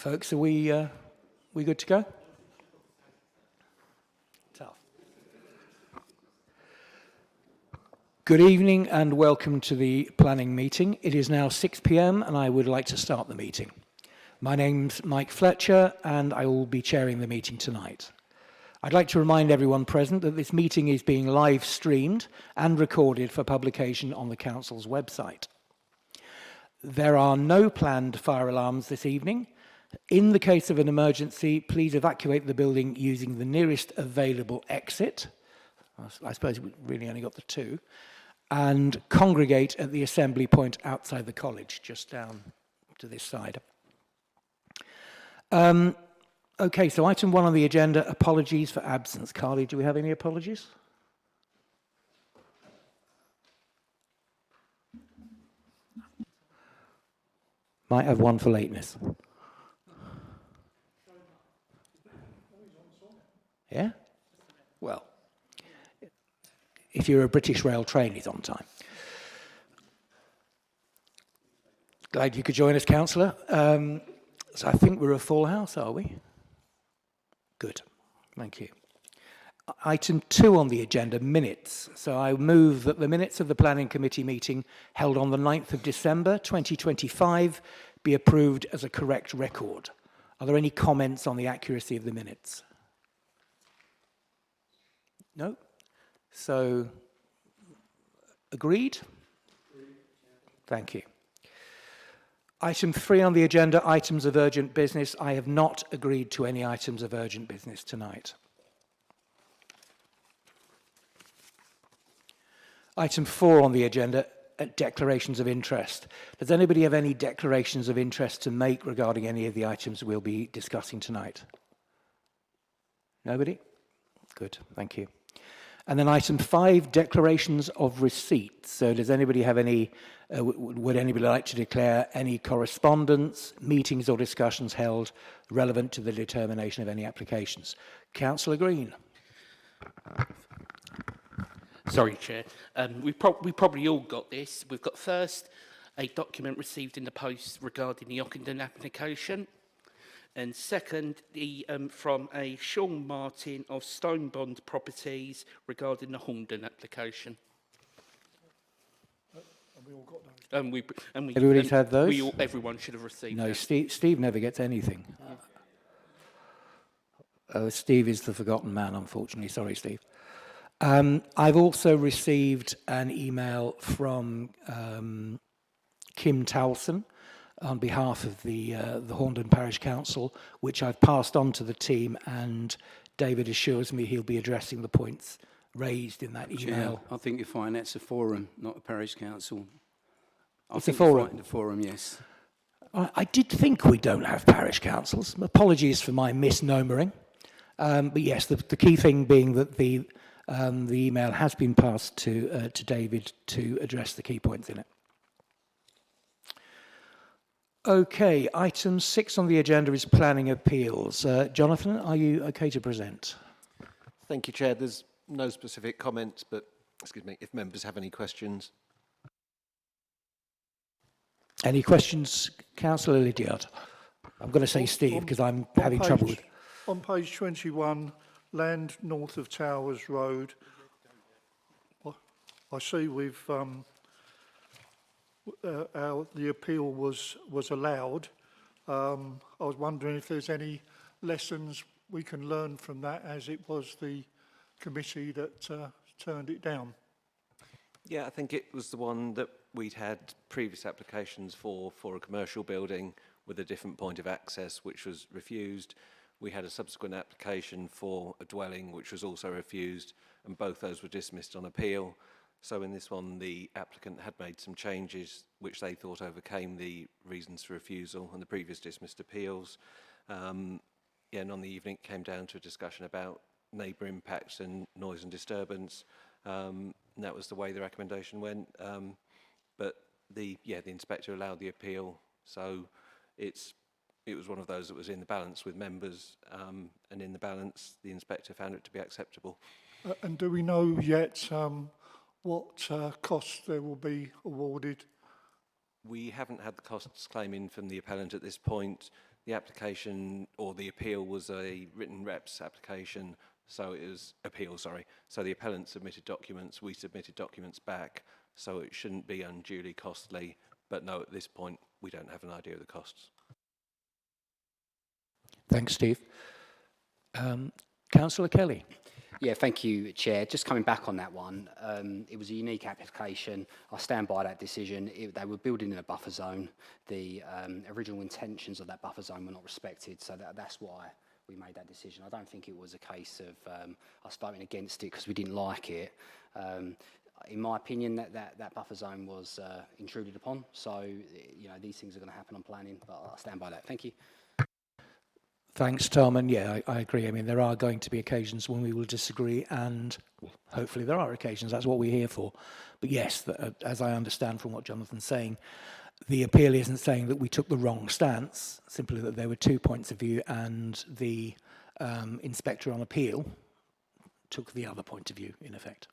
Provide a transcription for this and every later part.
Folks, are we good to go? Tough. Good evening and welcome to the planning meeting. It is now 6 p.m. and I would like to start the meeting. My name's Mike Fletcher and I will be chairing the meeting tonight. I'd like to remind everyone present that this meeting is being live streamed and recorded for publication on the Council's website. There are no planned fire alarms this evening. In the case of an emergency, please evacuate the building using the nearest available exit. I suppose we really only got the two. And congregate at the assembly point outside the college, just down to this side. Okay, so item 1 on the agenda, apologies for absence. Carly, do we have any apologies? Might have one for lateness. Yeah? Well, if you're a British Rail train, he's on time. Glad you could join us, Councillor. So I think we're a full house, are we? Good, thank you. Item 2 on the agenda, minutes. So I move that the minutes of the Planning Committee meeting held on the 9th of December 2025 be approved as a correct record. Are there any comments on the accuracy of the minutes? No? So, agreed? Thank you. Item 3 on the agenda, items of urgent business. I have not agreed to any items of urgent business tonight. Item 4 on the agenda, declarations of interest. Does anybody have any declarations of interest to make regarding any of the items we'll be discussing tonight? Nobody? Good, thank you. And then item 5, declarations of receipts. So does anybody have any, would anybody like to declare any correspondence, meetings or discussions held relevant to the determination of any applications? Councillor Green. Sorry, Chair. We probably all got this. We've got first a document received in the post regarding the Ockenden application. And second, from a Sean Martin of Stonebond Properties regarding the Horndon application. And we all got those. Everybody's had those? Everyone should have received No, them. Steve never gets anything. Steve is the forgotten man, unfortunately. Sorry, Steve. I've also received an email from Kim Towson on behalf of the Horndon Parish Council, which I've passed on to the team, and David assures me he'll be addressing the points raised in that email. Chair, I think you'll find that's a forum, not a parish council. It's a forum? The forum, yes. I did think we don't have parish councils. Apologies for my misnomering. But yes, the key thing being that the email has been passed to David to address the key points in it. Okay, item 6 on the agenda is planning appeals. Jonathan, are you okay to present? Thank you, Chair. There's no specific comments, but, excuse me, if members have any questions. Any questions, Councillor Lydiard? I'm going to say Steve because I'm having trouble with... On page 21, land north of Towers Road, I see we've... the appeal was allowed. I was wondering if there's any lessons we can learn from that, as it was the committee that turned it down. Yeah, I think it was the one that we'd had previous applications for a commercial building with a different point of access, which was refused. We had a subsequent application for a dwelling, which was also refused, and both those were dismissed on appeal. So in this one, the applicant had made some changes which they thought overcame the reasons for refusal and the previous dismissed appeals. And on the evening it came down to a discussion about neighbour impacts and noise and disturbance. And that was the way the recommendation went. But the inspector allowed the appeal. So it was one of those that was in the balance with members, and in the balance the inspector found it to be acceptable. And do we know yet what costs there will be awarded? We haven't had the costs claim in from the appellant at this point. The application or the appeal was a written reps application, so it was appeal, sorry. So the appellant submitted documents, we submitted documents back, so it shouldn't be unduly costly. But no, at this point, we don't have an idea of the costs. Thanks, Steve. Councillor Kelly. Yeah, thank you, Chair. Just coming back on that one, it was a unique application. I stand by that decision. They were building in a buffer zone. The original intentions of that buffer zone were not respected, so that's why we made that decision. I don't think it was a case of us voting against it because we didn't like it. In my opinion, that buffer zone was intruded upon. So, you know, these things are going to happen on planning, but I stand by that. Thank you. Thanks, Tom. And yeah, I agree. I mean, there are going to be occasions when we will disagree, and hopefully there are occasions. That's what we're here for. But yes, as I understand from what Jonathan's saying, the appeal isn't saying that we took the wrong stance, simply that there were 2 points of view, and the inspector on appeal took the other point of view, in effect.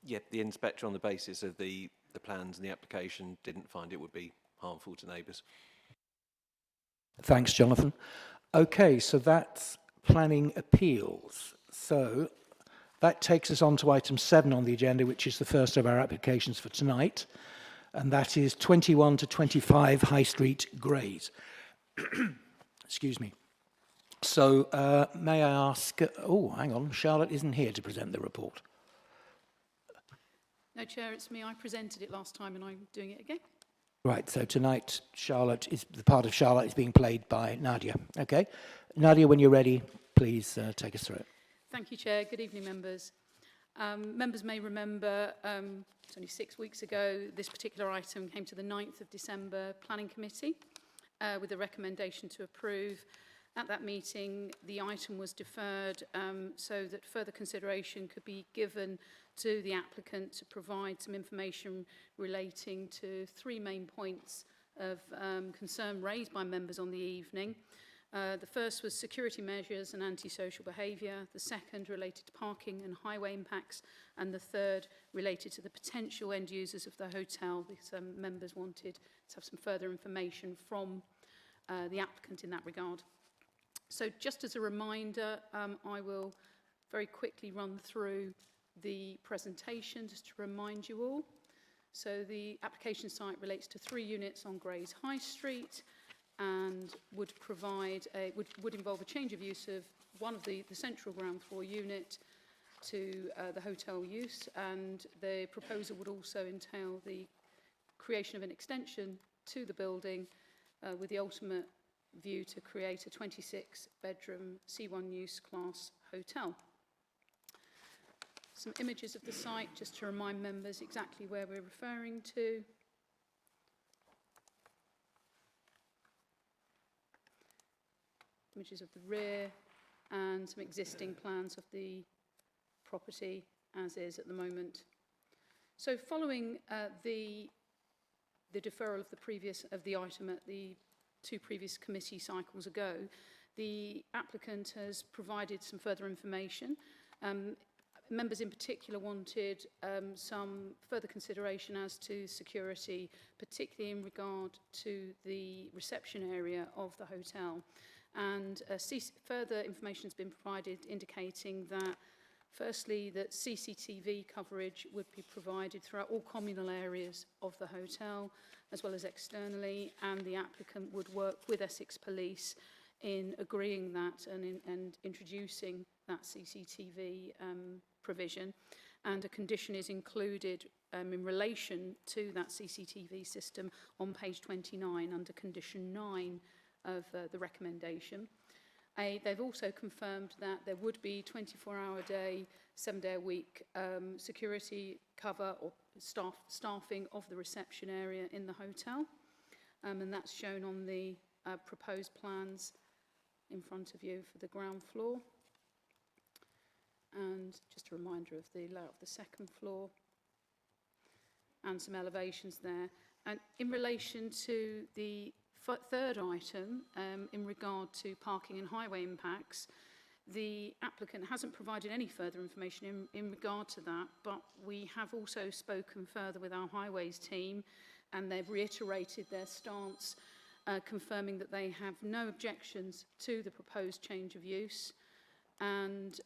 Yeah, the inspector, on the basis of the plans and the application, didn't find it would be harmful to neighbours. Thanks, Jonathan. Okay, so that's planning appeals. So that takes us on to item 7 on the agenda, which is the first of our applications for tonight, and that is 21 to 25 High Street, Grays. Excuse me. So may I ask, oh, hang on, Charlotte isn't here to present the report. No, Chair, it's me. I presented it last time and I'm doing it again. Right, so tonight the part of Charlotte is being played by Nadia. Okay, Nadia, when you're ready, please take us through it. Thank you, Chair. Good evening, members. Members may remember it's only 6 weeks ago this particular item came to the 9th of December Planning Committee with a recommendation to approve. At that meeting, the item was deferred so that further consideration could be given to the applicant to provide some information relating to 3 main points of concern raised by members on the evening. The first was security measures and antisocial behaviour, the second related to parking and highway impacts, and the third related to the potential end users of the hotel, because members wanted to have some further information from the applicant in that regard. So just as a reminder, I will very quickly run through the presentation just to remind you all. So the application site relates to 3 units on Grays High Street and would involve a change of use of one of the central ground floor unit to the hotel use, and the proposal would also entail the creation of an extension to the building with the ultimate view to create a 26-bedroom C1 use class hotel. Some images of the site just to remind members exactly where we're referring to. Images of the rear and some existing plans of the property as is at the moment. So following the deferral of the item at the 2 previous committee cycles ago, the applicant has provided some further information. Members in particular wanted some further consideration as to security, particularly in regard to the reception area of the hotel. And further information has been provided indicating that, firstly, that CCTV coverage would be provided throughout all communal areas of the hotel, as well as externally, and the applicant would work with Essex Police in agreeing that and introducing that CCTV provision. And a condition is included in relation to that CCTV system on page 29 under condition 9 of the recommendation. They've also confirmed that there would be 24-hour day, 7-day-a-week security cover or staffing of the reception area in the hotel. And that's shown on the proposed plans in front of you for the ground floor. And just a reminder of the layout of the second floor and some elevations there. And in relation to the third item, in regard to parking and highway impacts, the applicant hasn't provided any further information in regard to that, but we have also spoken further with our highways team, and they've reiterated their stance confirming that they have no objections to the proposed change of use and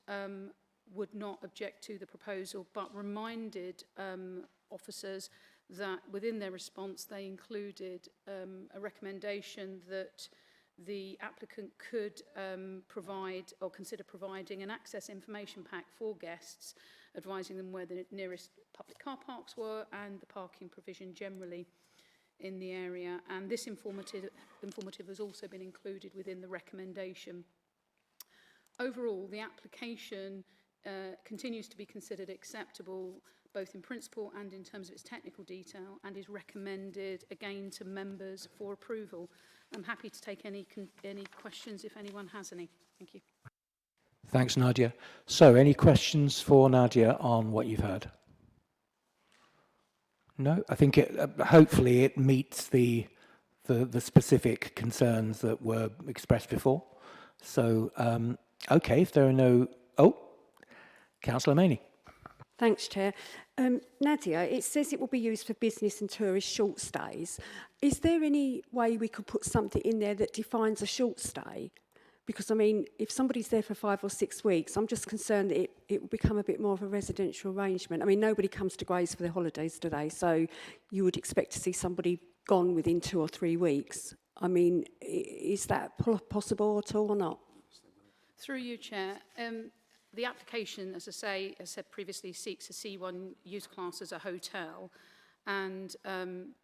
would not object to the proposal, but reminded officers that within their response they included a recommendation that the applicant could provide or consider providing an access information pack for guests, advising them where the nearest public car parks were and the parking provision generally in the area. And this informative has also been included within the recommendation. Overall, the application continues to be considered acceptable both in principle and in terms of its technical detail, and is recommended again to members for approval. I'm happy to take any questions if anyone has any. Thank you. Thanks, Nadia. So, any questions for Nadia on what you've heard? No, I think hopefully it meets the specific concerns that were expressed before. So, okay, if there are no... Oh, Councillor Maney. Thanks, Chair. Nadia, it says it will be used for business and tourist short stays. Is there any way we could put something in there that defines a short stay? Because, I mean, if somebody's there for 5 or 6 weeks, I'm just concerned that it will become a bit more of a residential arrangement. I mean, nobody comes to Grays for their holidays, do they? So you would expect to see somebody gone within 2 or 3 weeks. I mean, is that possible at all or not? Through you, Chair. The application, as I said previously, seeks a C1 use class as a hotel. And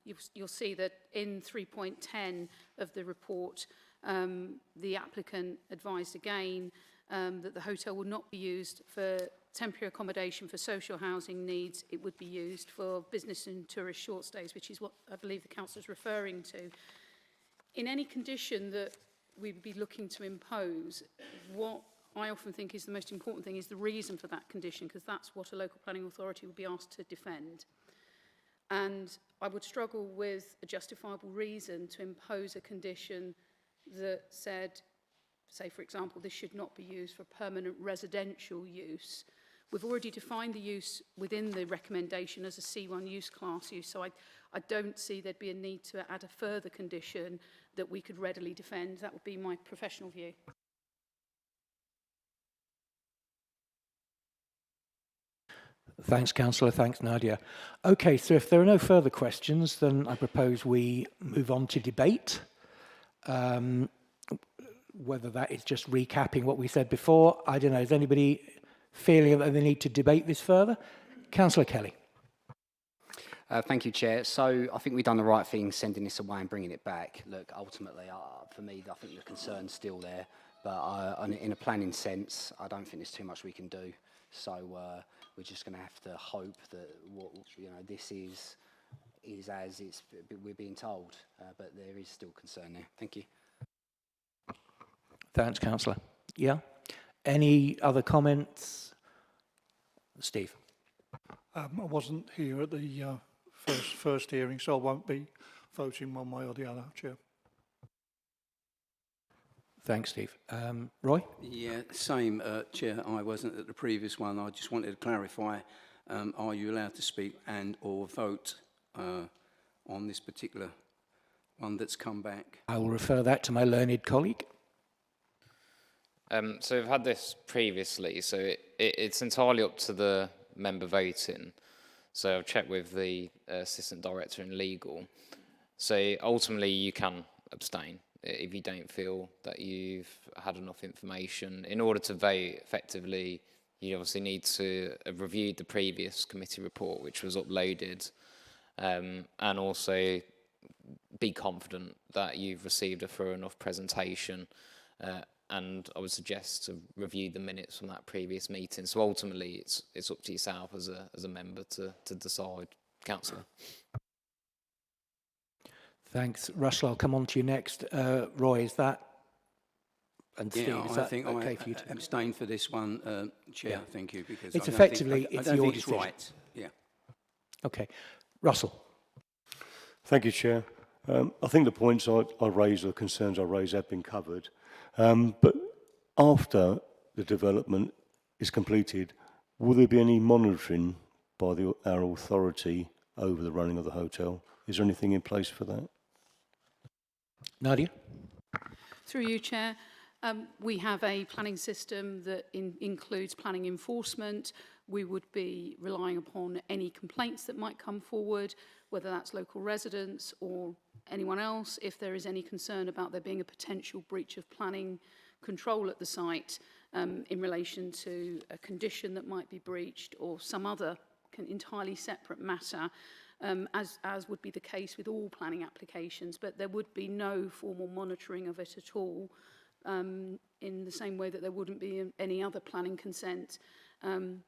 you'll see that in 3.10 of the report, the applicant advised again that the hotel would not be used for temporary accommodation for social housing needs. It would be used for business and tourist short stays, which is what I believe the councillor is referring to. In any condition that we would be looking to impose, what I often think is the most important thing is the reason for that condition, because that's what a local planning authority would be asked to defend. And I would struggle with a justifiable reason to impose a condition that said, say, for example, this should not be used for permanent residential use. We've already defined the use within the recommendation as a C1 use class use, so I don't see there'd be a need to add a further condition that we could readily defend. That would be my professional view. Thanks, Councillor. Thanks, Nadia. Okay, so if there are no further questions, then I propose we move on to debate. Whether that is just recapping what we said before, I don't know. Is anybody feeling that they need to debate this further? Councillor Kelly. Thank you, Chair. So I think we've done the right thing sending this away and bringing it back. Look, ultimately, for me, I think the concern's still there. But in a planning sense, I don't think there's too much we can do. So we're just going to have to hope that this is as we're being told. But there is still concern there. Thank you. Thanks, Councillor. Yeah. Any other comments? Steve. I wasn't here at the first hearing, so I won't be voting one way or the other, Chair. Thanks, Steve. Roy? Yeah, same, Chair. I wasn't at the previous one. I just wanted to clarify, are you allowed to speak and or vote on this particular one that's come back? I will refer that to my learned colleague. So we've had this previously, so it's entirely up to the member voting. So I've checked with the assistant director in legal. So ultimately you can abstain if you don't feel that you've had enough information. In order to vote effectively, you obviously need to have reviewed the previous committee report, which was uploaded, and also be confident that you've received a thorough enough presentation. And I would suggest to review the minutes from that previous meeting. So ultimately, it's up to yourself as a member to decide, Councillor. Thanks, Russell. I'll come on to you next. Roy, is that? And Steve, yeah, is I that think okay I for you to abstain for this one, Chair. Yeah. Thank you, because it's I effectively don't think, it's I don't your think decision. It's right. Yeah. Okay, Russell. Thank you, Chair. I think the points I raised, or concerns I raised, have been covered. But after the development is completed, will there be any monitoring by our authority over the running of the hotel? Is there anything in place for that? Nadia? Through you, Chair. We have a planning system that includes planning enforcement. We would be relying upon any complaints that might come forward, whether that's local residents or anyone else. If there is any concern about there being a potential breach of planning control at the site in relation to a condition that might be breached or some other entirely separate matter, as would be the case with all planning applications, but there would be no formal monitoring of it at all, in the same way that there wouldn't be any other planning consent,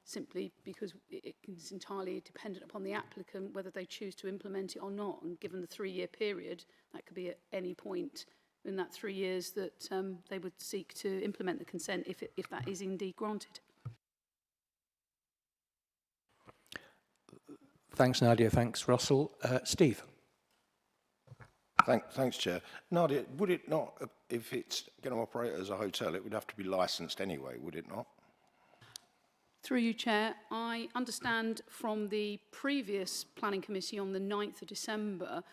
simply because it's entirely dependent upon the applicant whether they choose to implement it or not. And given the 3-year period, that could be at any point in that 3 years that they would seek to implement the consent if that is indeed granted. Thanks, Nadia. Thanks, Russell. Steve? Thanks, Chair. Nadia, would it not, if it's going to operate as a hotel, it would have to be licensed anyway, would it not? Through you, Chair, I understand from the previous Planning Committee on the 9th of December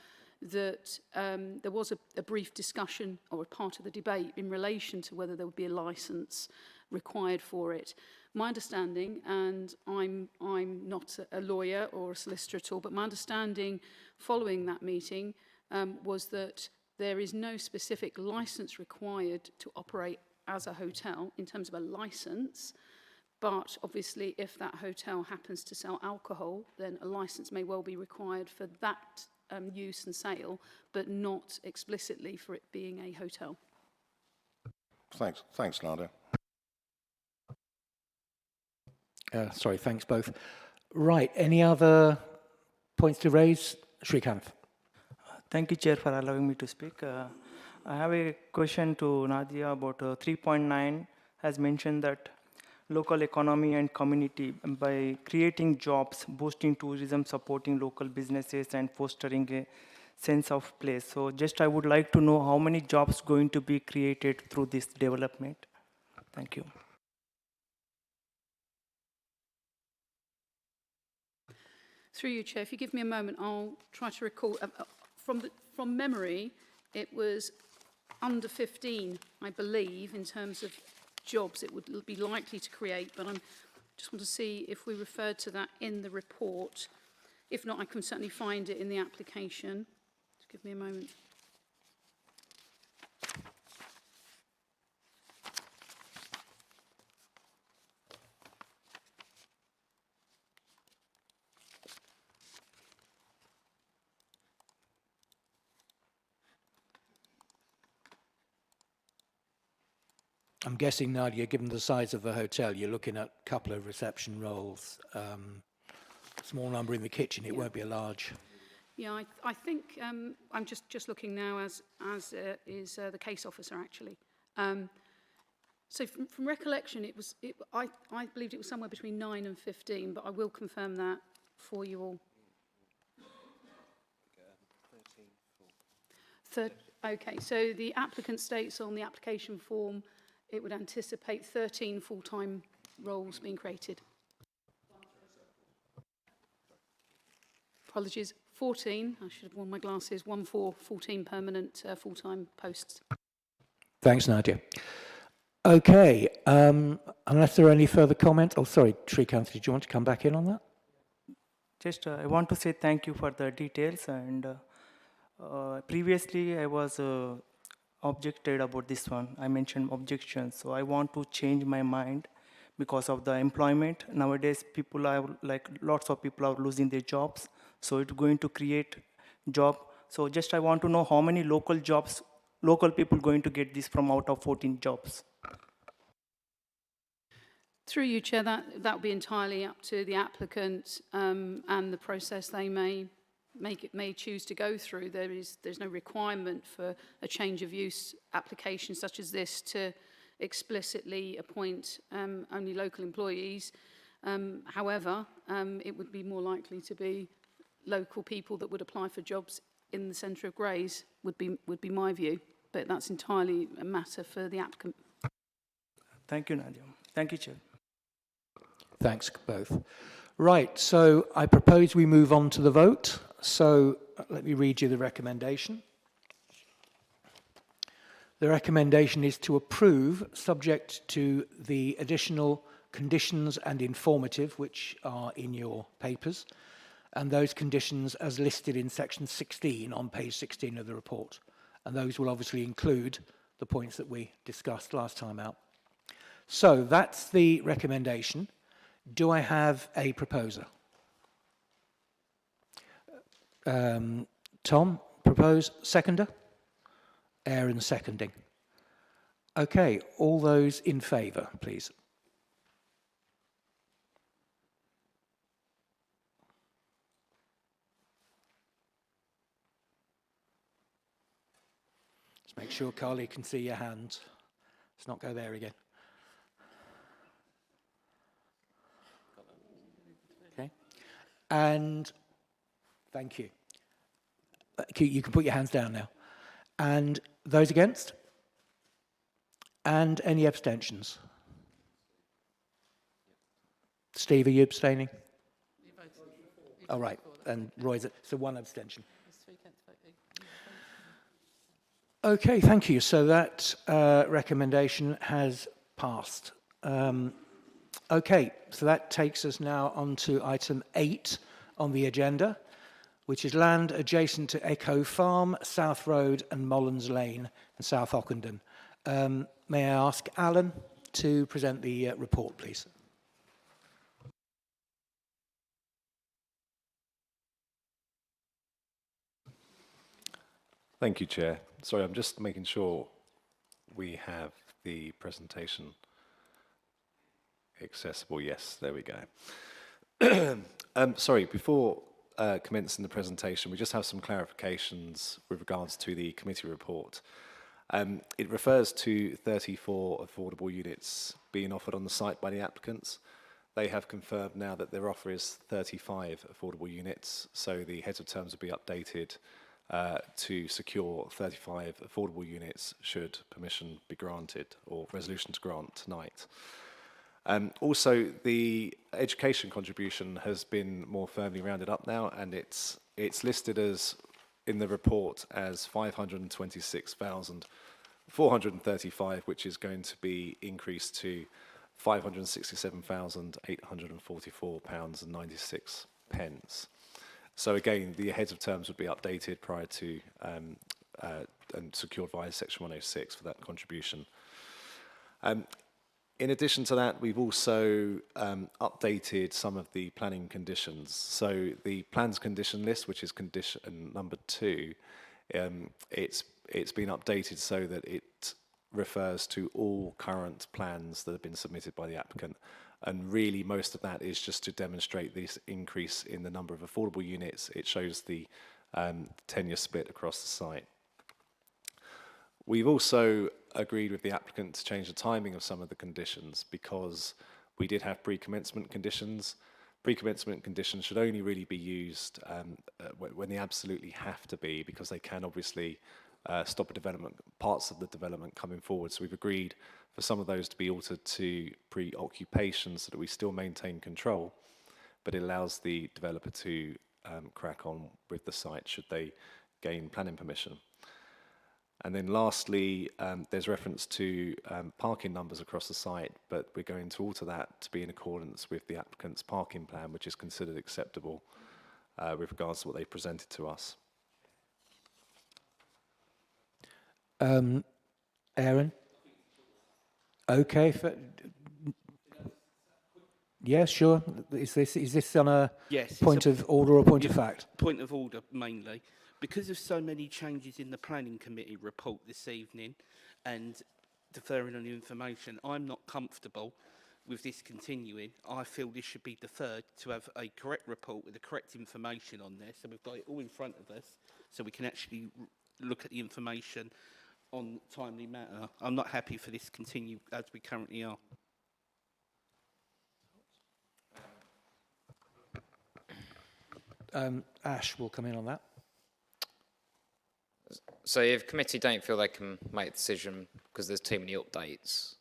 that there was a brief discussion or a part of the debate in relation to whether there would be a licence required for it. My understanding, and I'm not a lawyer or a solicitor at all, but my understanding following that meeting was that there is no specific licence required to operate as a hotel in terms of a licence, but obviously if that hotel happens to sell alcohol, then a licence may well be required for that use and sale, but not explicitly for it being a hotel. Thanks, Nadia. Sorry, thanks both. Right, any other points to raise? Srikanth. Thank you, Chair, for allowing me to speak. I have a question to Nadia about 3.9 has mentioned that local economy and community by creating jobs, boosting tourism, supporting local businesses and fostering a sense of place. So just I would like to know how many jobs going to be created through this development. Thank you. Through you, Chair, if you give me a moment, I'll try to recall. From memory, it was under 15, I believe, in terms of jobs it would be likely to create, but I just want to see if we referred to that in the report. If not, I can certainly find it in the application. Just give me a moment. I'm guessing, Nadia, given the size of the hotel, you're looking at a couple of reception roles, small number in the kitchen. It won't be a large. Yeah, I think I'm just looking now as is the case officer actually. So from recollection, I believed it was somewhere between 9 and 15, but I will confirm that for you all. Okay, so the applicant states on the application form it would anticipate 13 full-time roles being created. Apologies, 14. I should have worn my glasses. 14 permanent full-time posts. Thanks, Nadia. Okay, unless there are any further comments. Oh, sorry, Srikanth, did you want to come back in on that? Just I want to say thank you for the details. And previously I was objected about this one. I mentioned objections. So I want to change my mind because of the employment. Nowadays, people are lots of people are losing their jobs. So it's going to create job. So just I want to know how many local jobs, local people going to get this from out of 14 jobs. Through you, Chair, that will be entirely up to the applicant and the process they may choose to go through. There's no requirement for a change of use application such as this to explicitly appoint only local employees. However, it would be more likely to be local people that would apply for jobs in the centre of Grays would be my view, but that's entirely a matter for the applicant. Thank you, Nadia. Thank you, Chair. Thanks, both. Right, so I propose we move on to the vote. So let me read you the recommendation. The recommendation is to approve, subject to the additional conditions and informative, which are in your papers, and those conditions as listed in section 16 on page 16 of the report. And those will obviously include the points that we discussed last time out. So that's the recommendation. Do I have a proposer? Tom, propose. Seconder? Aaron seconding. Okay, all those in favour, please. Just make sure Carly can see your hands. Let's not go there again. Okay, and thank you. You can put your hands down now. And those against? And any abstentions? Steve, are you abstaining? Oh, right. And Roy's, so one abstention. Okay, thank you. So that recommendation has passed. Okay, so that takes us now on to item 8 on the agenda, which is land adjacent to Echo Farm, South Road and Mollins Lane in South Ockenden. May I ask Alan to present the report, please? Thank you, Chair. Sorry, I'm just making sure we have the presentation accessible. Yes, there we go. Sorry, before commencing the presentation, we just have some clarifications with regards to the committee report. It refers to 34 affordable units being offered on the site by the applicants. They have confirmed now that their offer is 35 affordable units, so the heads of terms will be updated to secure 35 affordable units should permission be granted or resolution to grant tonight. Also, the education contribution has been more firmly rounded up now, and it's listed as in the report as 526,435, which is going to be increased to £567,844.96. So again, the heads of terms would be updated prior to and secured via Section 106 for that contribution. In addition to that, we've also updated some of the planning conditions. So the plans condition list, which is condition number 2, it's been updated so that it refers to all current plans that have been submitted by the applicant. And really, most of that is just to demonstrate this increase in the number of affordable units. It shows the tenure split across the site. We've also agreed with the applicant to change the timing of some of the conditions because we did have pre-commencement conditions. Pre-commencement conditions should only really be used when they absolutely have to be, because they can obviously stop a development, parts of the development coming forward. So we've agreed for some of those to be altered to pre-occupation so that we still maintain control, but it allows the developer to crack on with the site should they gain planning permission. And then lastly, there's reference to parking numbers across the site, but we're going to alter that to be in accordance with the applicant's parking plan, which is considered acceptable with regards to what they presented to us. Aaron? Okay. Yeah, sure. Is this on a point of order or point of fact? Point of order, mainly. Because of so many changes in the planning committee report this evening and deferring on the information, I'm not comfortable with this continuing. I feel this should be deferred to have a correct report with the correct information on there. So we've got it all in front of us so we can actually look at the information on timely matter. I'm not happy for this to continue as we currently are. Ash will come in on that. So if committee don't feel they can make a decision because there's too many updates,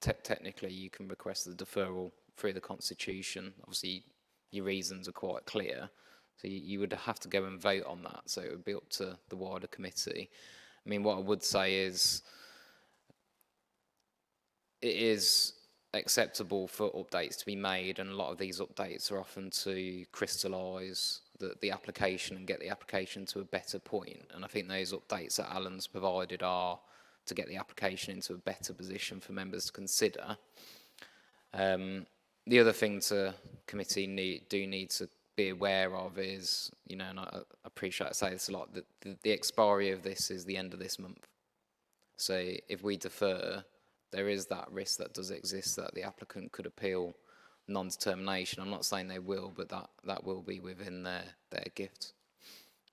technically you can request the deferral through the Constitution. Obviously, your reasons are quite clear. So you would have to go and vote on that. So it would be up to the wider committee. I mean, what I would say is it is acceptable for updates to be made, and a lot of these updates are often to crystallise the application and get the application to a better point. And I think those updates that Alan's provided are to get the application into a better position for members to consider. The other thing the committee need to be aware of is, you know, and I appreciate I say this a lot, that the expiry of this is the end of this month. So if we defer, there is that risk that does exist that the applicant could appeal non-determination. I'm not saying they will, but that will be within their gift.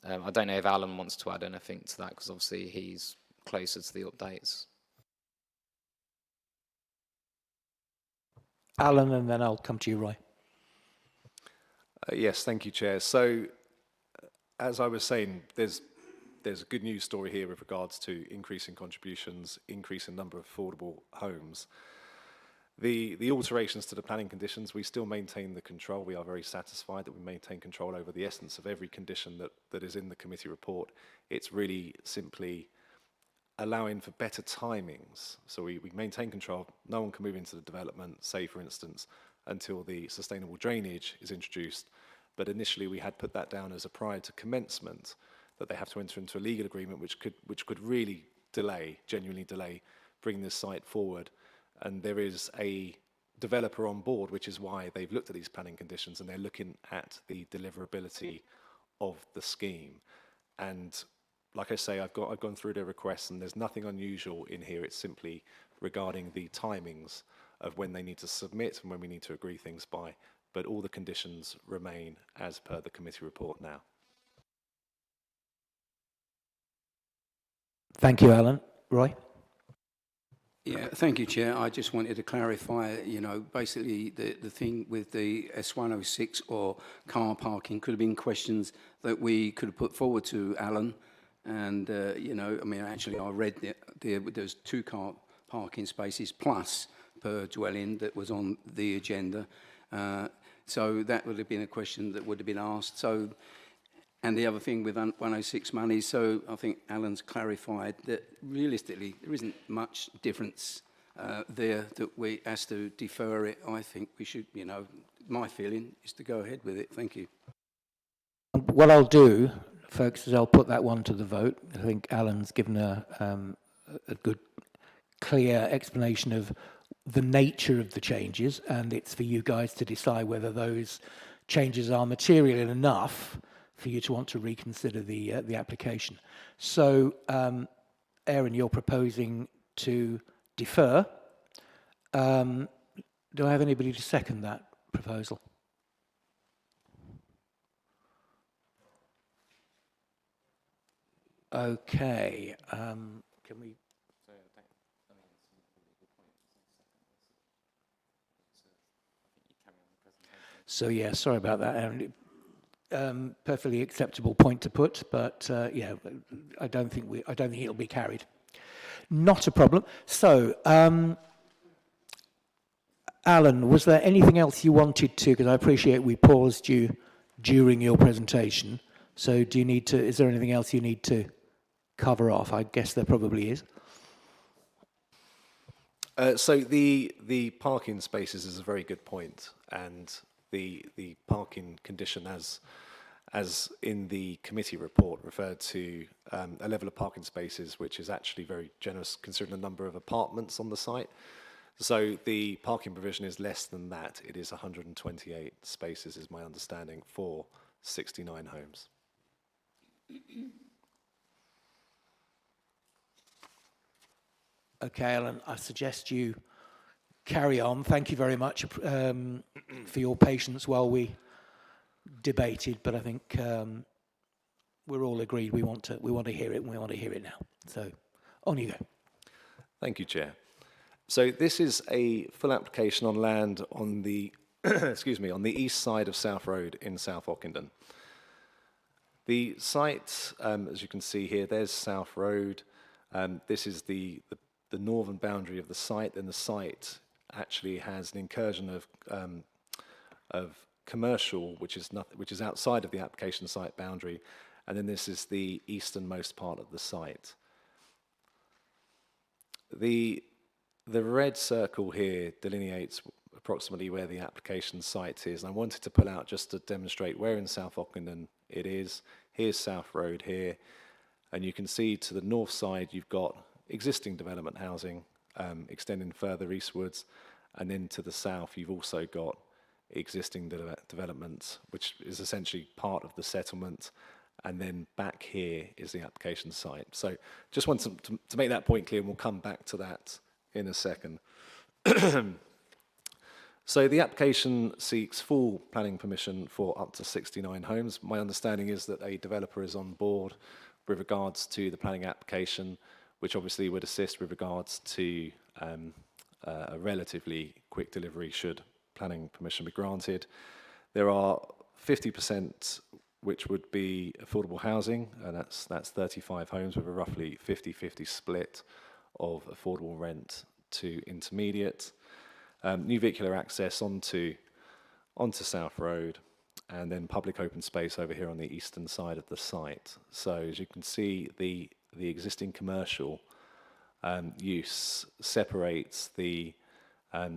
I don't know if Alan wants to add anything to that, because obviously he's closer to the updates. Alan, and then I'll come to you, Roy. Yes, thank you, Chair. So, as I was saying, there's a good news story here with regards to increasing contributions, increasing number of affordable homes. The alterations to the planning conditions, we still maintain the control. We are very satisfied that we maintain control over the essence of every condition that is in the committee report. It's really simply allowing for better timings. So we maintain control. No one can move into the development, say for instance, until the sustainable drainage is introduced. But initially we had put that down as a prior to commencement, that they have to enter into a legal agreement which could really delay, genuinely delay, bring this site forward. And there is a developer on board, which is why they've looked at these planning conditions and they're looking at the deliverability of the scheme. And like I say, I've gone through their requests and there's nothing unusual in here. It's simply regarding the timings of when they need to submit and when we need to agree things by. But all the conditions remain as per the committee report now. Thank you, Alan. Roy? Yeah, thank you, Chair. I just wanted to clarify, you know, basically the thing with the S106 or car parking could have been questions that we could have put forward to Alan. And, you know, I mean, actually, I read there's 2 car parking spaces plus per dwelling that was on the agenda. So that would have been a question that would have been asked. So, and the other thing with 106 money, so I think Alan's clarified that realistically there isn't much difference there that we, as to defer it, I think we should, you know, my feeling is to go ahead with it. Thank you. What I'll do, folks, is I'll put that one to the vote. I think Alan's given a good, clear explanation of the nature of the changes, and it's for you guys to decide whether those changes are material enough for you to want to reconsider the application. So, Aaron, you're proposing to defer. Do I have anybody to second that proposal? Okay. Can we? So yeah, sorry about that, Aaron. Perfectly acceptable point to put, but yeah, I don't think it'll be carried. Not a problem. So, Alan, was there anything else you wanted to? Because I appreciate we paused you during your presentation. So, do you need to? Is there anything else you need to cover off? I guess there probably is. So the parking spaces is a very good point, and the parking condition as in the committee report referred to a level of parking spaces which is actually very generous considering the number of apartments on the site. So the parking provision is less than that. It is 128 spaces is my understanding for 69 homes. Okay, Alan, I suggest you carry on. Thank you very much for your patience while we debated, but I think we're all agreed we want to hear it, and we want to hear it now. So, on you go. Thank you, Chair. So this is a full application on land on the excuse me, on the east side of South Road in South Ockenden. The site, as you can see here, there's South Road. This is the northern boundary of the site, and the site actually has an incursion of commercial, which is outside of the application site boundary, and then this is the easternmost part of the site. the red circle here delineates approximately where the application site is. And I wanted to pull out just to demonstrate where in South Ockenden it is. Here's South Road here. And you can see to the north side, you've got existing development housing extending further eastwards. And then to the south, you've also got existing developments, which is essentially part of the settlement. And then back here is the application site. So just want to make that point clear, and we'll come back to that in a second. So the application seeks full planning permission for up to 69 homes. My understanding is that a developer is on board with regards to the planning application, which obviously would assist with regards to a relatively quick delivery should planning permission be granted. There are 50% which would be affordable housing, and that's 35 homes with a roughly 50-50 split of affordable rent to intermediate. New vehicular access onto South Road, and then public open space over here on the eastern side of the site. So as you can see, the existing commercial use separates the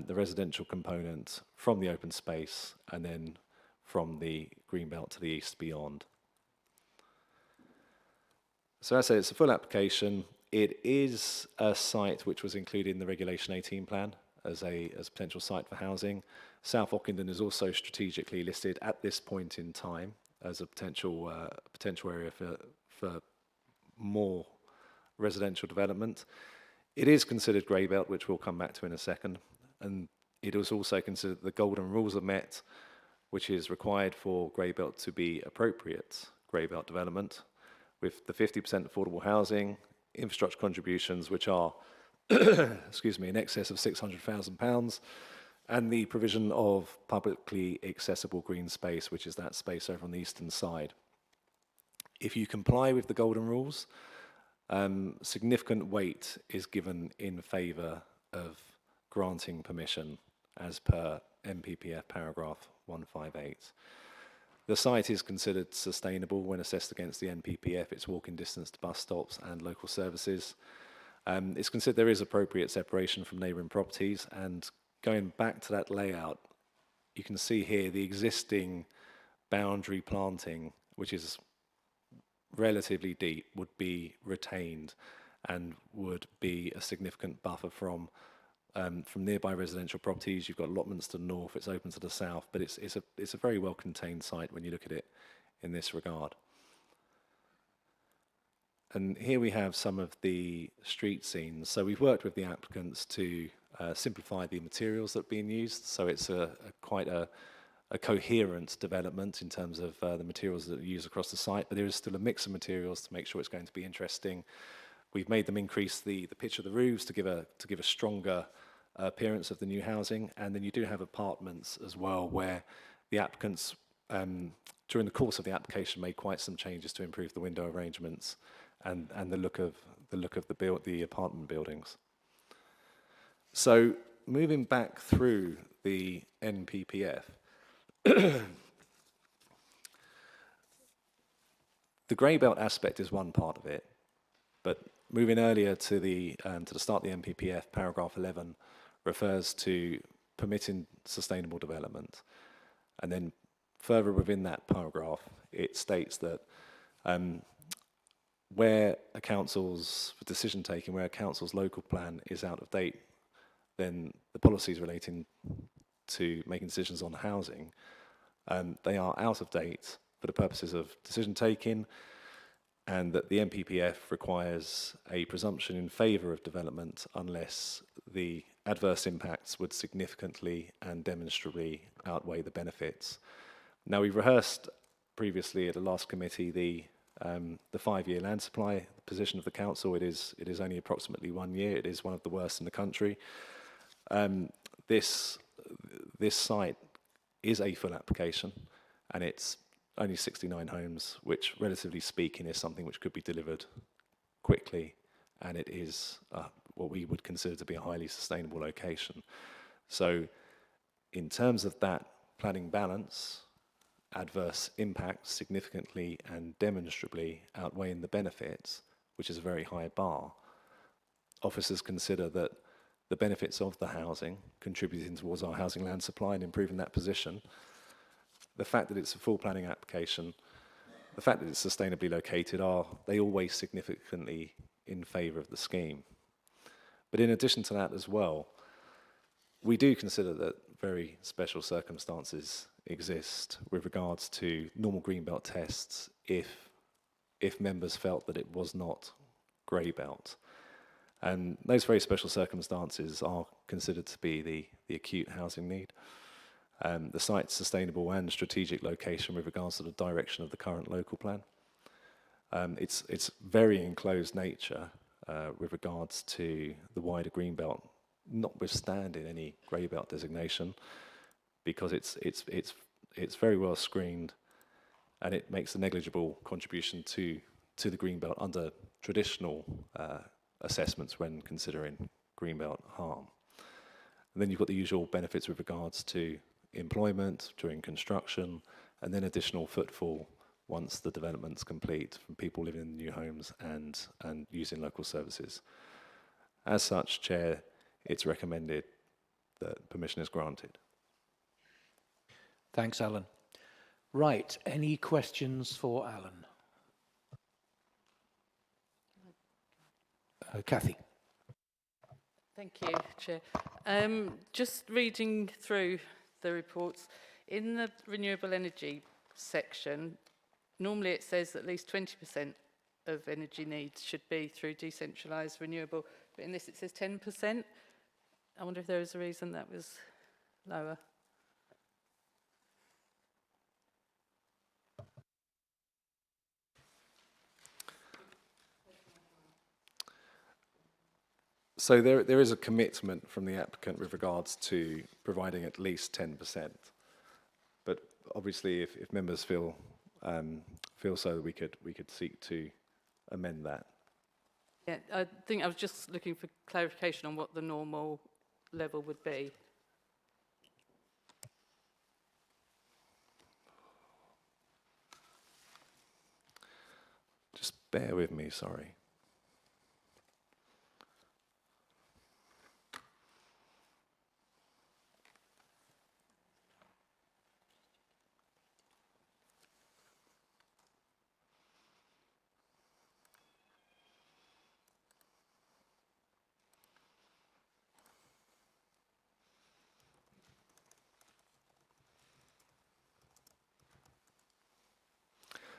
residential component from the open space, and then from the greenbelt to the east beyond. So as I say, it's a full application. It is a site which was included in the Regulation 18 plan as a potential site for housing. South Ockenden is also strategically listed at this point in time as a potential area for more residential development. It is considered grey belt, which we'll come back to in a second, and it is also considered the golden rules are met, which is required for grey belt to be appropriate grey belt development, with the 50% affordable housing, infrastructure contributions, which are excuse me, in excess of £600,000, and the provision of publicly accessible green space, which is that space over on the eastern side. If you comply with the golden rules, significant weight is given in favour of granting permission as per MPPF paragraph 158. The site is considered sustainable when assessed against the NPPF, its walking distance to bus stops and local services. It's considered there is appropriate separation from neighbouring properties, and going back to that layout, you can see here the existing boundary planting, which is relatively deep, would be retained and would be a significant buffer from nearby residential properties. You've got allotments to the north, it's open to the south, but it's a very well contained site when you look at it in this regard. And here we have some of the street scenes. So we've worked with the applicants to simplify the materials that are being used. So it's quite a coherent development in terms of the materials that are used across the site, but there is still a mix of materials to make sure it's going to be interesting. We've made them increase the pitch of the roofs to give a stronger appearance of the new housing. And then you do have apartments as well, where the applicants, during the course of the application, made quite some changes to improve the window arrangements and the look of the apartment buildings. So moving back through the NPPF, the grey belt aspect is one part of it, but moving earlier to the start of the NPPF, paragraph 11 refers to permitting sustainable development, and then further within that paragraph, it states that where a council's decision-taking, where a council's local plan is out of date, then the policies relating to making decisions on housing, they are out of date for the purposes of decision-taking, and that the NPPF requires a presumption in favour of development unless the adverse impacts would significantly and demonstrably outweigh the benefits. Now, we've rehearsed previously at the last committee the 5-year land supply position of the council. It is only approximately 1 year. It is one of the worst in the country. This site is a full application, and it's only 69 homes, which, relatively speaking, is something which could be delivered quickly, and it is what we would consider to be a highly sustainable location. So in terms of that planning balance, adverse impacts significantly and demonstrably outweighing the benefits, which is a very high bar, officers consider that the benefits of the housing, contributing towards our housing land supply and improving that position, the fact that it's a full planning application, the fact that it's sustainably located, they all weigh significantly in favour of the scheme. But in addition to that as well, we do consider that very special circumstances exist with regards to normal greenbelt tests if members felt that it was not grey belt. And those very special circumstances are considered to be the acute housing need, the site's sustainable and strategic location with regards to the direction of the current local plan. It's very enclosed nature with regards to the wider greenbelt, notwithstanding any grey belt designation, because it's very well screened, and it makes a negligible contribution to the greenbelt under traditional assessments when considering greenbelt harm. And then you've got the usual benefits with regards to employment during construction, and then additional footfall once the development's complete from people living in new homes and using local services. As such, Chair, it's recommended that permission is granted. Thanks, Alan. Right, any questions for Alan? Kathy. Thank you, Chair. Just reading through the reports, in the renewable energy section, normally it says at least 20% of energy needs should be through decentralised renewable, but in this it says 10%. I wonder if there is a reason that was lower. So there is a commitment from the applicant with regards to providing at least 10%. But obviously, if members feel so, we could seek to amend that. Yeah, I think I was just looking for clarification on what the normal level would be. Just bear with me, sorry.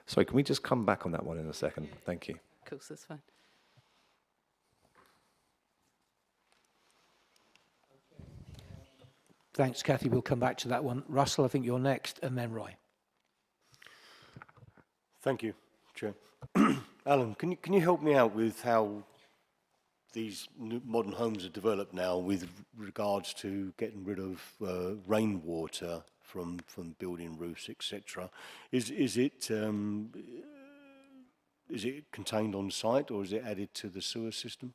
Sorry, can we just come back on that one in a second? Thank you. Of course, that's fine. Thanks, Kathy. We'll come back to that one. Russell, I think you're next, and then Roy. Thank you, Chair. Alan, can you help me out with how these new modern homes are developed now with regards to getting rid of rainwater from building roofs, etc.? Is it contained on site, or is it added to the sewer system?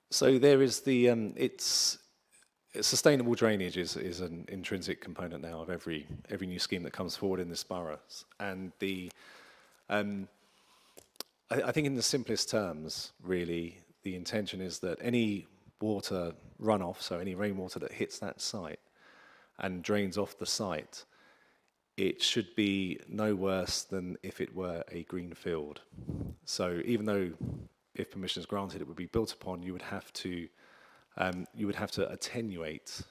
So there is the sustainable drainage is an intrinsic component now of every new scheme that comes forward in this borough, and I think in the simplest terms, really, the intention is that any water runoff, so any rainwater that hits that site and drains off the site, it should be no worse than if it were a green field. So even though, if permission is granted, it would be built upon, you would have to attenuate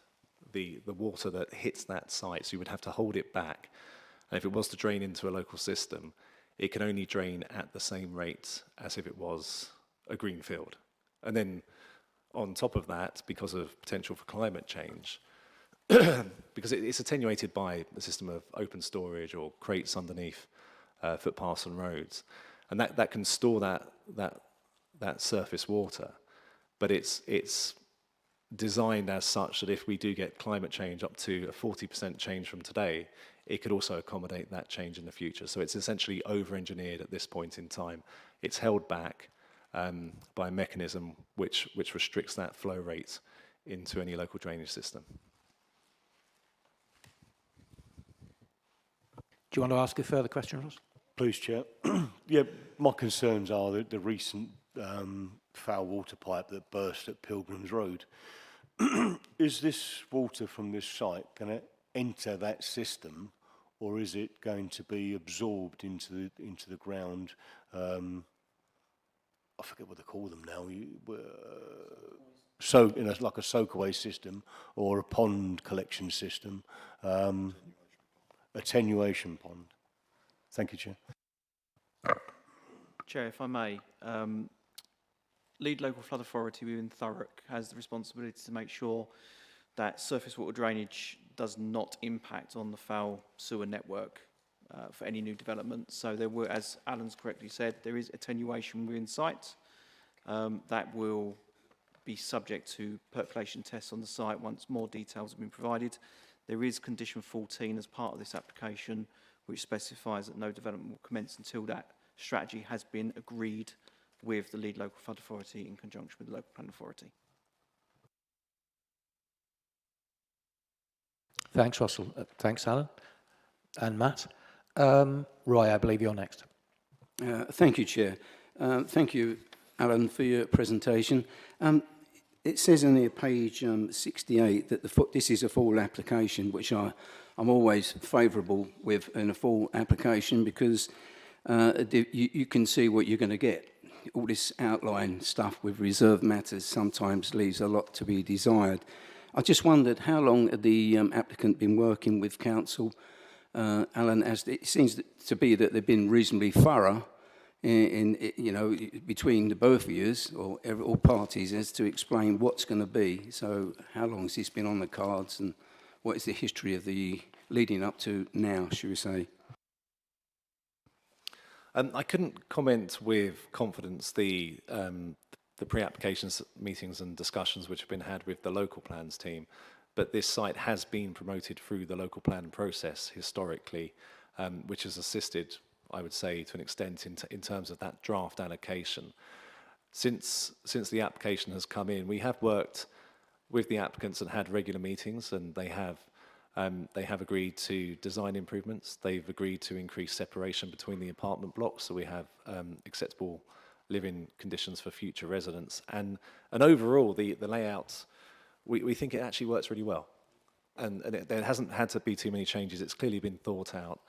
the water that hits that site. So you would have to hold it back, and if it was to drain into a local system, it can only drain at the same rate as if it was a green field. And then on top of that, because of potential for climate change, because it's attenuated by a system of open storage or crates underneath footpaths and roads, and that can store that surface water, but it's designed as such that if we do get climate change up to a 40% change from today, it could also accommodate that change in the future. So it's essentially over-engineered at this point in time. It's held back by a mechanism which restricts that flow rate into any local drainage system. Do you want to ask a further question, Ross? Please, Chair. Yeah, my concerns are that the recent foul water pipe that burst at Pilgrim's Road. Is this water from this site going to enter that system, or is it going to be absorbed into the ground? I forget what they call them now. So, like a soakaway system or a pond collection system, attenuation pond. Thank you, Chair. Chair, if I may, lead local flood authority within Thurrock has the responsibility to make sure that surface water drainage does not impact on the foul sewer network for any new development. So there were, as Alan's correctly said, there is attenuation within site that will be subject to percolation tests on the site once more details have been provided. There is condition 14 as part of this application, which specifies that no development will commence until that strategy has been agreed with the lead local flood authority in conjunction with the local planning authority. Thanks, Russell. Thanks, Alan. And Matt. Roy, I believe you're next. Thank you, Chair. Thank you, Alan, for your presentation. It says on here, page 68, that this is a full application, which I'm always favourable with in a full application, because you can see what you're going to get. All this outline stuff with reserved matters sometimes leaves a lot to be desired. I just wondered, how long had the applicant been working with council, Alan? As it seems to be that they've been reasonably thorough in between the both of yous or all parties as to explain what's going to be. So, how long has this been on the cards, and what is the history of the leading up to now, should we say? I couldn't comment with confidence the pre-application meetings and discussions which have been had with the local plans team, but this site has been promoted through the local plan process historically, which has assisted, I would say, to an extent in terms of that draft allocation. Since the application has come in, we have worked with the applicants and had regular meetings, and they have agreed to design improvements. They've agreed to increase separation between the apartment blocks, so we have acceptable living conditions for future residents. And overall, the layout, we think it actually works really well. And there hasn't had to be too many changes. It's clearly been thought out.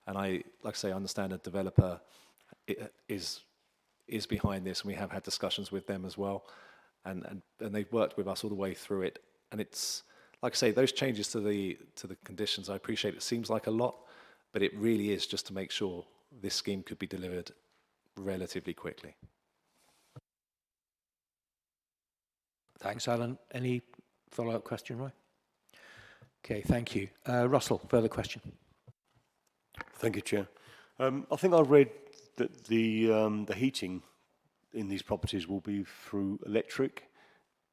And like I say, I understand a developer is behind this, and we have had discussions with them as well. And they've worked with us all the way through it. And it's, like I say, those changes to the conditions, I appreciate it seems like a lot, but it really is just to make sure this scheme could be delivered relatively quickly. Thanks, Alan. Any follow-up question, Roy? Okay, thank you. Russell, further question. Thank you, Chair. I think I read that the heating in these properties will be through electric.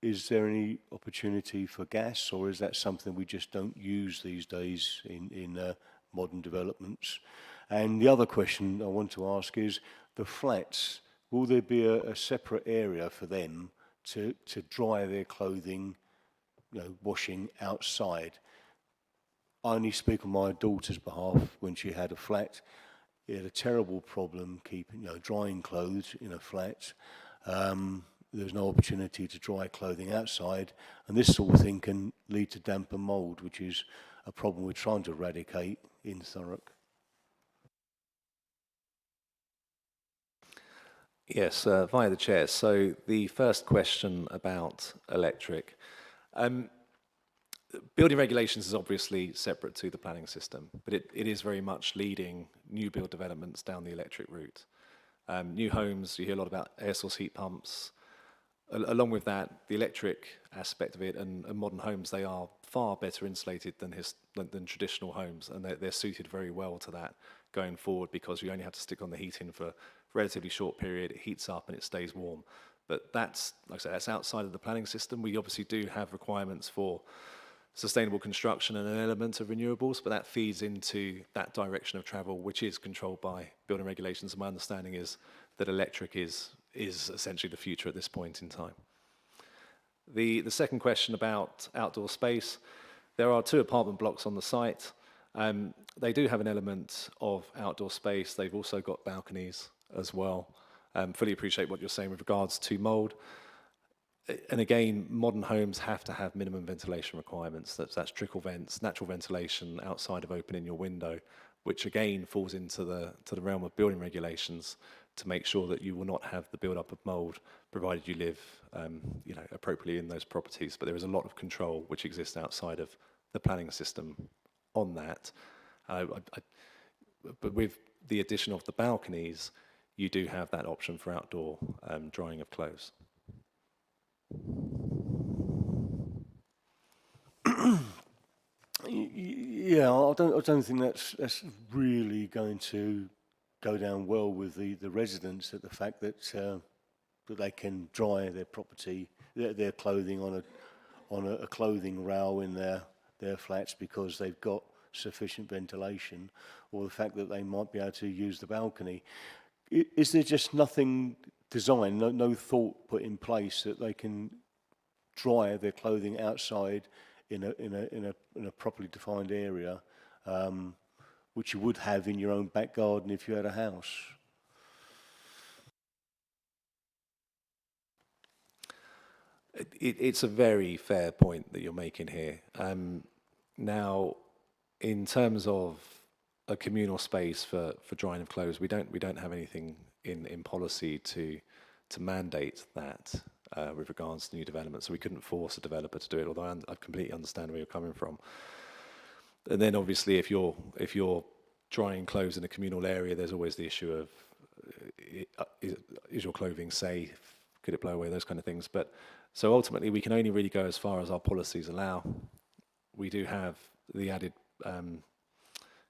Is there any opportunity for gas, or is that something we just don't use these days in modern developments? And the other question I want to ask is, the flats, will there be a separate area for them to dry their clothing, washing outside? I only speak on my daughter's behalf. When she had a flat, she had a terrible problem keeping, drying clothes in a flat. There's no opportunity to dry clothing outside, and this sort of thing can lead to damp and mould, which is a problem we're trying to eradicate in Thurrock. Yes, via the chair. So the first question about electric. Building regulations is obviously separate to the planning system, but it is very much leading new build developments down the electric route. New homes, you hear a lot about air source heat pumps. Along with that, the electric aspect of it, and modern homes, they are far better insulated than traditional homes, and they're suited very well to that going forward, because you only have to stick on the heating for a relatively short period, it heats up and it stays warm. But that's, like I said, that's outside of the planning system. We obviously do have requirements for sustainable construction and an element of renewables, but that feeds into that direction of travel, which is controlled by building regulations. And my understanding is that electric is essentially the future at this point in time. The second question about outdoor space, there are 2 apartment blocks on the site. They do have an element of outdoor space. They've also got balconies as well. Fully appreciate what you're saying with regards to mould. And again, modern homes have to have minimum ventilation requirements. That's trickle vents, natural ventilation outside of opening your window, which again falls into the realm of building regulations to make sure that you will not have the build-up of mould, provided you live, appropriately in those properties. But there is a lot of control which exists outside of the planning system on that. But with the addition of the balconies, you do have that option for outdoor drying of clothes. Yeah, I don't think that's really going to go down well with the residents. At the fact that that they can dry their property, their clothing on a clothing rail in their flats because they've got sufficient ventilation, or the fact that they might be able to use the balcony. Is there just nothing designed, no thought put in place that they can dry their clothing outside in a properly defined area, which you would have in your own back garden if you had a house? It's a very fair point that you're making here. Now, in terms of a communal space for drying of clothes, we don't have anything in policy to mandate that with regards to new development. So we couldn't force a developer to do it, although I completely understand where you're coming from. And then obviously if you're drying clothes in a communal area, there's always the issue of is your clothing safe? Could it blow away? Those kind of things. But so ultimately we can only really go as far as our policies allow. We do have the added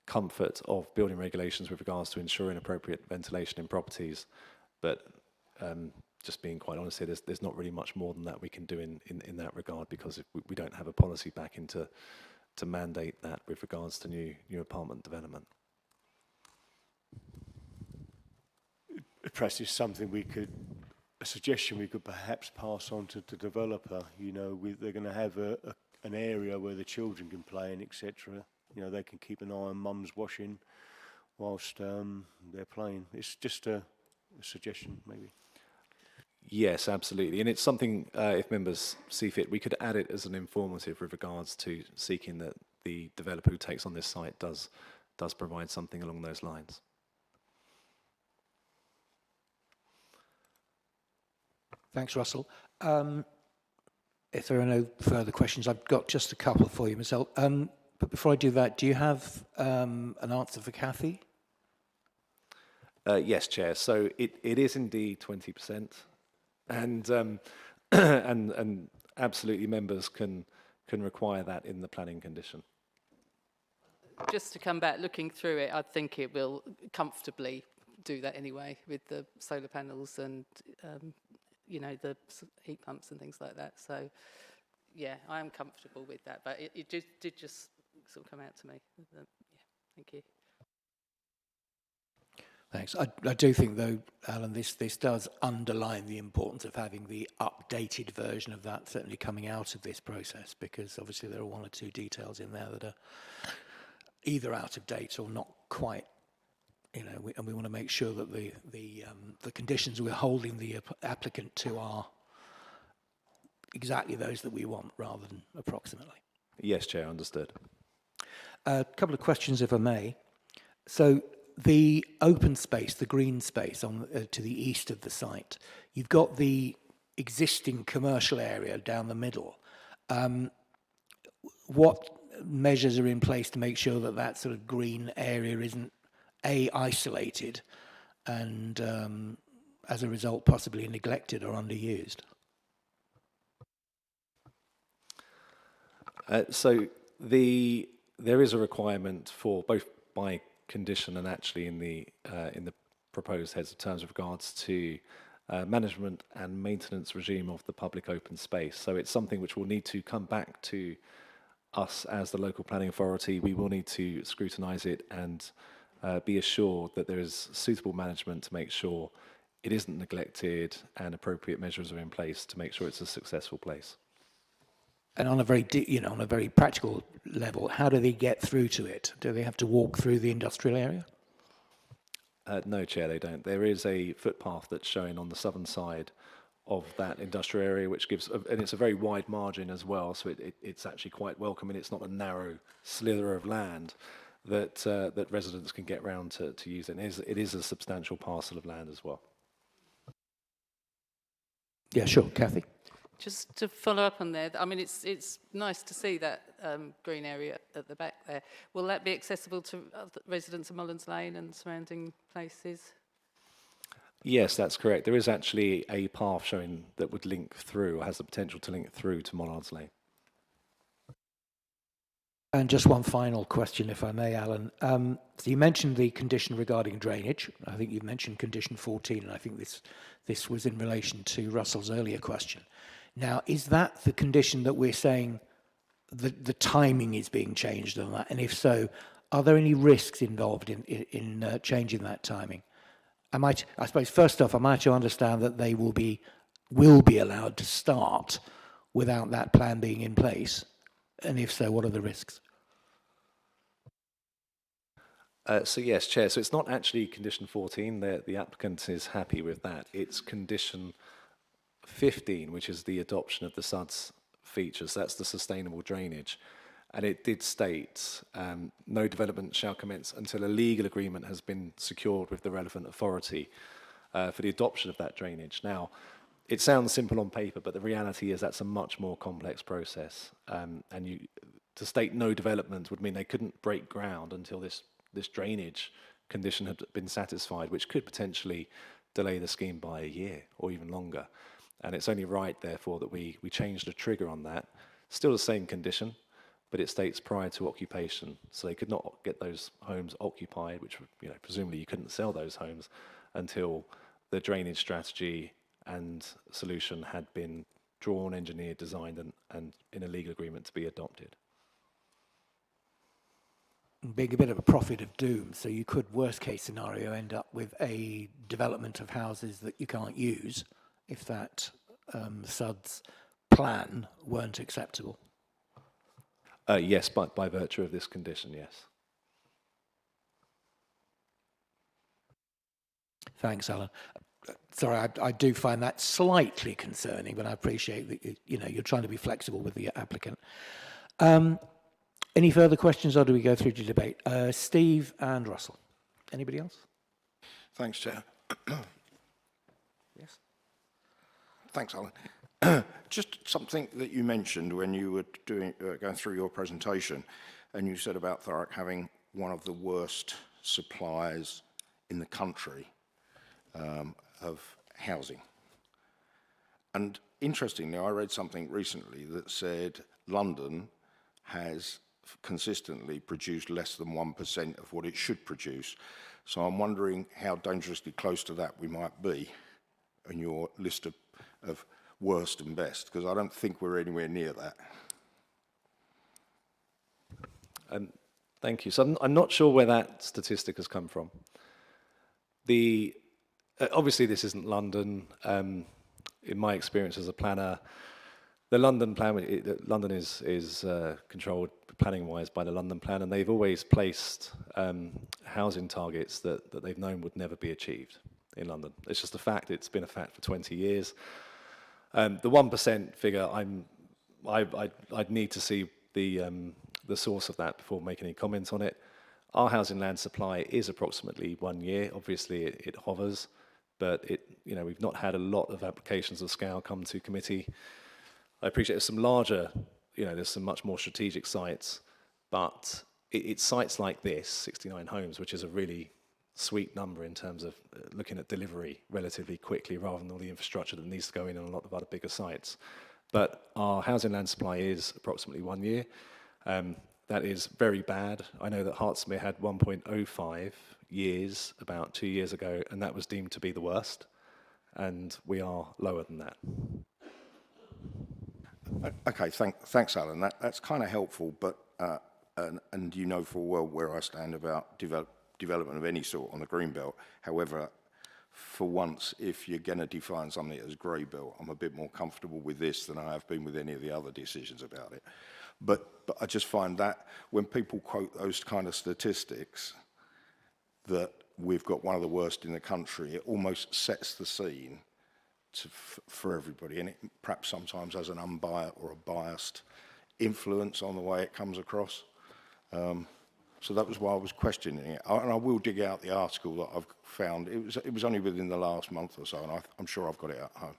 comfort of building regulations with regards to ensuring appropriate ventilation in properties, but just being quite honest here, there's not really much more than that we can do in that regard, because if we don't have a policy back into to mandate that with regards to new apartment development. Perhaps it's something a suggestion we could perhaps pass on to the developer. You know, they're going to have an area where the children can play and etc. You know, they can keep an eye on mum's washing whilst they're playing. It's just a suggestion, maybe. Yes, absolutely. And it's something, if members see fit, we could add it as an informative with regards to seeking that the developer who takes on this site does provide something along those lines. Thanks, Russell. If there are no further questions, I've got just a couple for you, Michelle. But before I do that, do you have an answer for Kathy? Yes, Chair. So it is indeed 20%, and and absolutely members can require that in the planning condition. Just to come back, looking through it, I think it will comfortably do that anyway with the solar panels and the heat pumps and things like that. So yeah, I am comfortable with that, but it did just sort of come out to me. Yeah, thank you. Thanks. I do think, though, Alan, this does underline the importance of having the updated version of that certainly coming out of this process, because obviously there are one or two details in there that are either out of date or not quite, and we want to make sure that the conditions we're holding the applicant to are exactly those that we want rather than approximately. Yes, Chair, understood. A couple of questions, if I may. So the open space, the green space to the east of the site, you've got the existing commercial area down the middle. What measures are in place to make sure that that sort of green area isn't isolated and as a result possibly neglected or underused? So there is a requirement for both by condition and actually in the proposed heads of terms with regards to management and maintenance regime of the public open space. So it's something which will need to come back to us as the local planning authority. We will need to scrutinise it and be assured that there is suitable management to make sure it isn't neglected and appropriate measures are in place to make sure it's a successful place. And on a very, on a very practical level, how do they get through to it? Do they have to walk through the industrial area? No, Chair, they don't. There is a footpath that's showing on the southern side of that industrial area, which gives, and it's a very wide margin as well, so it's actually quite welcome, and it's not a narrow slither of land that that residents can get round to use it. And it is a substantial parcel of land as well. Yeah, sure. Kathy? Just to follow up on there, I mean, it's nice to see that green area at the back there. Will that be accessible to residents of Mullins Lane and surrounding places? Yes, that's correct. There is actually a path showing that would link through, or has the potential to link through to Mollard's Lane. And just one final question, if I may, Alan. So you mentioned the condition regarding drainage. I think you mentioned condition 14, and I think this was in relation to Russell's earlier question. Now, is that the condition that we're saying the timing is being changed on that? And if so, are there any risks involved in changing that timing? I suppose, first off, am I to understand that they will be allowed to start without that plan being in place? And if so, what are the risks? So yes, Chair, so it's not actually condition 14, the applicant is happy with that. It's condition 15, which is the adoption of the SUDS features, that's the sustainable drainage. And it did state, no development shall commence until a legal agreement has been secured with the relevant authority for the adoption of that drainage. Now, it sounds simple on paper, but the reality is that's a much more complex process. And to state no development would mean they couldn't break ground until this drainage condition had been satisfied, which could potentially delay the scheme by a year or even longer. And it's only right, therefore, that we changed the trigger on that. Still the same condition, but it states prior to occupation. So they could not get those homes occupied, which, presumably you couldn't sell those homes until the drainage strategy and solution had been drawn, engineered, designed, and in a legal agreement to be adopted. Being a bit of a prophet of doom, so you could, worst case scenario, end up with a development of houses that you can't use if that SUDS plan weren't acceptable. Yes, by virtue of this condition, yes. Thanks, Alan. Sorry, I do find that slightly concerning, but I appreciate that you're trying to be flexible with the applicant. Any further questions, or do we go through to debate? Steve and Russell. Anybody else? Thanks, Chair. Yes. Thanks, Alan. Just something that you mentioned when you were going through your presentation, and you said about Thurrock having one of the worst supplies in the country of housing. And interestingly, I read something recently that said London has consistently produced less than 1% of what it should produce. So I'm wondering how dangerously close to that we might be in your list of worst and best, because I don't think we're anywhere near that. Thank you. So I'm not sure where that statistic has come from. Obviously, this isn't London. In my experience as a planner, the London plan, London is controlled planning-wise by the London plan, and they've always placed housing targets that they've known would never be achieved in London. It's just a fact. It's been a fact for 20 years. The 1% figure, I'd need to see the source of that before making any comments on it. Our housing land supply is approximately 1 year. Obviously, it hovers, but we've not had a lot of applications of scale come to committee. I appreciate there's some larger, there's some much more strategic sites, but it's sites like this, 69 homes, which is a really sweet number in terms of looking at delivery relatively quickly rather than all the infrastructure that needs to go in on a lot of other bigger sites. But our housing land supply is approximately 1 year. That is very bad. I know that Hertsmere had 1.05 years about 2 years ago, and that was deemed to be the worst, and we are lower than that. Okay, thanks, Alan. That's kind of helpful, but and you know full well where I stand about development of any sort on the Greenbelt. However, for once, if you're going to define something as grey belt, I'm a bit more comfortable with this than I have been with any of the other decisions about it. But I just find that when people quote those kind of statistics, that we've got one of the worst in the country, it almost sets the scene for everybody, and it perhaps sometimes has an unbiased or a biased influence on the way it comes across. So that was why I was questioning it. And I will dig out the article that I've found. It was only within the last month or so, and I'm sure I've got it at home.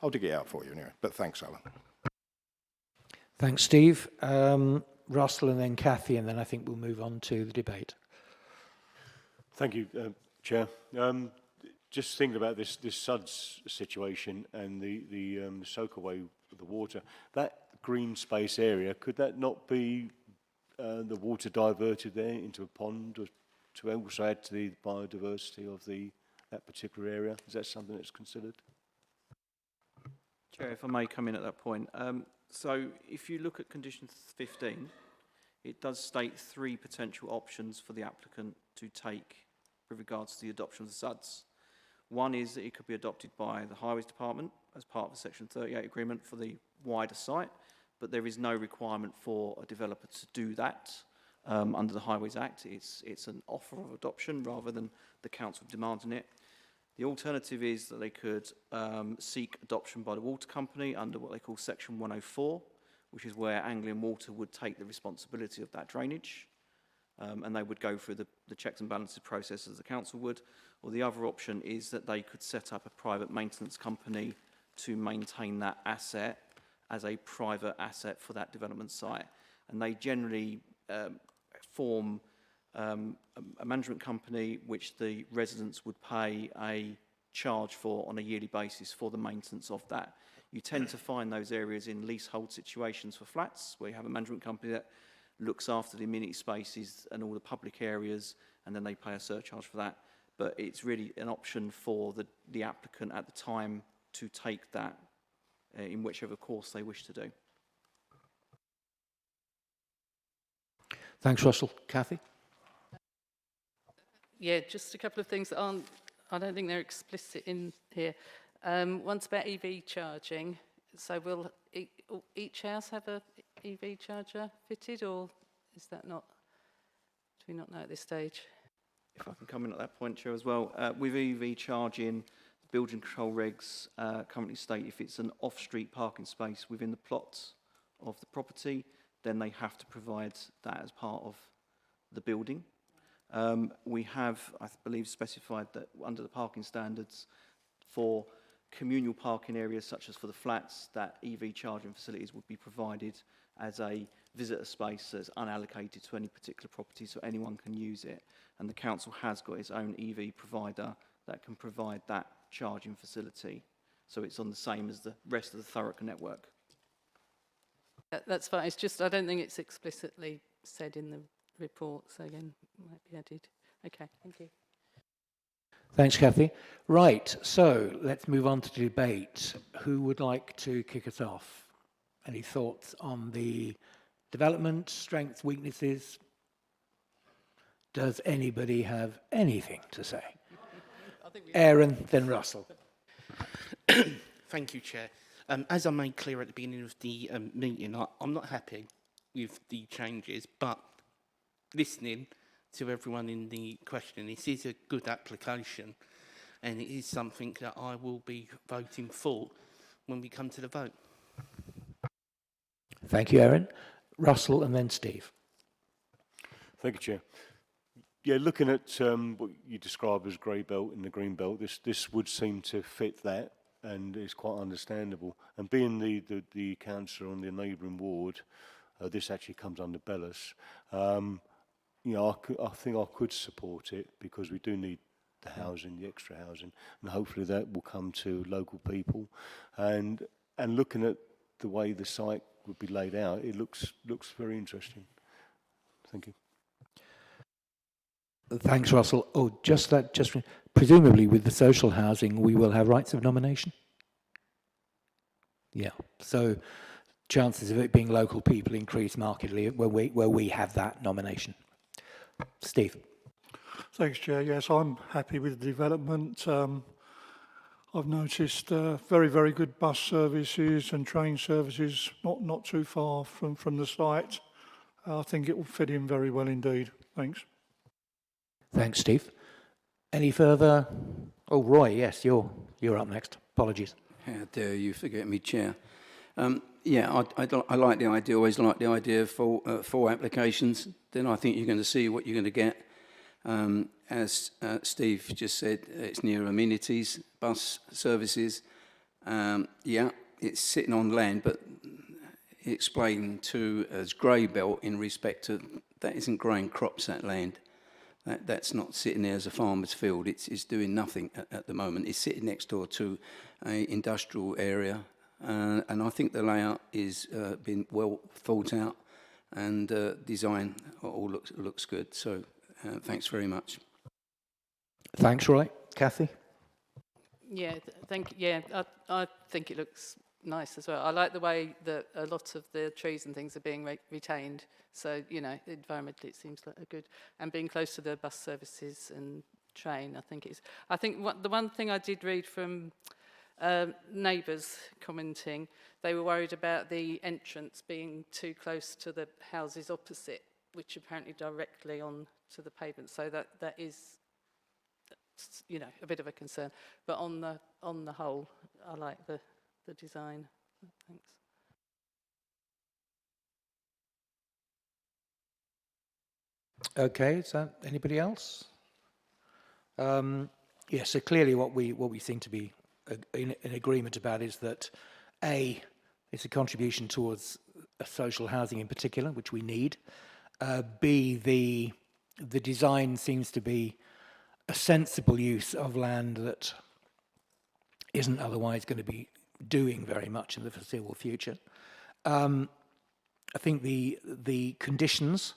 I'll dig it out for you anyway. But thanks, Alan. Thanks, Steve. Russell and then Kathy, and then I think we'll move on to the debate. Thank you, Chair. Just thinking about this SUDS situation and the soak away of the water, that green space area, could that not be the water diverted there into a pond, or to also add to the biodiversity of that particular area? Is that something that's considered? Chair, if I may come in at that point. So if you look at condition 15, it does state 3 potential options for the applicant to take with regards to the adoption of the SUDS. One is that it could be adopted by the Highways Department as part of the Section 38 agreement for the wider site, but there is no requirement for a developer to do that under the Highways Act. It's an offer of adoption rather than the council demanding it. The alternative is that they could seek adoption by the water company under what they call Section 104, which is where Anglian Water would take the responsibility of that drainage, and they would go through the checks and balances process as the council would. Or the other option is that they could set up a private maintenance company to maintain that asset as a private asset for that development site. And they generally form a management company which the residents would pay a charge for on a yearly basis for the maintenance of that. You tend to find those areas in leasehold situations for flats, where you have a management company that looks after the amenity spaces and all the public areas, and then they pay a surcharge for that. But it's really an option for the applicant at the time to take that in whichever course they wish to do. Thanks, Russell. Kathy? Yeah, just a couple of things that aren't, I don't think they're explicit in here. One's about EV charging. So will each house have a EV charger fitted, or is that not, do we not know at this stage? If I can come in at that point, Chair, as well. With EV charging, the building control regs currently state if it's an off-street parking space within the plots of the property, then they have to provide that as part of the building. We have, I believe, specified that under the parking standards for communal parking areas such as for the flats, that EV charging facilities would be provided as a visitor space that's unallocated to any particular property, so anyone can use it. And the council has got its own EV provider that can provide that charging facility. So it's on the same as the rest of the Thurrock network. That's fine. It's just, I don't think it's explicitly said in the report, so again, might be added. Okay, thank you. Thanks, Kathy. Right, so let's move on to debate. Who would like to kick us off? Any thoughts on the development, strengths, weaknesses? Does anybody have anything to say? Aaron, then Russell. Thank you, Chair. As I made clear at the beginning of the meeting, I'm not happy with the changes, but listening to everyone in the question, this is a good application, and it is something that I will be voting for when we come to the vote. Thank you, Aaron. Russell, and then Steve. Thank you, Chair. Yeah, looking at what you describe as grey belt and the green belt, this would seem to fit that, and it's quite understandable. And being the councillor on the neighbouring ward, this actually comes under Bellis. You know, I think I could support it because we do need the housing, the extra housing, and hopefully that will come to local people. And looking at the way the site would be laid out, it looks very interesting. Thank you. Thanks, Russell. Oh, just presumably with the social housing, we will have rights of nomination? Yeah, so chances of it being local people increase markedly where we have that nomination. Steve. Thanks, Chair. Yes, I'm happy with the development. I've noticed very, very good bus services and train services not too far from the site. I think it will fit in very well indeed. Thanks. Thanks, Steve. Any further? Oh, Roy, yes, you're up next. Apologies. How dare you forget me, Chair. Yeah, I like the idea, always like the idea of full applications. Then I think you're going to see what you're going to get. As Steve just said, it's near amenities, bus services. Yeah, it's sitting on land, but explained to as grey belt in respect to that isn't growing crops, that land. That's not sitting there as a farmer's field. It's doing nothing at the moment. It's sitting next door to an industrial area. And I think the layout is been well thought out, and design all looks good. So thanks very much. Thanks, Roy. Kathy? Yeah, thank you. Yeah, I think it looks nice as well. I like the way that a lot of the trees and things are being retained. So, you know, environmentally it seems like a good, and being close to the bus services and train, I think it's, the one thing I did read from neighbours commenting, they were worried about the entrance being too close to the houses opposite, which apparently directly on to the pavement. So that is, you know, a bit of a concern. But on the whole, I like the design. Thanks. Okay, is that anybody else? Yeah, so clearly what we seem to be in agreement about is that A, it's a contribution towards social housing in particular, which we need. B, the design seems to be a sensible use of land that isn't otherwise going to be doing very much in the foreseeable future. I think the conditions,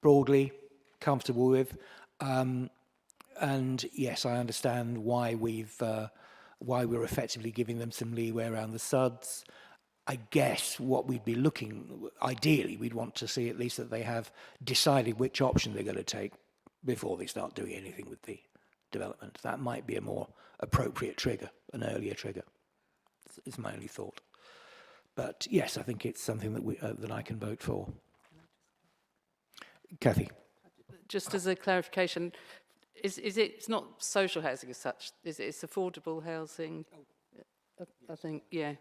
broadly comfortable with, and yes, I understand why we're effectively giving them some leeway around the SUDs. I guess what we'd be looking, ideally, we'd want to see at least that they have decided which option they're going to take before they start doing anything with the development. That might be a more appropriate trigger, an earlier trigger, is my only thought. But yes, I think it's something that that I can vote for. Kathy. Just as a clarification, is it, it's not social housing as such, is it? It's affordable housing? I think, yeah.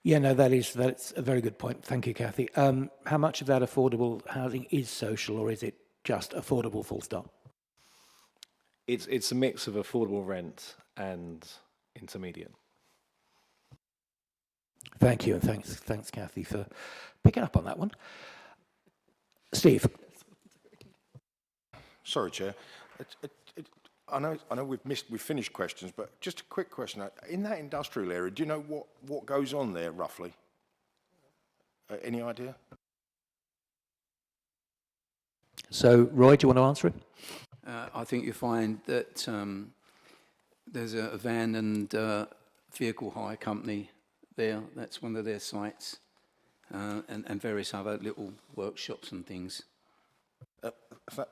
Yeah, no, that's a very good point. Thank you, Kathy. How much of that affordable housing is social, or is it just affordable full stop? It's a mix of affordable rent and intermediate. Thank you, and thanks, Kathy, for picking up on that one. Steve. Sorry, Chair. I know we've finished questions, but just a quick question. In that industrial area, do you know what goes on there roughly? Any idea? So, Roy, do you want to answer it? I think you find that there's a van and vehicle hire company there. That's one of their sites, and various other little workshops and things.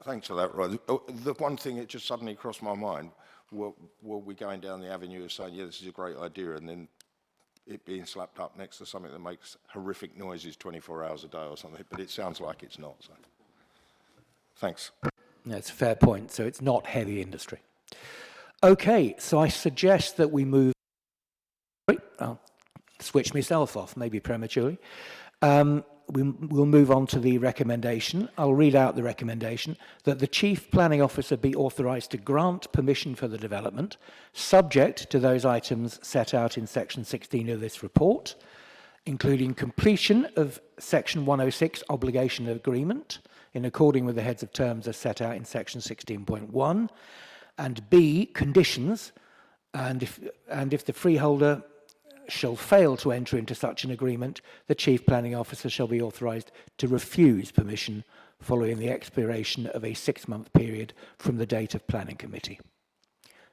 Thanks for that, Roy. The one thing that just suddenly crossed my mind, were we going down the avenue of saying, yeah, this is a great idea, and then it being slapped up next to something that makes horrific noises 24 hours a day or something, but it sounds like it's not. So. Thanks. No, it's a fair point. So it's not heavy industry. Okay, so I suggest that we move... I'll switch myself off, maybe prematurely. We'll move on to the recommendation. I'll read out the recommendation that the Chief Planning Officer be authorised to grant permission for the development, subject to those items set out in Section 16 of this report, including completion of Section 106 obligation agreement in according with the heads of terms as set out in Section 16.1, and B, conditions, and if the freeholder shall fail to enter into such an agreement, the Chief Planning Officer shall be authorised to refuse permission following the expiration of a 6-month period from the date of Planning Committee.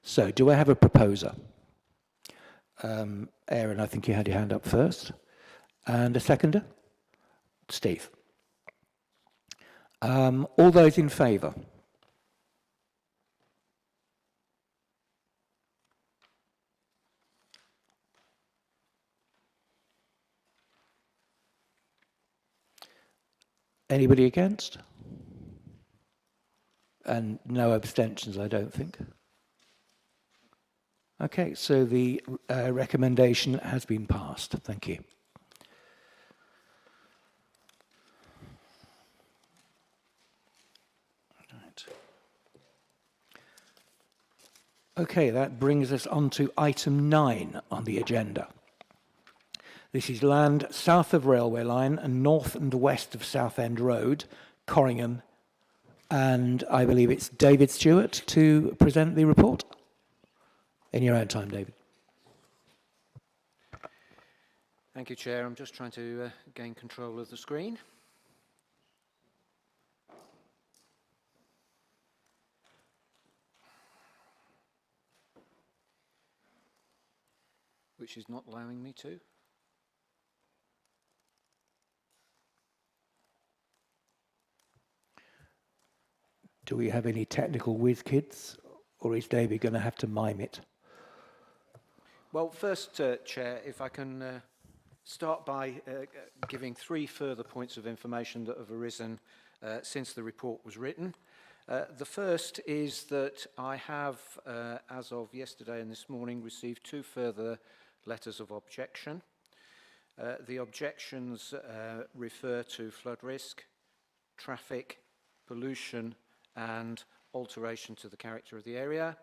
So, do I have a proposer? Aaron, I think you had your hand up first. And a seconder? Steve. All those in favour? Anybody against? And no abstentions, I don't think. Okay, so the recommendation has been passed. Thank you. Right. Okay, that brings us on to item 9 on the agenda. This is land south of railway line and north and west of Southend Road, Corringham, and I believe it's David Stewart to present the report. In your own time, David. Thank you, Chair. I'm just trying to gain control of the screen. Which is not allowing me to. Do we have any technical whiz kids, or is David going to have to mime it? Well, first, Chair, if I can start by giving 3 further points of information that have arisen since the report was written. The first is that I have, as of yesterday and this morning, received 2 further letters of objection. The objections refer to flood risk, traffic, pollution, and alteration to the character of the area.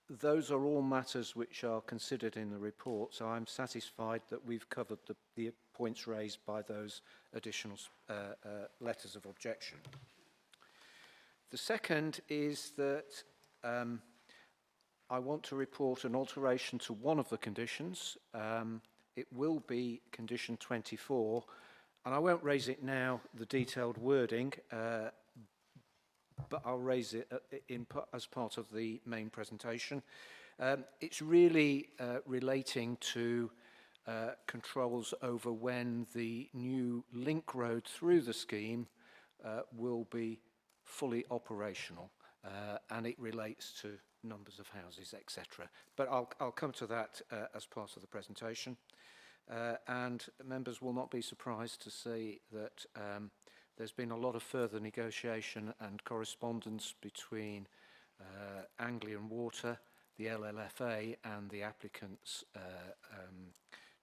Those are all matters which are considered in the report, so I'm satisfied that we've covered the points raised by those additional letters of objection. The second is that I want to report an alteration to one of the conditions. It will be condition 24, and I won't raise it now, the detailed wording, but I'll raise it as part of the main presentation. It's really relating to controls over when the new link road through the scheme will be fully operational, and it relates to numbers of houses, etc. But I'll come to that as part of the presentation. And members will not be surprised to see that there's been a lot of further negotiation and correspondence between Anglian Water, the LLFA, and the applicants'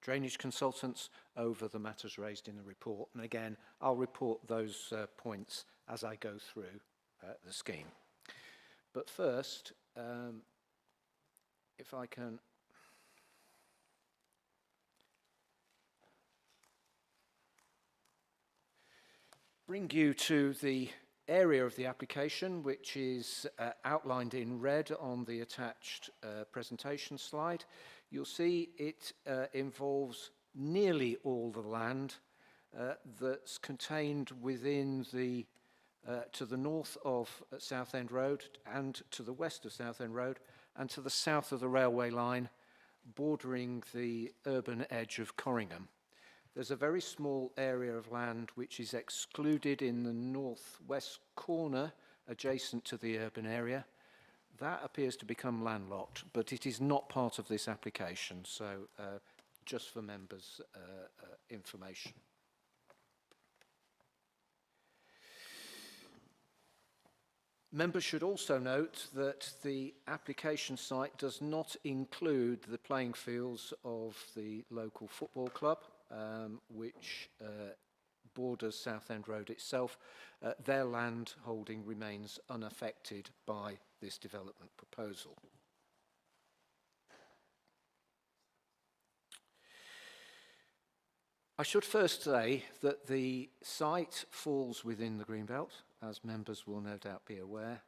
drainage consultants over the matters raised in the report. And again, I'll report those points as I go through the scheme. But first, if I can bring you to the area of the application, which is outlined in red on the attached presentation slide. You'll see it involves nearly all the land that's contained within the to the north of Southend Road and to the west of Southend Road and to the south of the railway line, bordering the urban edge of Corringham. There's a very small area of land which is excluded in the northwest corner adjacent to the urban area. That appears to become landlocked, but it is not part of this application, so just for members' information. Members should also note that the application site does not include the playing fields of the local football club, which borders Southend Road itself. Their land holding remains unaffected by this development proposal. I should first say that the site falls within the Greenbelt, as members will no doubt be aware,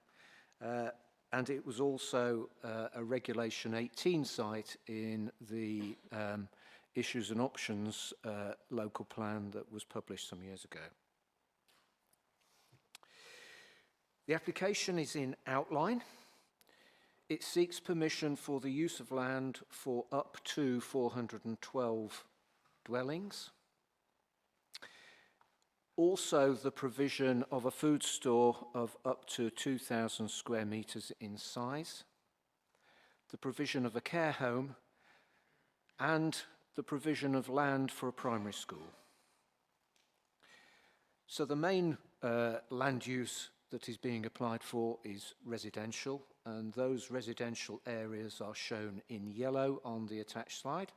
and it was also a Regulation 18 site in the Issues and Options local plan that was published some years ago. The application is in outline. It seeks permission for the use of land for up to 412 dwellings. Also, the provision of a food store of up to 2,000 square metres in size, the provision of a care home, and the provision of land for a primary school. So the main land use that is being applied for is residential, and those residential areas are shown in yellow on the attached slide.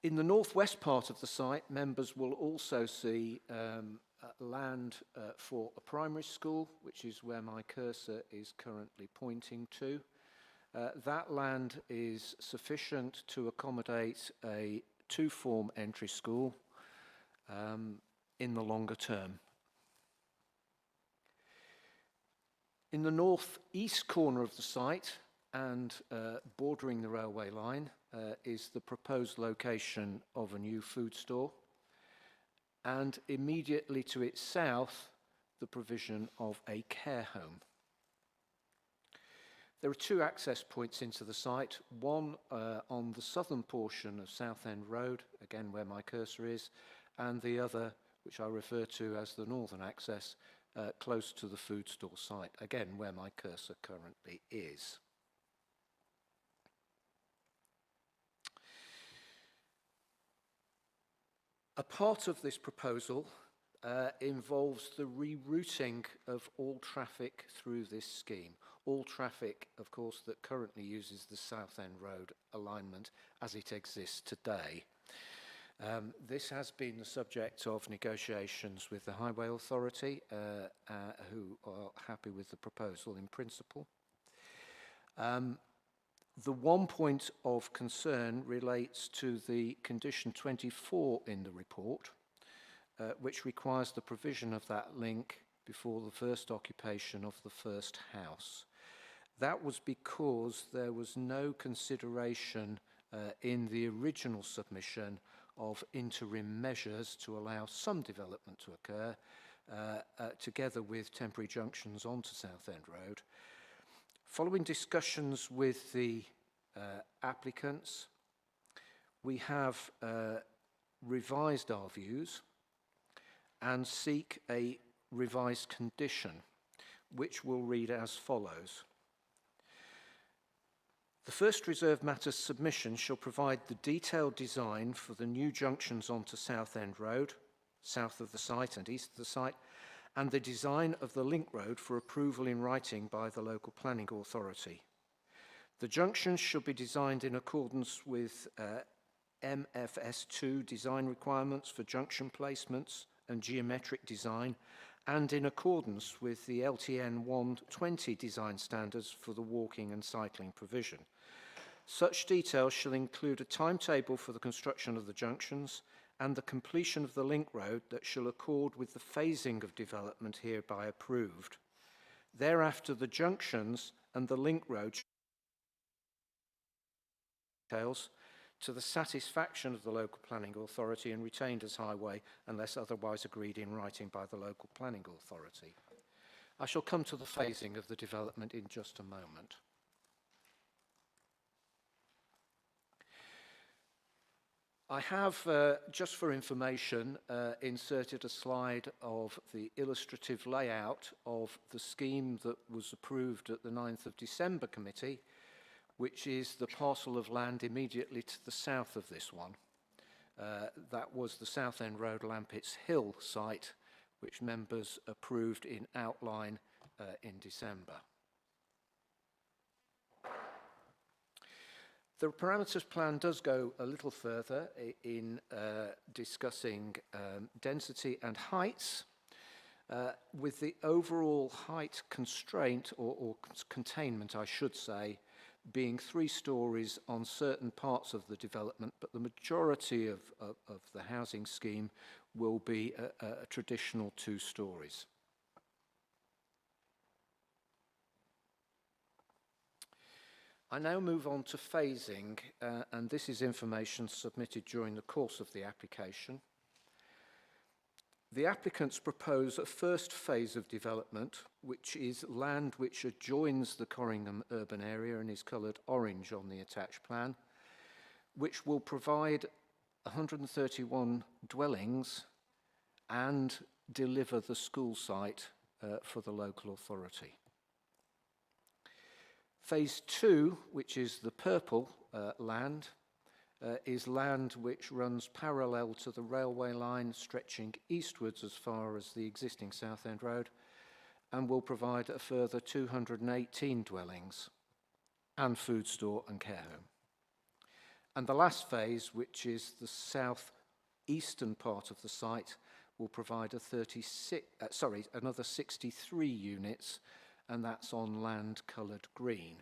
In the northwest part of the site, members will also see land for a primary school, which is where my cursor is currently pointing to. That land is sufficient to accommodate a two-form entry school in the longer term. In the northeast corner of the site and bordering the railway line is the proposed location of a new food store, and immediately to its south, the provision of a care home. There are two access points into the site, one on the southern portion of Southend Road, again where my cursor is, and the other, which I refer to as the northern access, close to the food store site, again where my cursor currently is. A part of this proposal involves the rerouting of all traffic through this scheme. All traffic, of course, that currently uses the Southend Road alignment as it exists today. This has been the subject of negotiations with the Highway Authority, who are happy with the proposal in principle. The one point of concern relates to the condition 24 in the report, which requires the provision of that link before the first occupation of the first house. That was because there was no consideration in the original submission of interim measures to allow some development to occur, together with temporary junctions onto Southend Road. Following discussions with the applicants, we have revised our views and seek a revised condition, which will read as follows. The first reserved matters submission shall provide the detailed design for the new junctions onto Southend Road, south of the site and east of the site, and the design of the link road for approval in writing by the local planning authority. The junctions should be designed in accordance with MFS2 design requirements for junction placements and geometric design, and in accordance with the LTN 120 design standards for the walking and cycling provision. Such details shall include a timetable for the construction of the junctions and the completion of the link road that shall accord with the phasing of development hereby approved. Thereafter, the junctions and the link road details to the satisfaction of the local planning authority and retained as highway unless otherwise agreed in writing by the local planning authority. I shall come to the phasing of the development in just a moment. I have, just for information, inserted a slide of the illustrative layout of the scheme that was approved at the 9th of December committee, which is the parcel of land immediately to the south of this one. That was the Southend Road Lampett's Hill site, which members approved in outline in December. The parameters plan does go a little further in discussing density and heights, with the overall height constraint, or containment, I should say, being 3 stories on certain parts of the development, but the majority of the housing scheme will be a traditional 2 stories. I now move on to phasing, and this is information submitted during the course of the application. The applicants propose a first phase of development, which is land which adjoins the Corringham urban area and is coloured orange on the attached plan, which will provide 131 dwellings and deliver the school site for the local authority. Phase 2, which is the purple land, is land which runs parallel to the railway line stretching eastwards as far as the existing Southend Road, and will provide a further 218 dwellings and food store and care home. And the last phase, which is the south-eastern part of the site, will provide another 63 units, and that's on land coloured green.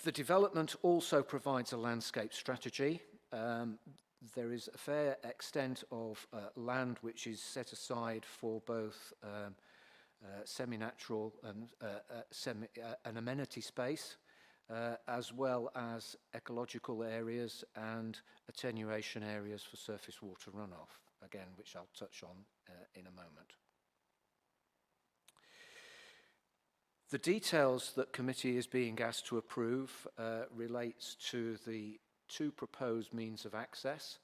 The development also provides a landscape strategy. There is a fair extent of land which is set aside for both semi-natural and an amenity space, as well as ecological areas and attenuation areas for surface water runoff, again, which I'll touch on in a moment. The details that committee is being asked to approve relates to the two proposed means of access.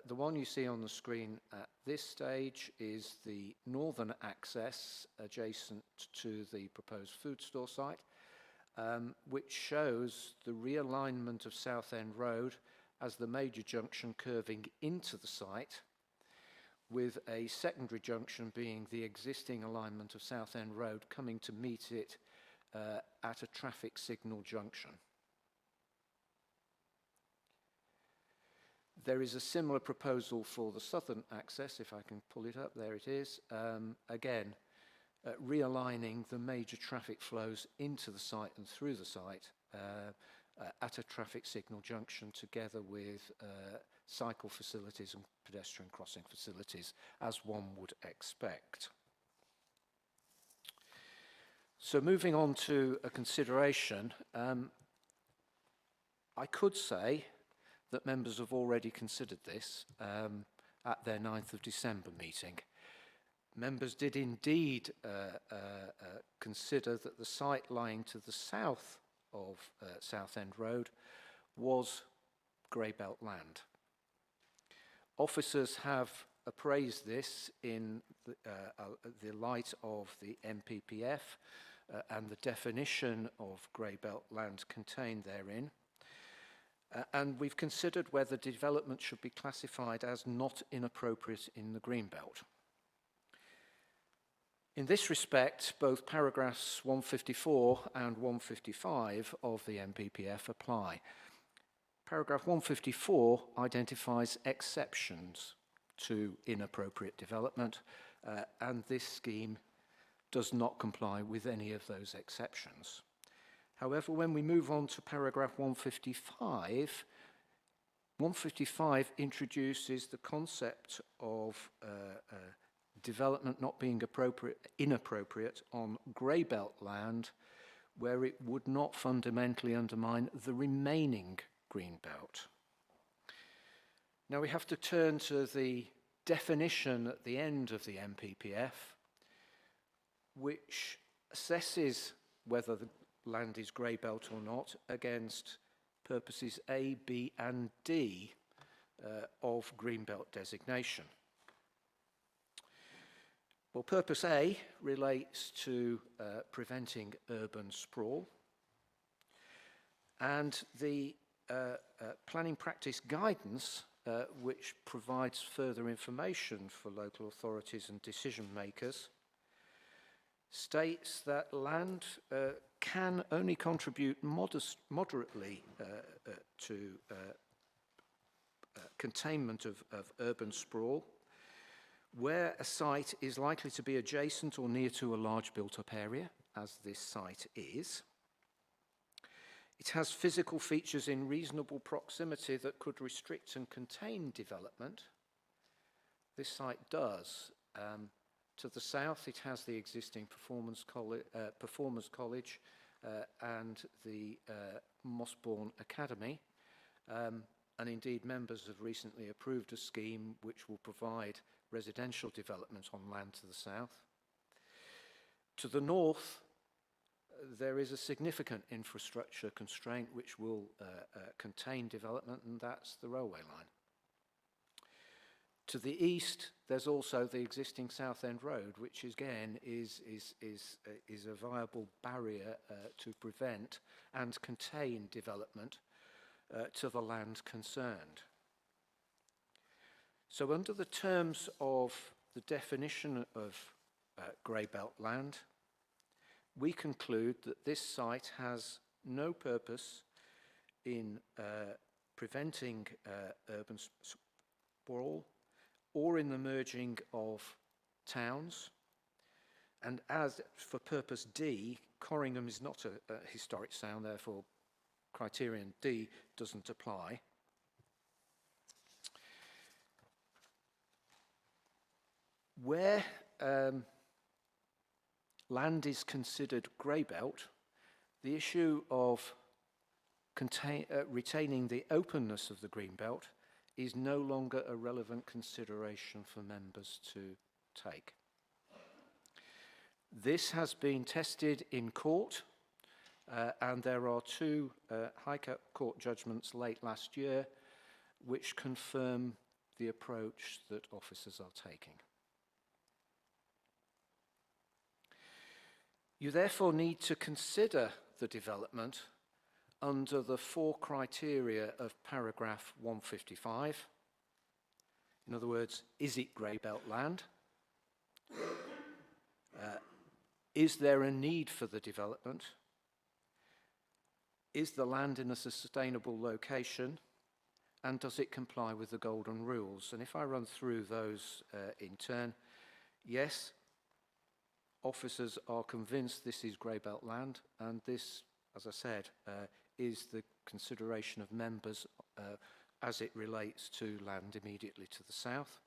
The one you see on the screen at this stage is the northern access adjacent to the proposed food store site, which shows the realignment of Southend Road as the major junction curving into the site, with a secondary junction being the existing alignment of Southend Road coming to meet it at a traffic signal junction. There is a similar proposal for the southern access, if I can pull it up, there it is. Again, realigning the major traffic flows into the site and through the site at a traffic signal junction, together with cycle facilities and pedestrian crossing facilities, as one would expect. So moving on to a consideration, I could say that members have already considered this at their 9th of December meeting. Members did indeed consider that the site lying to the south of Southend Road was grey-belt land. Officers have appraised this in the light of the MPPF and the definition of grey-belt land contained therein. And we've considered whether development should be classified as not inappropriate in the Greenbelt. In this respect, both paragraphs 154 and 155 of the MPPF apply. Paragraph 154 identifies exceptions to inappropriate development, and this scheme does not comply with any of those exceptions. However, when we move on to paragraph 155, 155 introduces the concept of development not being inappropriate on grey-belt land where it would not fundamentally undermine the remaining green belt. Now we have to turn to the definition at the end of the MPPF, which assesses whether the land is grey belt or not against purposes A, B and D of green belt designation. Well, purpose A relates to preventing urban sprawl, and the planning practice guidance, which provides further information for local authorities and decision makers, states that land can only contribute moderately to containment of urban sprawl where a site is likely to be adjacent or near to a large built-up area, as this site is. It has physical features in reasonable proximity that could restrict and contain development. This site does. To the south, it has the existing Performers College and the Mossbourne Academy. And indeed, members have recently approved a scheme which will provide residential development on land to the south. To the north, there is a significant infrastructure constraint which will contain development, and that's the railway line. To the east, there's also the existing Southend Road, which again is a viable barrier to prevent and contain development to the land concerned. So under the terms of the definition of grey belt land, we conclude that this site has no purpose in preventing urban sprawl or in the merging of towns. And as for purpose D, Corringham is not a historic sound, therefore criterion D doesn't apply. Where land is considered grey belt, the issue of retaining the openness of the green belt is no longer a relevant consideration for members to take. This has been tested in court, and there are two High Court judgments late last year which confirm the approach that officers are taking. You therefore need to consider the development under the 4 criteria of paragraph 155. In other words, is it grey belt land? Is there a need for the development? Is the land in a sustainable location? And does it comply with the golden rules? And if I run through those in turn, yes, officers are convinced this is grey belt land, and this, as I said, is the consideration of members as it relates to land immediately to the south.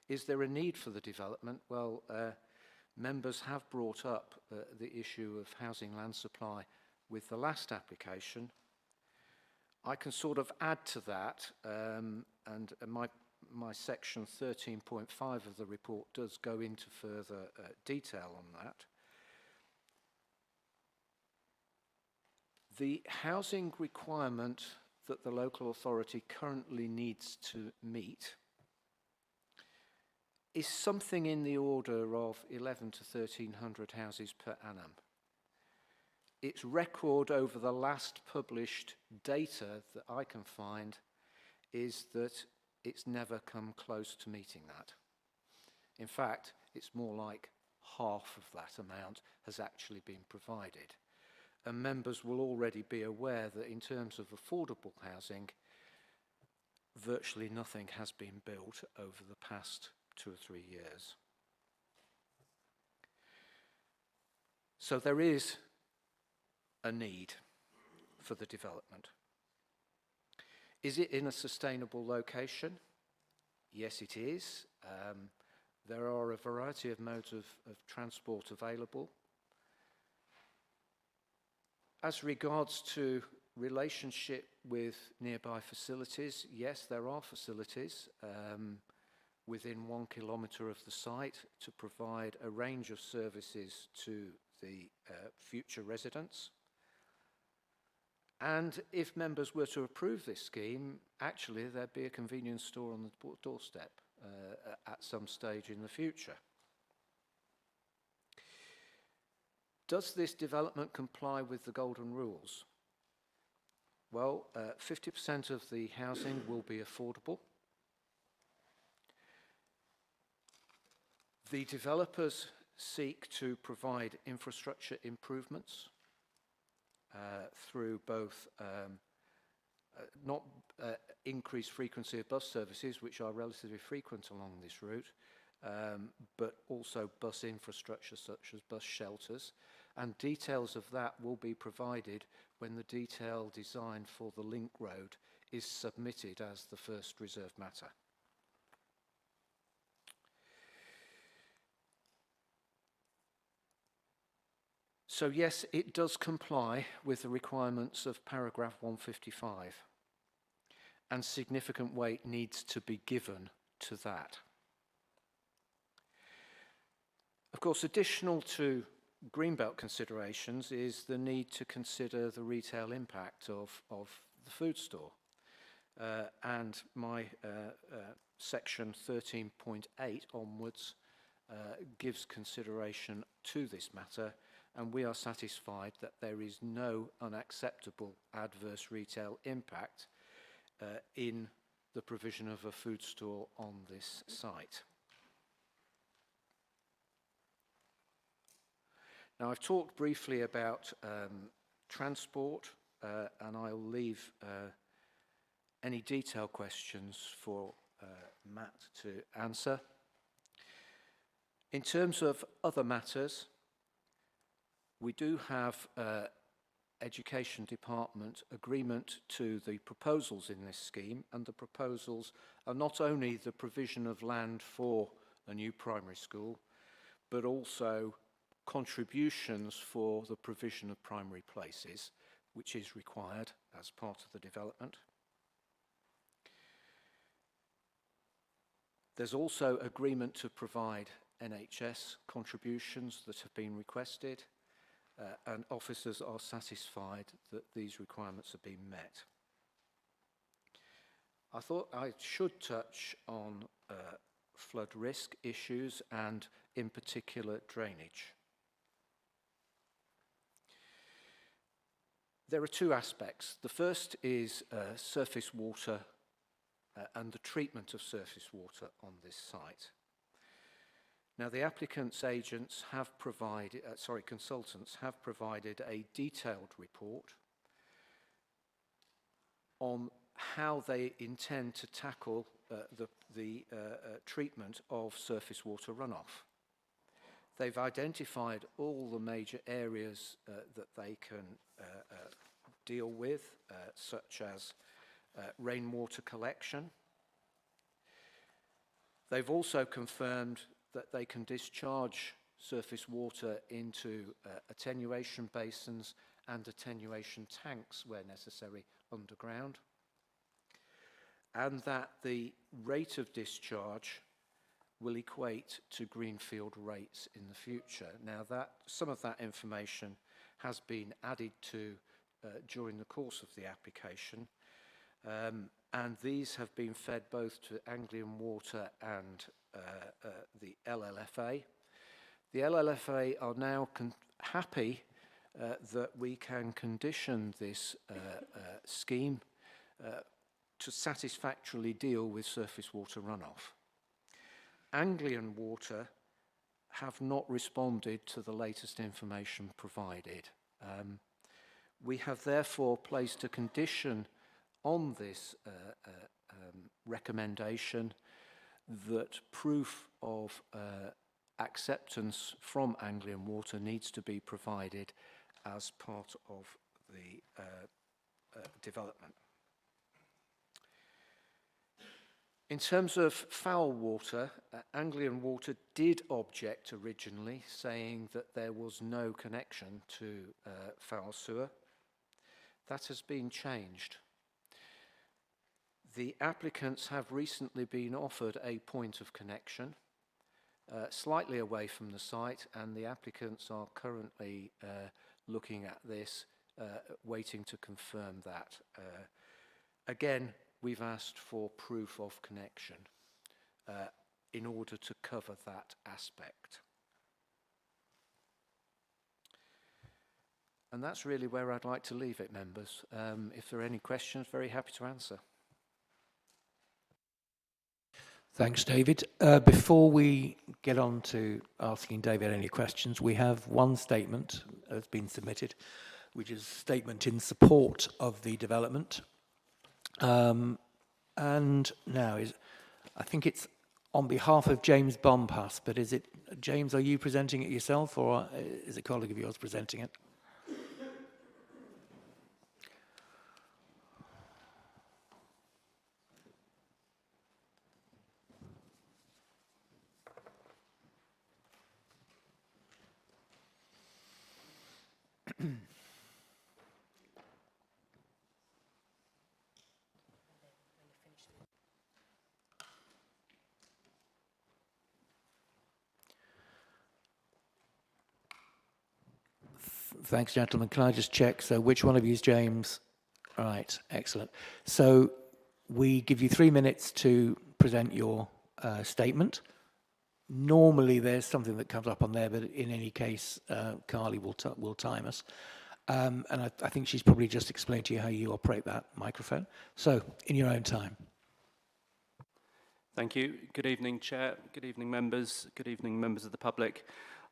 Is there a need for the development? Well, members have brought up the issue of housing land supply with the last application. I can sort of add to that, and my section 13.5 of the report does go into further detail on that. The housing requirement that the local authority currently needs to meet is something in the order of 11 to 1,300 houses per annum. Its record over the last published data that I can find is that it's never come close to meeting that. In fact, it's more like half of that amount has actually been provided. And members will already be aware that in terms of affordable housing, virtually nothing has been built over the past 2 or 3 years. So there is a need for the development. Is it in a sustainable location? Yes, it is. There are a variety of modes of transport available. As regards to relationship with nearby facilities, yes, there are facilities within 1 kilometre of the site to provide a range of services to the future residents. And if members were to approve this scheme, actually there'd be a convenience store on the doorstep at some stage in the future. Does this development comply with the golden rules? Well, 50% of the housing will be affordable. The developers seek to provide infrastructure improvements through both not increased frequency of bus services, which are relatively frequent along this route, but also bus infrastructure such as bus shelters, and details of that will be provided when the detailed design for the link road is submitted as the first reserved matter. So yes, it does comply with the requirements of paragraph 155, and significant weight needs to be given to that. Of course, additional to Greenbelt considerations is the need to consider the retail impact of the food store. and my section 13.8 onwards gives consideration to this matter, and we are satisfied that there is no unacceptable adverse retail impact in the provision of a food store on this site. Now, I've talked briefly about transport, and I'll leave any detailed questions for Matt to answer. In terms of other matters, we do have Education Department agreement to the proposals in this scheme, and the proposals are not only the provision of land for a new primary school, but also contributions for the provision of primary places, which is required as part of the development. There's also agreement to provide NHS contributions that have been requested, and officers are satisfied that these requirements have been met. I thought I should touch on flood risk issues and in particular drainage. There are two aspects. The first is surface water and the treatment of surface water on this site. Now, the applicant's agents have provided, consultants have provided a detailed report on how they intend to tackle the treatment of surface water runoff. They've identified all the major areas that they can deal with, such as rainwater collection. They've also confirmed that they can discharge surface water into attenuation basins and attenuation tanks where necessary underground, and that the rate of discharge will equate to greenfield rates in the future. Now, some of that information has been added to during the course of the application, and these have been fed both to Anglian Water and the LLFA. The LLFA are now happy that we can condition this scheme to satisfactorily deal with surface water runoff. Anglian Water have not responded to the latest information provided. We have therefore placed a condition on this recommendation that proof of acceptance from Anglian Water needs to be provided as part of the development. In terms of foul water, Anglian Water did object originally, saying that there was no connection to foul sewer. That has been changed. The applicants have recently been offered a point of connection, slightly away from the site, and the applicants are currently looking at this, waiting to confirm that. Again, we've asked for proof of connection in order to cover that aspect. And that's really where I'd like to leave it, members. If there are any questions, very happy to answer. Thanks, David. Before we get on to asking David any questions, we have one statement that's been submitted, which is a statement in support of the development. And now, I think it's on behalf of James Bompas, but is it, James, are you presenting it yourself, or is a colleague of yours presenting it? Thanks, gentlemen. Can I just check? So which one of you is James? Right, excellent. So We give you 3 minutes to present your statement. Normally there's something that comes up on there, but in any case, Carly will time us. And I think she's probably just explained to you how you operate that microphone. So, in your own time. Thank you. Good evening, Chair. Good evening, members. Good evening, members of the public.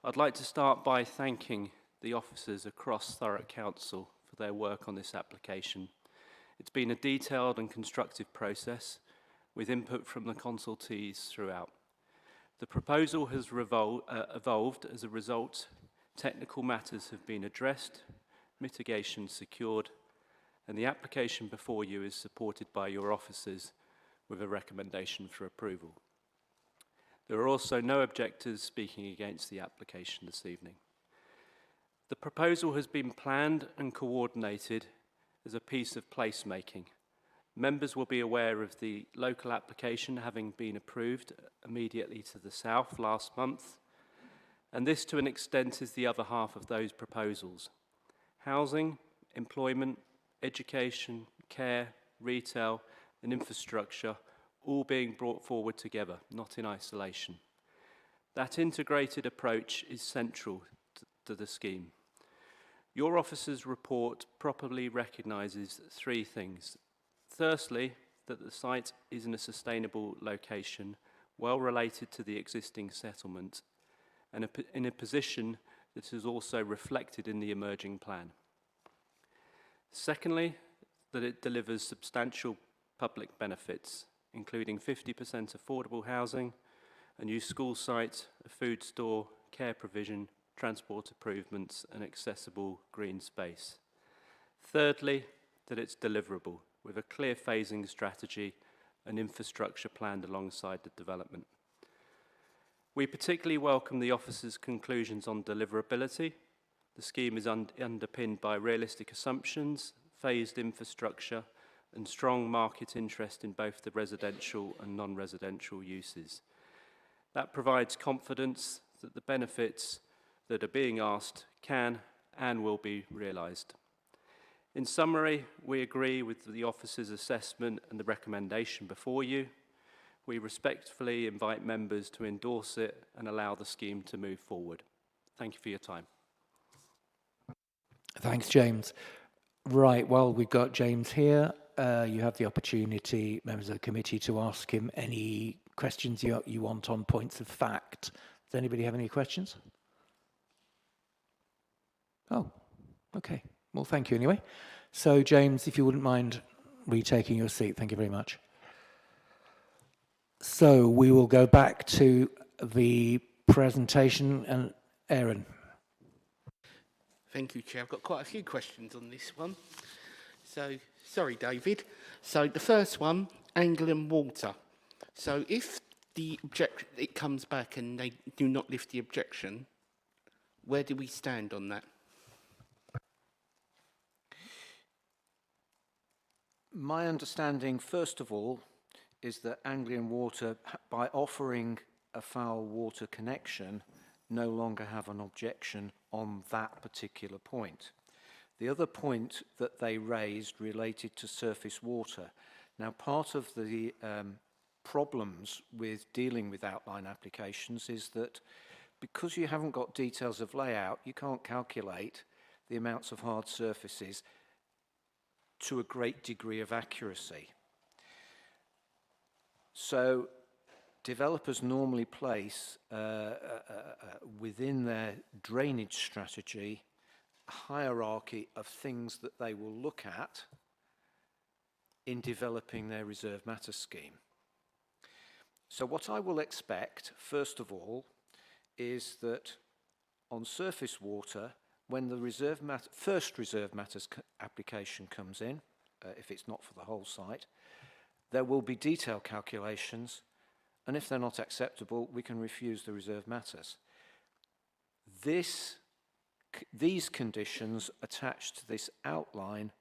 I'd like to start by thanking the officers across Thurrock Council for their work on this application. It's been a detailed and constructive process with input from the consultees throughout. The proposal has evolved as a result. Technical matters have been addressed, mitigation secured, and the application before you is supported by your officers with a recommendation for approval. There are also no objectors speaking against the application this evening. The proposal has been planned and coordinated as a piece of placemaking. Members will be aware of the local application having been approved immediately to the south last month, and this to an extent is the other half of those proposals. Housing, employment, education, care, retail, and infrastructure all being brought forward together, not in isolation. That integrated approach is central to the scheme. Your officer's report properly recognises 3 things. Firstly, that the site is in a sustainable location, well related to the existing settlement, and in a position that is also reflected in the emerging plan. Secondly, that it delivers substantial public benefits, including 50% affordable housing, a new school site, a food store, care provision, transport improvements, and accessible green space. Thirdly, that it's deliverable, with a clear phasing strategy and infrastructure planned alongside the development. We particularly welcome the officer's conclusions on deliverability. The scheme is underpinned by realistic assumptions, phased infrastructure, and strong market interest in both the residential and non-residential uses. That provides confidence that the benefits that are being asked can and will be realised. In summary, we agree with the officer's assessment and the recommendation before you. We respectfully invite members to endorse it and allow the scheme to move forward. Thank you for your time. Thanks, James. Right, well, we've got James here. You have the opportunity, members of the committee, to ask him any questions you want on points of fact. Does anybody have any questions? Oh, okay. Well, thank you anyway. So, James, if you wouldn't mind retaking your seat, thank you very much. So, we will go back to the presentation, and Aaron. Thank you, Chair. I've got quite a few questions on this one. So, sorry, David. So, the first one, Anglian Water. So, if it comes back and they do not lift the objection, where do we stand on that? My understanding, first of all, is that Anglian Water, by offering a foul water connection, no longer have an objection on that particular point. The other point that they raised related to surface water. Now, part of the problems with dealing with outline applications is that because you haven't got details of layout, you can't calculate the amounts of hard surfaces to a great degree of accuracy. So developers normally place within their drainage strategy a hierarchy of things that they will look at in developing their reserve matter scheme. So what I will expect, first of all, is that on surface water, when the first reserve matters application comes in, if it's not for the whole site, there will be detailed calculations, and if they're not acceptable, we can refuse the reserve matters. These conditions attached to this outline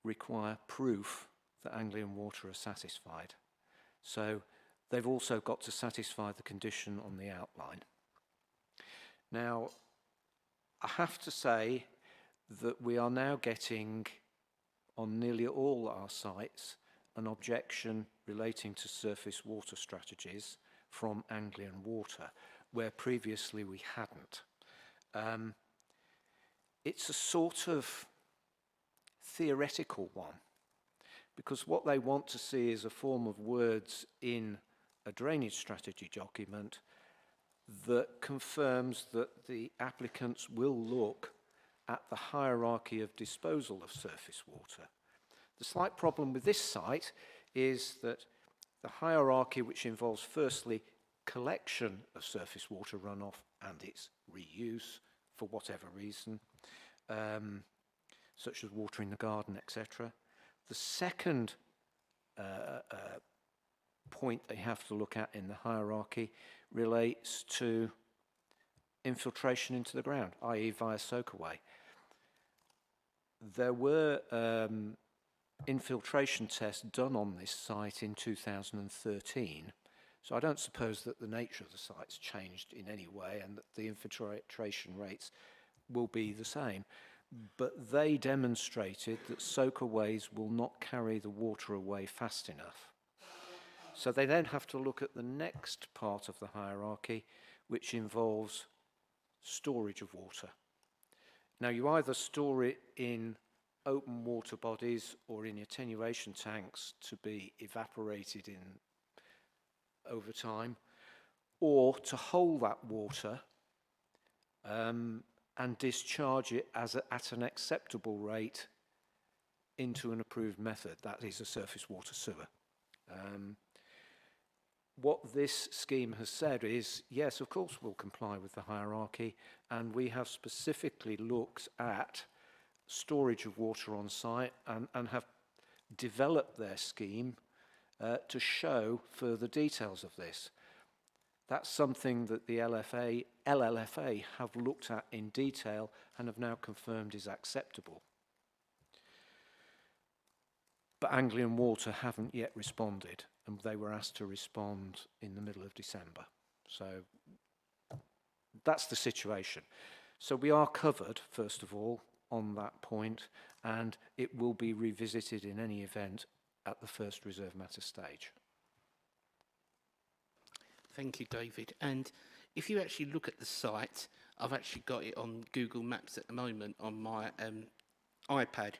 require proof that Anglian Water are satisfied. So they've also got to satisfy the condition on the outline. Now, I have to say that we are now getting, on nearly all our sites, an objection relating to surface water strategies from Anglian Water, where previously we hadn't. It's a sort of theoretical one, because what they want to see is a form of words in a drainage strategy document that confirms that the applicants will look at the hierarchy of disposal of surface water. The slight problem with this site is that the hierarchy, which involves firstly collection of surface water runoff and its reuse for whatever reason, such as watering the garden, etc. The second point they have to look at in the hierarchy relates to infiltration into the ground, i.e. via soakaway. There were infiltration tests done on this site in 2013, so I don't suppose that the nature of the site's changed in any way and that the infiltration rates will be the same. But they demonstrated that soakaways will not carry the water away fast enough. So they then have to look at the next part of the hierarchy, which involves storage of water. Now, you either store it in open water bodies or in attenuation tanks to be evaporated in over time, or to hold that water and discharge it at an acceptable rate into an approved method. That is a surface water sewer. What this scheme has said is, yes, of course we'll comply with the hierarchy, and we have specifically looked at storage of water on site and have developed their scheme to show further details of this. That's something that the LLFA have looked at in detail and have now confirmed is acceptable. But Anglian Water haven't yet responded, and they were asked to respond in the middle of December. So that's the situation. So we are covered, first of all, on that point, and it will be revisited in any event at the first reserve matter stage. Thank you, David. And if you actually look at the site, I've actually got it on Google Maps at the moment on my iPad.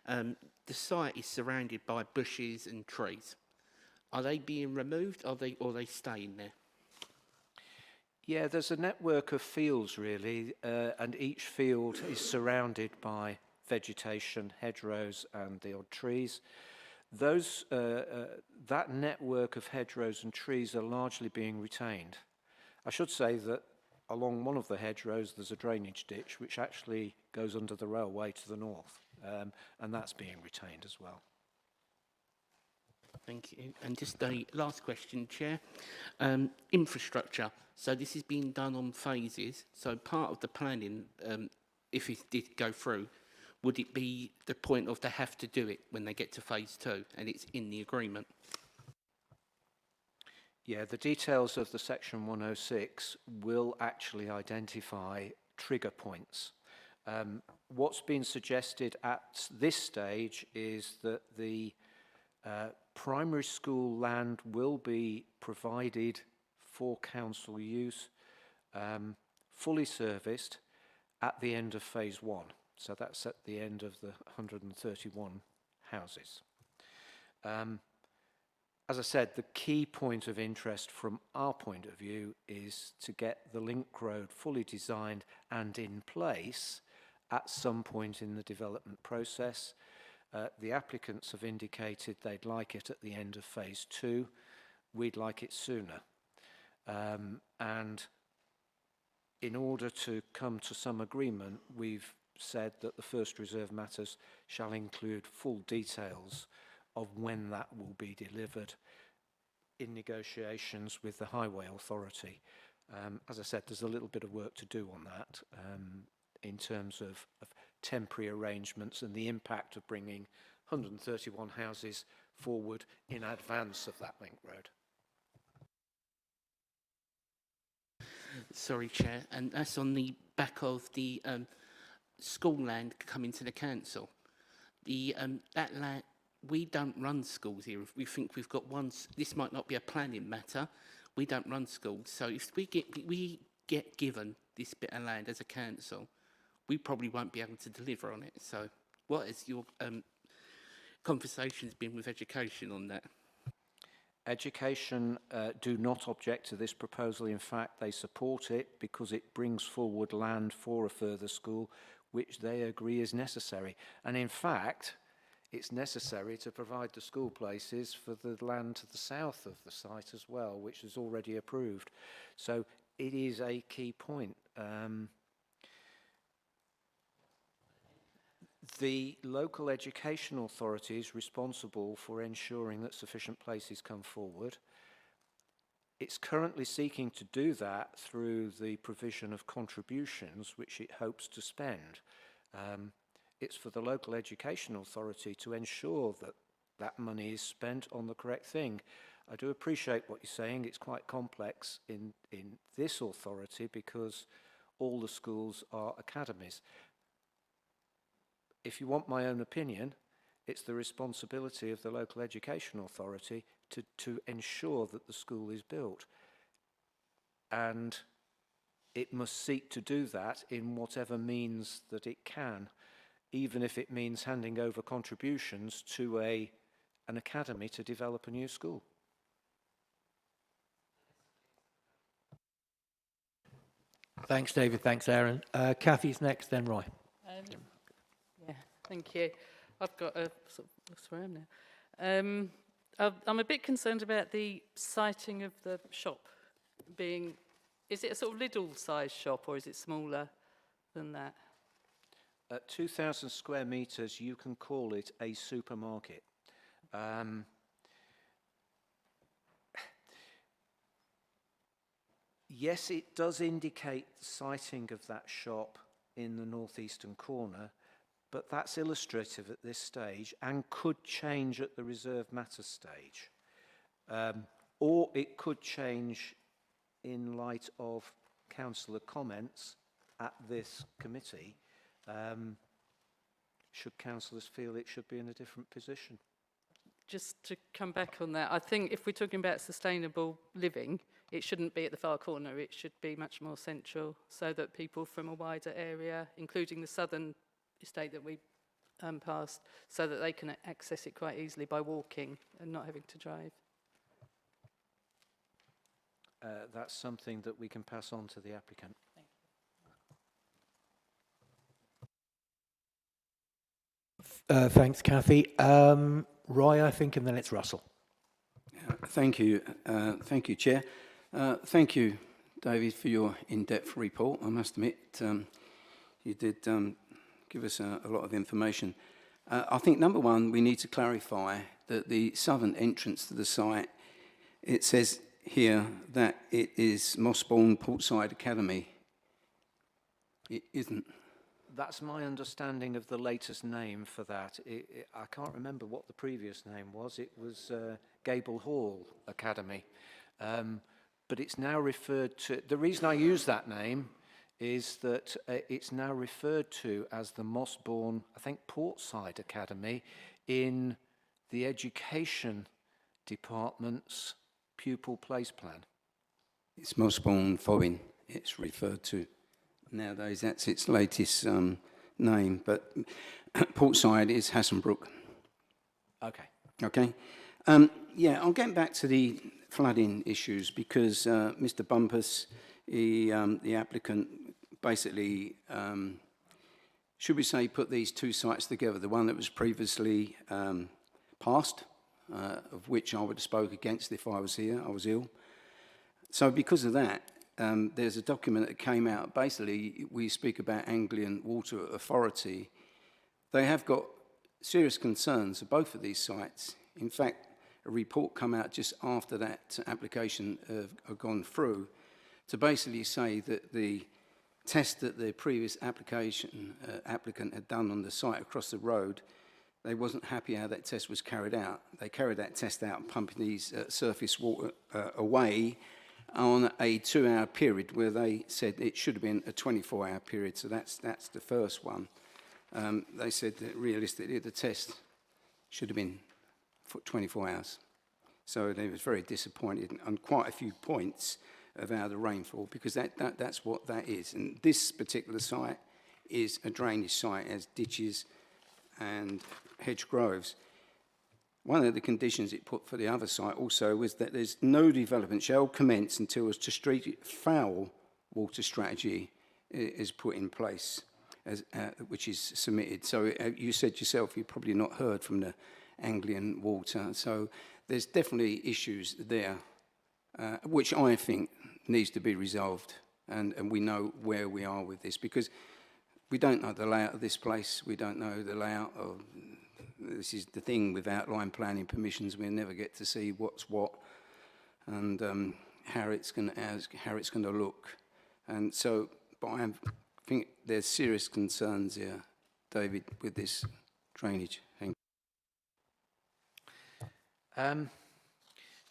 The site is surrounded by bushes and trees. Are they being removed, or are they staying there? Yeah, there's a network of fields, really, and each field is surrounded by vegetation, hedgerows, and the odd trees. That network of hedgerows and trees are largely being retained. I should say that along one of the hedgerows there's a drainage ditch which actually goes under the railway to the north, and that's being retained as well. Thank you. And just a last question, Chair. Infrastructure. So this is being done on phases. So part of the planning, if it did go through, would it be the point of they have to do it when they get to phase 2 and it's in the agreement? Yeah, the details of the section 106 will actually identify trigger points. What's been suggested at this stage is that the primary school land will be provided for council use, fully serviced at the end of phase 1. So that's at the end of the 131 houses. As I said, the key point of interest from our point of view is to get the link road fully designed and in place at some point in the development process. The applicants have indicated they'd like it at the end of phase 2. We'd like it sooner. And in order to come to some agreement, we've said that the first reserve matters shall include full details of when that will be delivered in negotiations with the Highway Authority. As I said, there's a little bit of work to do on that in terms of temporary arrangements and the impact of bringing 131 houses forward in advance of that link road. Sorry, Chair, and that's on the back of the school land coming to the council. That land, we don't run schools here. If we think we've got one, this might not be a planning matter. We don't run schools. So if we get given this bit of land as a council, we probably won't be able to deliver on it. So what has your conversations been with education on that? Education do not object to this proposal. In fact, they support it because it brings forward land for a further school, which they agree is necessary. And in fact, it's necessary to provide the school places for the land to the south of the site as well, which is already approved. So it is a key point. The local education authority is responsible for ensuring that sufficient places come forward. It's currently seeking to do that through the provision of contributions, which it hopes to spend. It's for the local education authority to ensure that that money is spent on the correct thing. I do appreciate what you're saying. It's quite complex in this authority because all the schools are academies. If you want my own opinion, it's the responsibility of the local education authority to ensure that the school is built. And it must seek to do that in whatever means that it can, even if it means handing over contributions to an academy to develop a new school. Thanks, David. Thanks, Aaron. Kathy's next, then Roy. Yeah, thank you. I've got a sort of lost where I am now. I'm a bit concerned about the siting of the shop being. Is it a sort of Lidl-sized shop or is it smaller than that? At 2,000 square metres, you can call it a supermarket. Yes, it does indicate the siting of that shop in the northeastern corner, but that's illustrative at this stage and could change at the reserve matters stage. Or it could change in light of councillor comments at this committee, should councillors feel it should be in a different position. Just to come back on that, I think if we're talking about sustainable living, it shouldn't be at the far corner. It should be much more central so that people from a wider area, including the southern estate that we passed, so that they can access it quite easily by walking and not having to drive. That's something that we can pass on to the applicant. Thanks, Kathy. Roy, I think, and then it's Russell. Thank you. Thank you, Chair. Thank you, David, for your in-depth report. I must admit, you did give us a lot of information. I think, number one, we need to clarify that the southern entrance to the site, it says here that it is Mossbourne Portside Academy. It isn't. That's my understanding of the latest name for that. I can't remember what the previous name was. It was Gable Hall Academy. But it's now referred to, the reason I use that name is that it's now referred to as the Mossbourne, I think, Portside Academy in the Education Department's pupil place plan. It's Mossbourne Fobbin, it's referred to nowadays. That's its latest name, but Portside is Hassenbrook. Okay. Okay. Yeah, I'll get back to the flooding issues because Mr. Bumpus, the applicant, basically, should we say, put these two sites together, the one that was previously passed, of which I would have spoke against if I was here, I was ill. So because of that, there's a document that came out. Basically, we speak about Anglian Water Authority. They have got serious concerns of both of these sites. In fact, a report come out just after that application have gone through to basically say that the test that the previous applicant had done on the site across the road, they wasn't happy how that test was carried out. They carried that test out pumping these surface water away on a 2-hour period where they said it should have been a 24-hour period. So that's the first one. They said that realistically the test should have been for 24 hours. So they was very disappointed on quite a few points about the rainfall, because that's what that is. And this particular site is a drainage site, as ditches and hedge groves. One of the conditions it put for the other site also was that there's no development shall commence until a street foul water strategy is put in place, as, which is submitted. So you said yourself you've probably not heard from the Anglian Water. So there's definitely issues there, which I think needs to be resolved. And we know where we are with this, because we don't know the layout of this place. We don't know the layout of, this is the thing with outline planning permissions, we never get to see what's what and how it's going to look. And so, but I think there's serious concerns here, David, with this drainage. Thank you.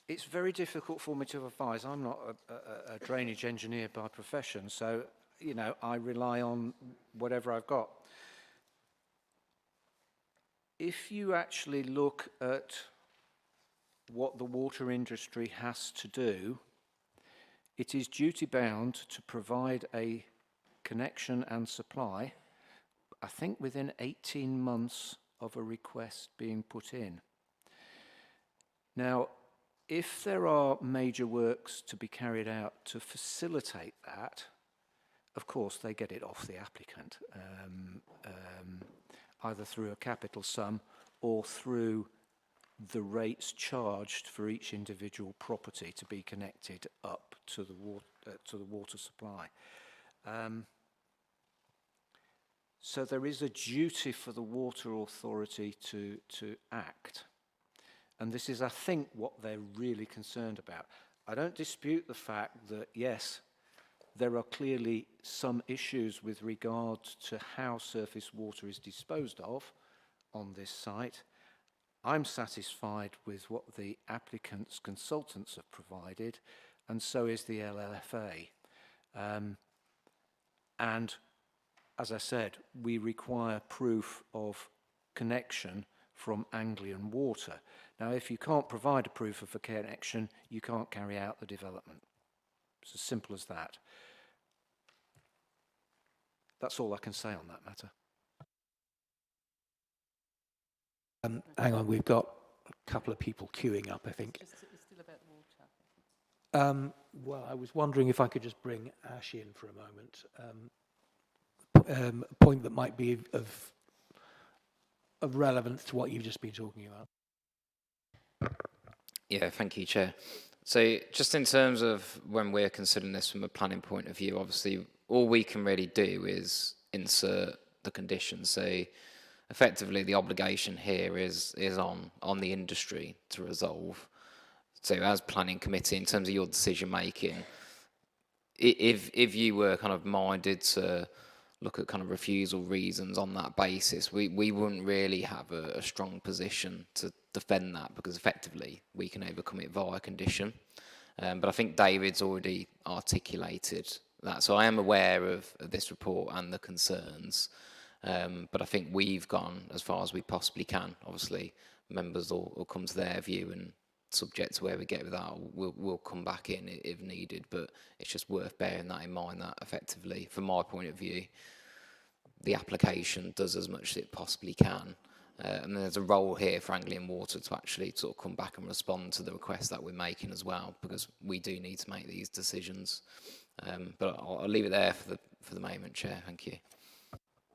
It's very difficult for me to advise. I'm not a drainage engineer by profession, so, you know, I rely on whatever I've got. If you actually look at what the water industry has to do, it is duty-bound to provide a connection and supply, I think within 18 months of a request being put in. Now, if there are major works to be carried out to facilitate that, of course they get it off the applicant, either through a capital sum or through the rates charged for each individual property to be connected up to the water supply. So there is a duty for the water authority to act. And this is, I think, what they're really concerned about. I don't dispute the fact that, yes, there are clearly some issues with regard to how surface water is disposed of on this site. I'm satisfied with what the applicant's consultants have provided, and so is the LLFA. And as I said, we require proof of connection from Anglian Water. Now, if you can't provide a proof of a connection, you can't carry out the development. It's as simple as that. That's all I can say on that matter. Hang on, we've got a couple of people queuing up, I think. It's still about water. Well, I was wondering if I could just bring Ash in for a moment. A point that might be of relevance to what you've just been talking about. Yeah, thank you, Chair. So just in terms of when we're considering this from a planning point of view, obviously all we can really do is insert the conditions. So effectively the obligation here is on the industry to resolve. So as planning committee, in terms of your decision making, if you were kind of minded to look at kind of refusal reasons on that basis, we wouldn't really have a strong position to defend that, because effectively we can overcome it via condition. But I think David's already articulated that. So I am aware of this report and the concerns, but I think we've gone as far as we possibly can. Obviously, members will come to their view, and subject to where we get with that, we'll come back in if needed. But it's just worth bearing that in mind, that effectively, from my point of view, the application does as much as it possibly can. And there's a role here for Anglian Water to actually sort of come back and respond to the requests that we're making as well, because we do need to make these decisions. But I'll leave it there for the moment, Chair. Thank you.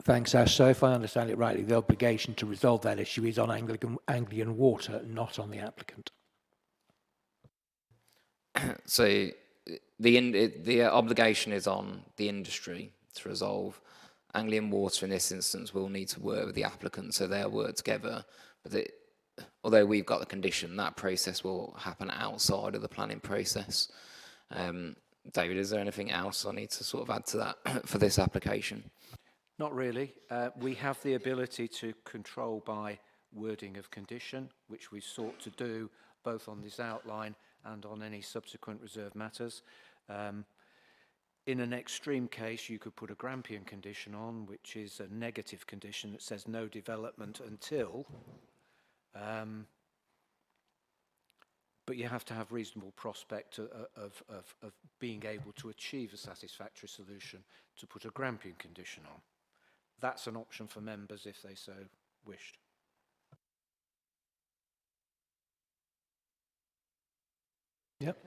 Thanks, Ash. So if I understand it rightly, the obligation to resolve that issue is on Anglian Water, not on the applicant. So the obligation is on the industry to resolve. Anglian Water in this instance will need to work with the applicant, so they'll work together. But although we've got the condition, that process will happen outside of the planning process. David, is there anything else I need to sort of add to that for this application? Not really. We have the ability to control by wording of condition, which we sought to do both on this outline and on any subsequent reserved matters. In an extreme case, you could put a Grampian condition on, which is a negative condition that says no development until. but you have to have reasonable prospect of being able to achieve a satisfactory solution to put a Grampian condition on. That's an option for members if they so wished. Yep.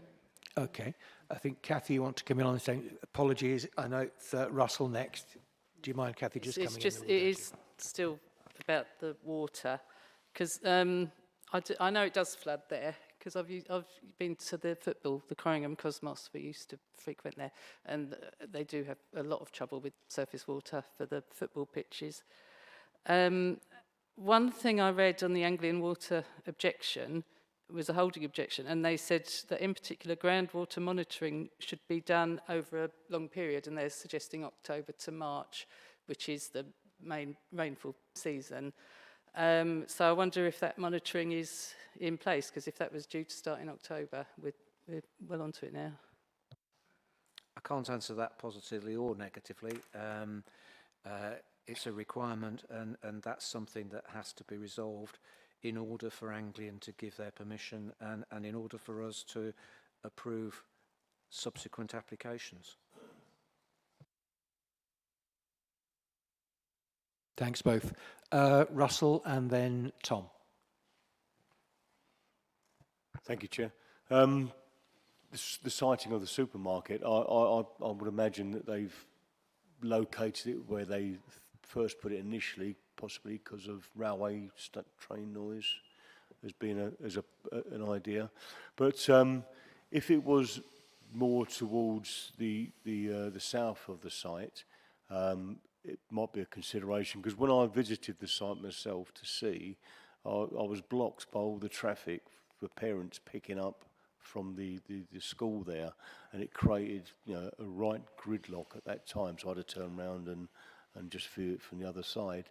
Okay. I think, Kathy, you want to come in on the same. Apologies. I know it's Russell next. Do you mind, Kathy, just coming in? It is still about the water, because I know it does flood there, because I've been to the football, the Corringham Cosmos. We used to frequent there, and they do have a lot of trouble with surface water for the football pitches. One thing I read on the Anglian water objection was a holding objection, and they said that in particular groundwater monitoring should be done over a long period, and they're suggesting October to March, which is the main rainfall season. So I wonder if that monitoring is in place, because if that was due to start in October, we're well onto it now. I can't answer that positively or negatively. It's a requirement, and that's something that has to be resolved in order for Anglian to give their permission and in order for us to approve subsequent applications. Thanks both. Russell and then Tom. Thank you, Chair. The siting of the supermarket, I would imagine that they've located it where they first put it initially, possibly because of railway train noise as being an idea. But if it was more towards the south of the site, it might be a consideration, because when I visited the site myself to see, I was blocked by all the traffic for parents picking up from the school there, and it created, you know, a right gridlock at that time, so I had to turn around and just view it from the other side.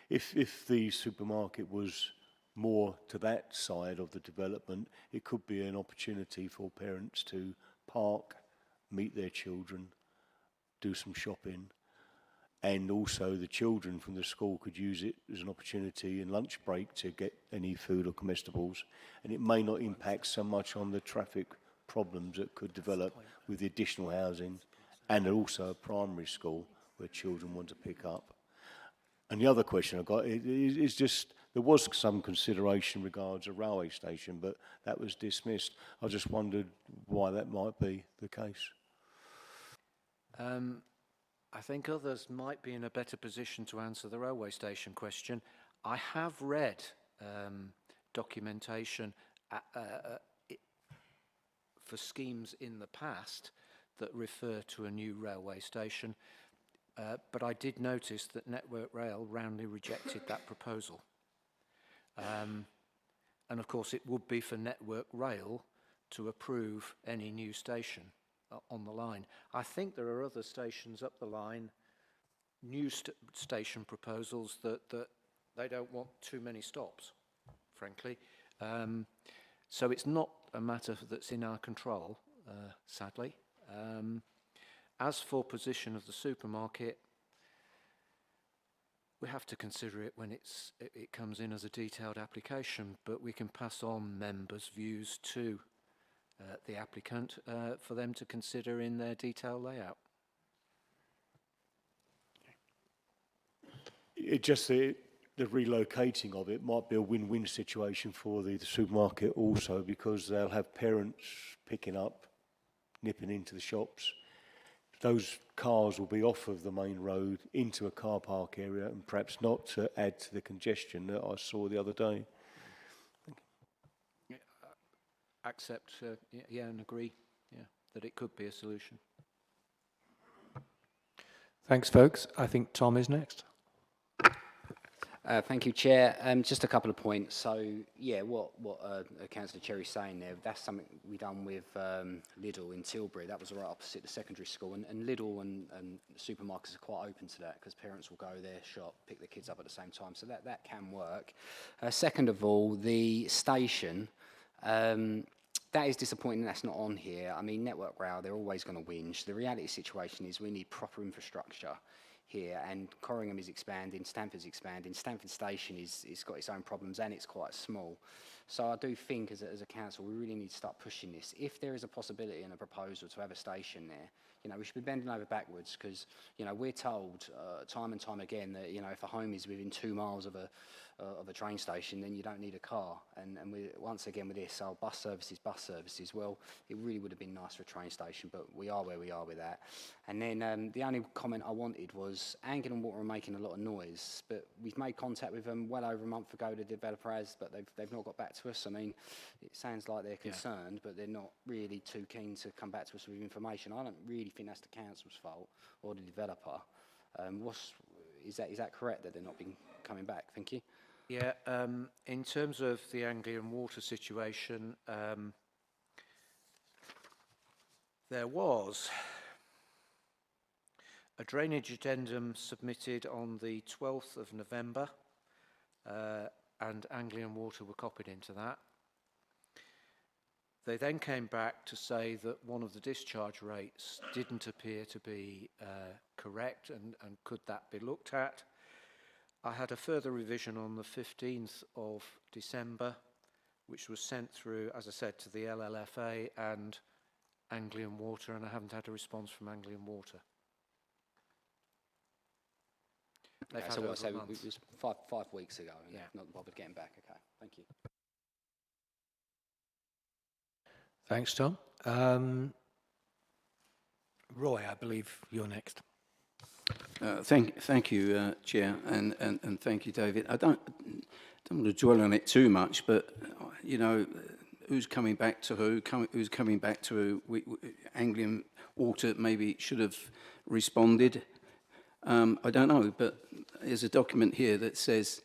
If the supermarket was more to that side of the development, it could be an opportunity for parents to park, meet their children, do some shopping, and also the children from the school could use it as an opportunity in lunch break to get any food or comestibles, and it may not impact so much on the traffic problems that could develop with the additional housing, and also a primary school where children want to pick up. And the other question I've got is just, there was some consideration regards a railway station, but that was dismissed. I just wondered why that might be the case. I think others might be in a better position to answer the railway station question. I have read documentation for schemes in the past that refer to a new railway station, but I did notice that Network Rail roundly rejected that proposal. And of course it would be for Network Rail to approve any new station on the line. I think there are other stations up the line, new station proposals that they don't want too many stops, frankly. So it's not a matter that's in our control, sadly. As for position of the supermarket, we have to consider it when it comes in as a detailed application, but we can pass on members' views to the applicant for them to consider in their detailed layout. The relocating of it might be a win-win situation for the supermarket also, because they'll have parents picking up, nipping into the shops. Those cars will be off of the main road into a car park area, and perhaps not to add to the congestion that I saw the other day. Accept, yeah, and agree, yeah, that it could be a solution. Thanks, folks. I think Tom is next. Thank you, Chair. Just a couple of points. So, yeah, what Councillor Cherry's saying there, that's something we done with Lidl in Tilbury. That was right opposite the secondary school. And Lidl and supermarkets are quite open to that, because parents will go there, shop, pick their kids up at the same time. So that can work. Second of all, the station, that is disappointing that's not on here. I mean, Network Rail, they're always going to whinge. The reality situation is we need proper infrastructure here, and Corringham is expanding, Stamford's expanding. Stamford Station is got its own problems, and it's quite small. So I do think as a council, we really need to start pushing this. If there is a possibility and a proposal to have a station there, you know, we should be bending over backwards because, you know, we're told time and time again that, you know, if a home is within 2 miles of a train station, then you don't need a car. And we, once again with this, our bus services, well, it really would have been nice for a train station, but we are where we are with that. And then the only comment I wanted was Anglian Water are making a lot of noise, but we've made contact with them well over a month ago, the developer has, but they've not got back to us. I mean, it sounds like they're concerned, but they're not really too keen to come back to us with information. I don't really think that's the council's fault or the developer. Is that correct that they're not been coming back? Thank you. Yeah, in terms of the Anglian water situation, there was a drainage addendum submitted on the 12th of November, and Anglian Water were copied into that. They then came back to say that one of the discharge rates didn't appear to be correct, and could that be looked at. I had a further revision on the 15th of December, which was sent through, as I said, to the LLFA and Anglian Water, and I haven't had a response from Anglian Water. They've had So over what I say, a month. it was five weeks ago, and they've not bothered getting back. Okay, thank you. Thanks, Tom. Roy, I believe you're next. Thank you, Chair, and thank you, David. I don't want to dwell on it too much, but you know, who's coming back to who? Who's coming back to who? Anglian Water maybe should have responded. I don't know, but there's a document here that says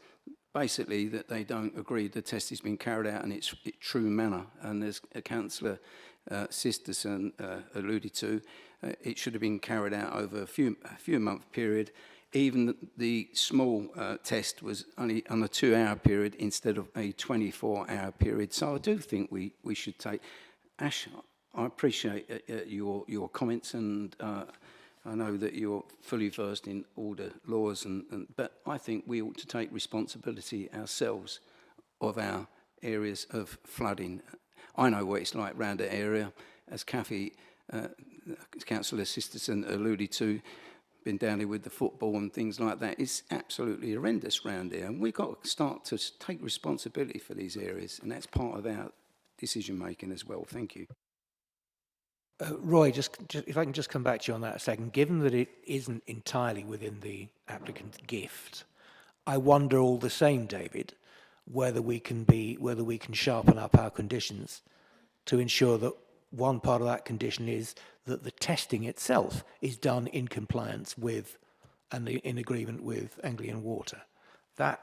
basically that they don't agree the test has been carried out in its true manner, and as Councillor Sisterson alluded to, it should have been carried out over a few month period. Even the small test was only on a 2-hour period instead of a 24-hour period. So I do think we should take. Ash, I appreciate your comments, and I know that you're fully versed in all the laws, but I think we ought to take responsibility ourselves of our areas of flooding. I know what it's like round the area, as Kathy, Councillor Sisterson alluded to, been down here with the football and things like that. It's absolutely horrendous round here, and we've got to start to take responsibility for these areas, and that's part of our decision making as well. Thank you. Roy, just if I can just come back to you on that a second. Given that it isn't entirely within the applicant's gift, I wonder all the same, David, whether we can sharpen up our conditions to ensure that one part of that condition is that the testing itself is done in compliance with and in agreement with Anglian Water. That,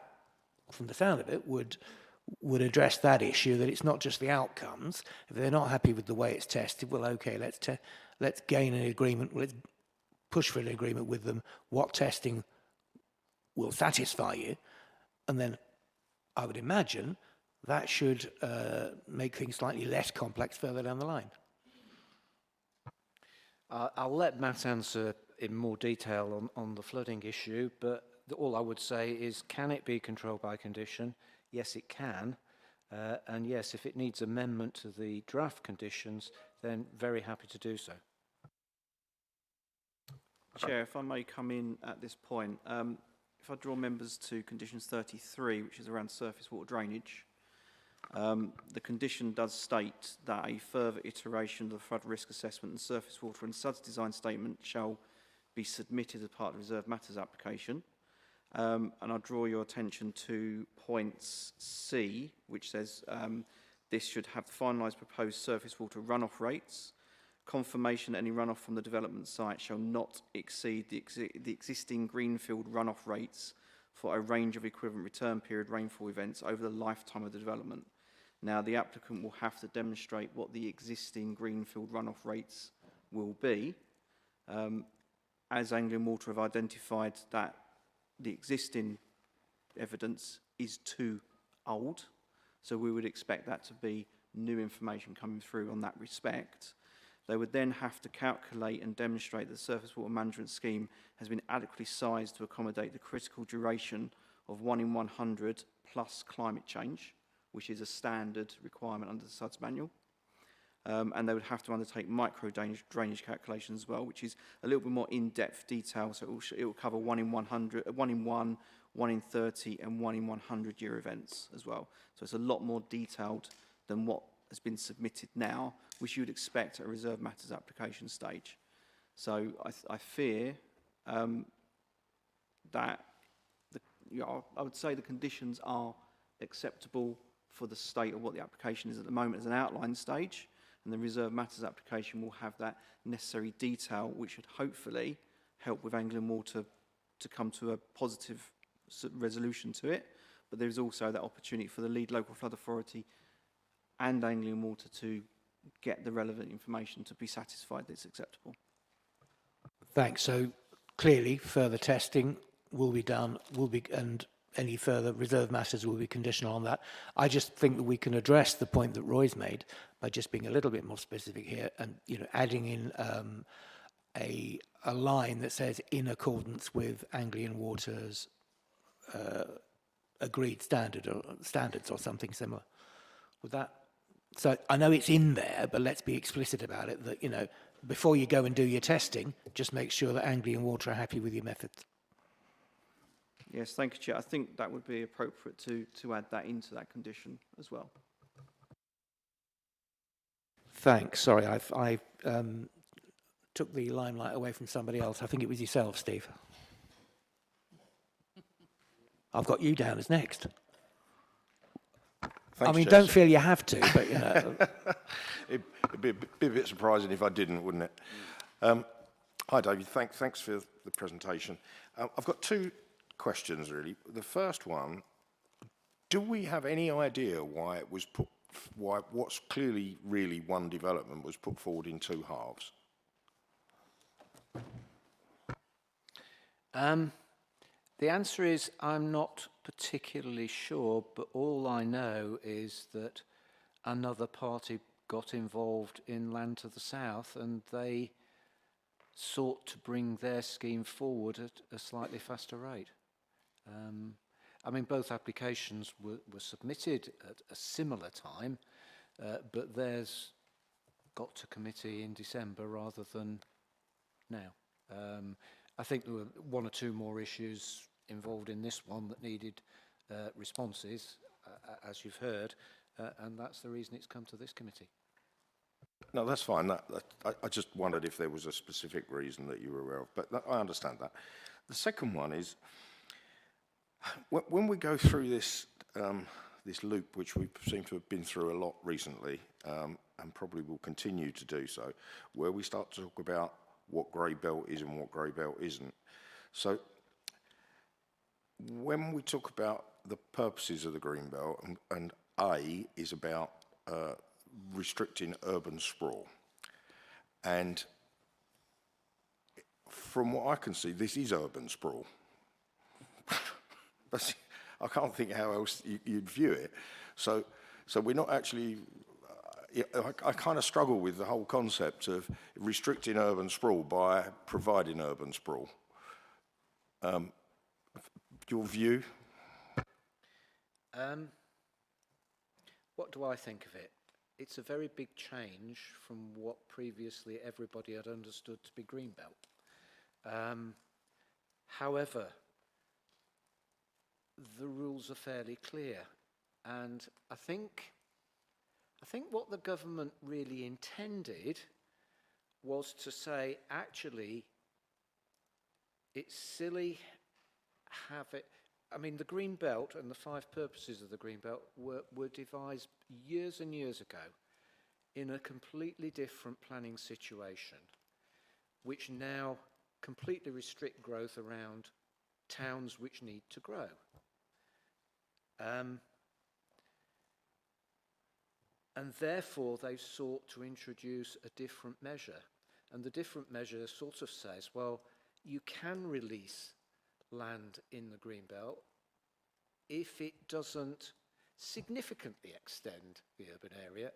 from the sound of it, would address that issue, that it's not just the outcomes. If they're not happy with the way it's tested, well, okay, let's gain an agreement, let's push for an agreement with them, what testing will satisfy you, and then I would imagine that should make things slightly less complex further down the line. I'll let Matt answer in more detail on the flooding issue, but all I would say is, can it be controlled by condition? Yes, it can. And yes, if it needs amendment to the draft conditions, then very happy to do so. Chair, if I may come in at this point, if I draw members to conditions 33, which is around surface water drainage, the condition does state that a further iteration of the flood risk assessment and surface water and SUDS design statement shall be submitted as part of the reserved matters application. And I'll draw your attention to points C, which says this should have finalised proposed surface water runoff rates. Confirmation that any runoff from the development site shall not exceed the existing greenfield runoff rates for a range of equivalent return period rainfall events over the lifetime of the development. Now, the applicant will have to demonstrate what the existing greenfield runoff rates will be. As Anglian Water have identified that the existing evidence is too old, so we would expect that to be new information coming through on that respect. They would then have to calculate and demonstrate that the surface water management scheme has been adequately sized to accommodate the critical duration of 1 in 100 plus climate change, which is a standard requirement under the SUDS manual. And they would have to undertake micro drainage calculations as well, which is a little bit more in-depth detail. So it will cover 1 in 100, 1 in 1, 1 in 30, and 1 in 100 year events as well. So it's a lot more detailed than what has been submitted now, which you would expect at a reserve matters application stage. So I fear that I would say the conditions are acceptable for the state of what the application is at the moment as an outline stage, and the reserve matters application will have that necessary detail, which should hopefully help with Anglian Water to come to a positive resolution to it. But there is also that opportunity for the lead local flood authority and Anglian Water to get the relevant information to be satisfied that it's acceptable. Thanks. So clearly, further testing will be done, and any further reserve matters will be conditional on that. I just think that we can address the point that Roy's made by just being a little bit more specific here, and adding in a line that says in accordance with Anglian Water's agreed standards or something similar. Would that? So I know it's in there, but let's be explicit about it. That before you go and do your testing, just make sure that Anglian Water are happy with your methods. Yes, thank you, Chair. I think that would be appropriate to add that into that condition as well. Thanks. Sorry, I took the limelight away from somebody else. I think it was yourself, Steve. I've got you down as next. Thanks, I mean, Chair. don't feel you have to, but It'd be a bit surprising if I didn't, wouldn't it? Hi, David. Thanks for the presentation. I've got two questions, really. The first one, do we have any idea why it was why what's clearly really one development was put forward in two halves? The answer is I'm not particularly sure, but all I know is that another party got involved in land to the south, and they sought to bring their scheme forward at a slightly faster rate. I mean, both applications were submitted at a similar time, but theirs got to committee in December rather than now. I think there were one or two more issues involved in this one that needed responses, as you've heard, and that's the reason it's come to this committee. No, that's fine. I just wondered if there was a specific reason that you were aware of, but I understand that. The second one is, when we go through this this loop, which we seem to have been through a lot recently, and probably will continue to do so, where we start to talk about what grey belt is and what grey belt isn't. So when we talk about the purposes of the green belt, and A is about restricting urban sprawl, and from what I can see, this is urban sprawl. I can't think how else you'd view it. So we're not actually. I kind of struggle with the whole concept of restricting urban sprawl by providing urban sprawl. Your view? What do I think of it? It's a very big change from what previously everybody had understood to be Greenbelt. However, the rules are fairly clear, and I think what the government really intended was to say, actually, it's silly have it. I mean, the Green Belt and the 5 purposes of the Green Belt were devised years and years ago in a completely different planning situation, which now completely restrict growth around towns which need to grow. And therefore, they sought to introduce a different measure. And the different measure sort of says, well, you can release land in the Greenbelt if it doesn't significantly extend the urban area,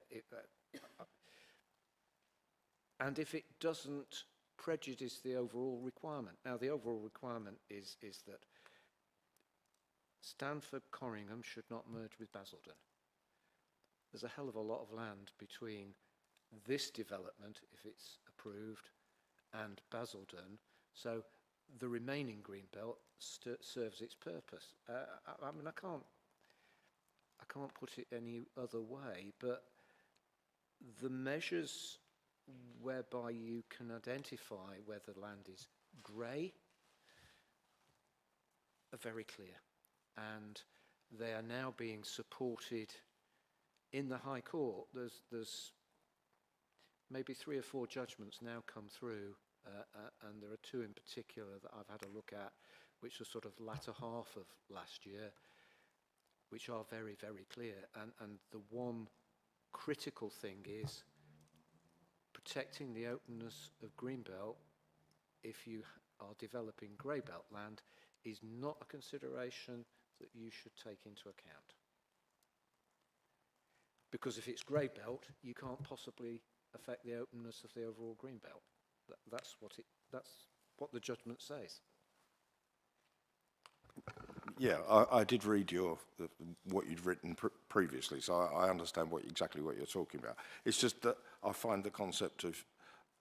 and if it doesn't prejudice the overall requirement. Now, the overall requirement is that Stanford Corringham should not merge with Basildon. there's a hell of a lot of land between this development, if it's approved, and Basildon. So the remaining green belt serves its purpose. I mean, I can't put it any other way, but the measures whereby you can identify whether land is grey are very clear, and they are now being supported in the High Court. There's maybe 3 or 4 judgments now come through, and there are 2 in particular that I've had a look at, which are sort of latter half of last year, which are very, very clear. And the one critical thing is protecting the openness of Greenbelt if you are developing Greybelt land is not a consideration that you should take into account. Because if it's Greybelt, you can't possibly affect the openness of the overall Greenbelt. That's what the judgment says. Yeah, I did read what you'd written previously, so I understand exactly what you're talking about. It's just that I find the concept of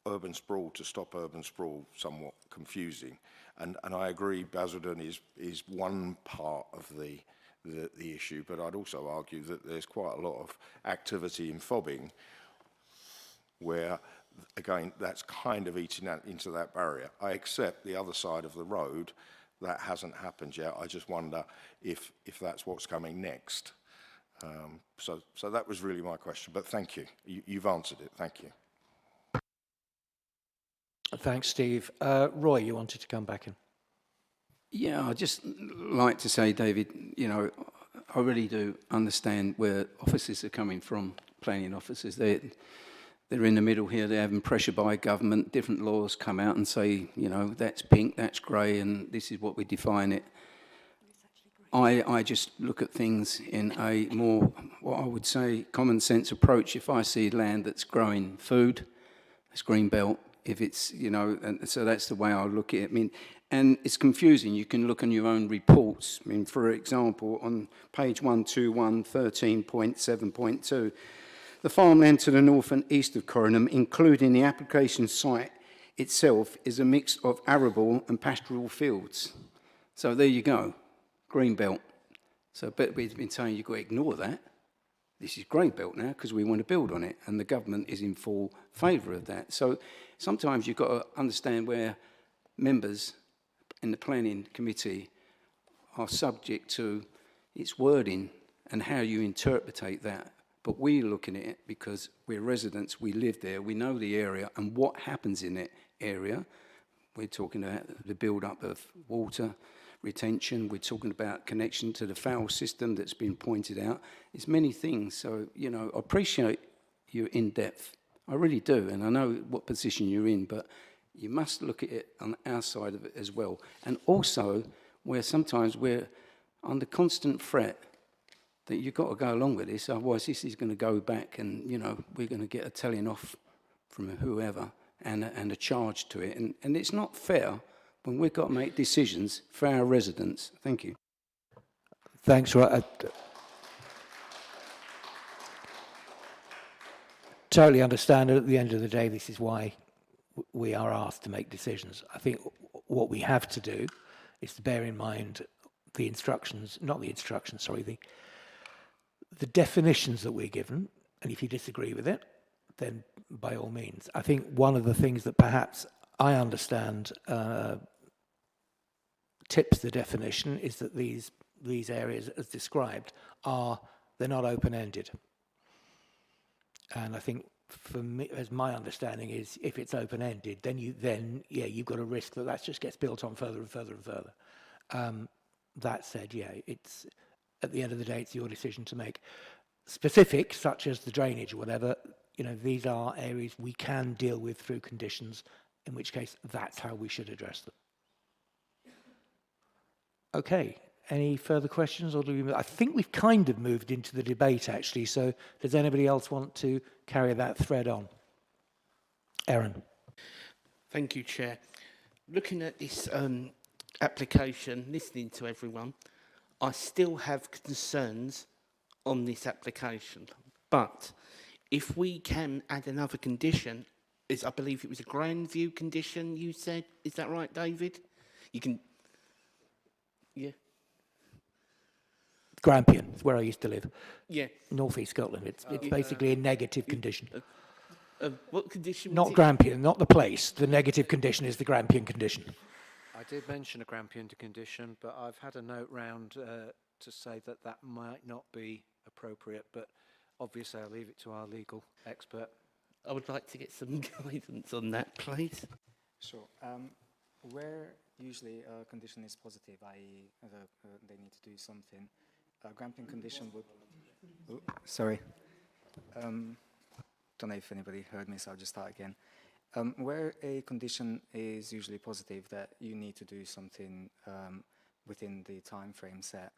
urban sprawl to stop urban sprawl somewhat confusing, and I agree Basildon is one part of the issue, but I'd also argue that there's quite a lot of activity in Fobbing where, again, that's kind of eating into that barrier. I accept the other side of the road. That hasn't happened yet. I just wonder if that's what's coming next. So that was really my question, but thank you. You've answered it. Thank you. Thanks, Steve. Roy, you wanted to come back in. Yeah, I'd just like to say, David, you know, I really do understand where officers are coming from, planning officers. They're in the middle here, they're having pressure by government, different laws come out and say, you know, that's pink, that's grey, and this is what we define it. I just look at things in a more, what I would say, common sense approach. If I see land that's growing food, it's green belt. If it's, you know, and so that's the way I look at it. I mean, and it's confusing. You can look on your own reports. I mean, for example, on page 121, 13.7.2, the farmland to the north and east of Corringham, including the application site itself, is a mix of arable and pastoral fields. So there you go, green belt. So but we've been saying you've got to ignore that. This is grey belt now because we want to build on it, and the government is in full favour of that. So sometimes you've got to understand where members in the planning committee are subject to its wording and how you interpretate that. But we're looking at it because we're residents, we live there, we know the area and what happens in that area. We're talking about the build-up of water retention, we're talking about connection to the foul system that's been pointed out. There's many things, so, you know, I appreciate your in-depth. I really do, and I know what position you're in, but you must look at it on our side of it as well. And also, where sometimes we're under constant threat that you've got to go along with this, otherwise this is going to go back and, you know, we're going to get a telling off from whoever and a charge to it. And it's not fair when we've got to make decisions for our residents. Thank you. Thanks, Roy. Totally understand. At the end of the day, this is why we are asked to make decisions. I think what we have to do is to bear in mind the instructions, not the instructions, sorry, the definitions that we're given, and if you disagree with it, then by all means. I think one of the things that perhaps I understand tips the definition is that these areas, as described, they're not open-ended. And I think for me, as my understanding is, if it's open-ended, then you've got a risk that just gets built on further and further and further. That said, yeah, it's at the end of the day, it's your decision to make. Specifics such as the drainage or whatever, you know, these are areas we can deal with through conditions, in which case that's how we should address them. Okay, any further questions, or do we? I think we've kind of moved into the debate actually. So does anybody else want to carry that thread on? Aaron. Thank you, Chair. Looking at this application, listening to everyone, I still have concerns on this application. But if we can add another condition, I believe it was a grand view condition you said, is that right, David? You can, yeah, Grampian, it's where I used to live. yeah. North East Scotland. It's basically a negative condition. What condition was Not it? Grampian, not the place. The negative condition is the Grampian condition. I did mention a Grampian condition, but I've had a note round to say that that might not be appropriate, but obviously I'll leave it to our legal expert. I would like to get some guidance on that, please. Sure. Where usually a condition is positive, i.e. They need to do something, a Grampian condition would... Oh, sorry. Don't know if anybody heard me, so I'll just start again. Where a condition is usually positive, that you need to do something within the time frame set,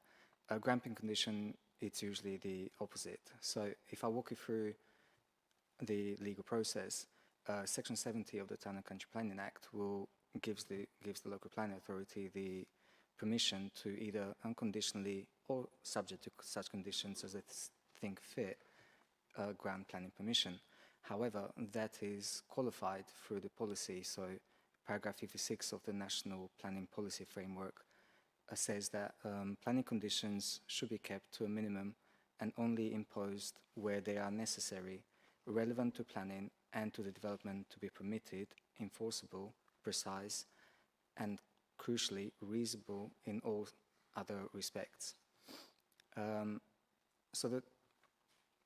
a Grampian condition, it's usually the opposite. So if I walk you through the legal process, Section 70 of the Town and Country Planning Act gives the local planning authority the permission to either unconditionally or subject to such conditions as they think fit grant planning permission. However, that is qualified through the policy. So paragraph 56 of the National Planning Policy Framework says that planning conditions should be kept to a minimum and only imposed where they are necessary, relevant to planning and to the development to be permitted, enforceable, precise, and crucially reasonable in all other respects. So the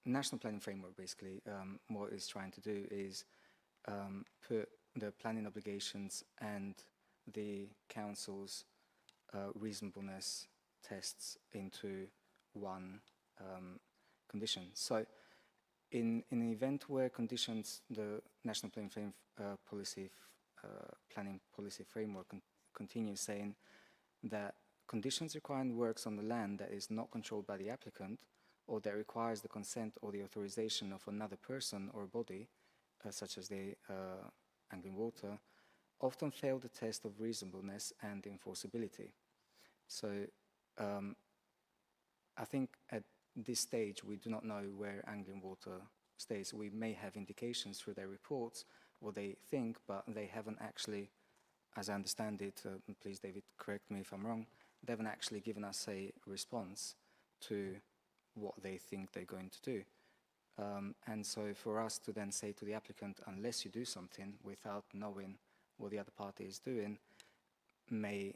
National Planning Framework basically what it's trying to do is put the planning obligations and the council's reasonableness tests into one condition. So in an event where conditions, the National Planning Policy Framework continues saying that conditions requiring works on the land that is not controlled by the applicant or that requires the consent or the authorization of another person or body, such as the Anglian Water, often fail the test of reasonableness and enforceability. So I think at this stage we do not know where Anglian Water stays. We may have indications through their reports what they think, but they haven't actually, as I understand it, please David correct me if I'm wrong, they haven't actually given us a response to what they think they're going to do. And so for us to then say to the applicant, unless you do something without knowing what the other party is doing, may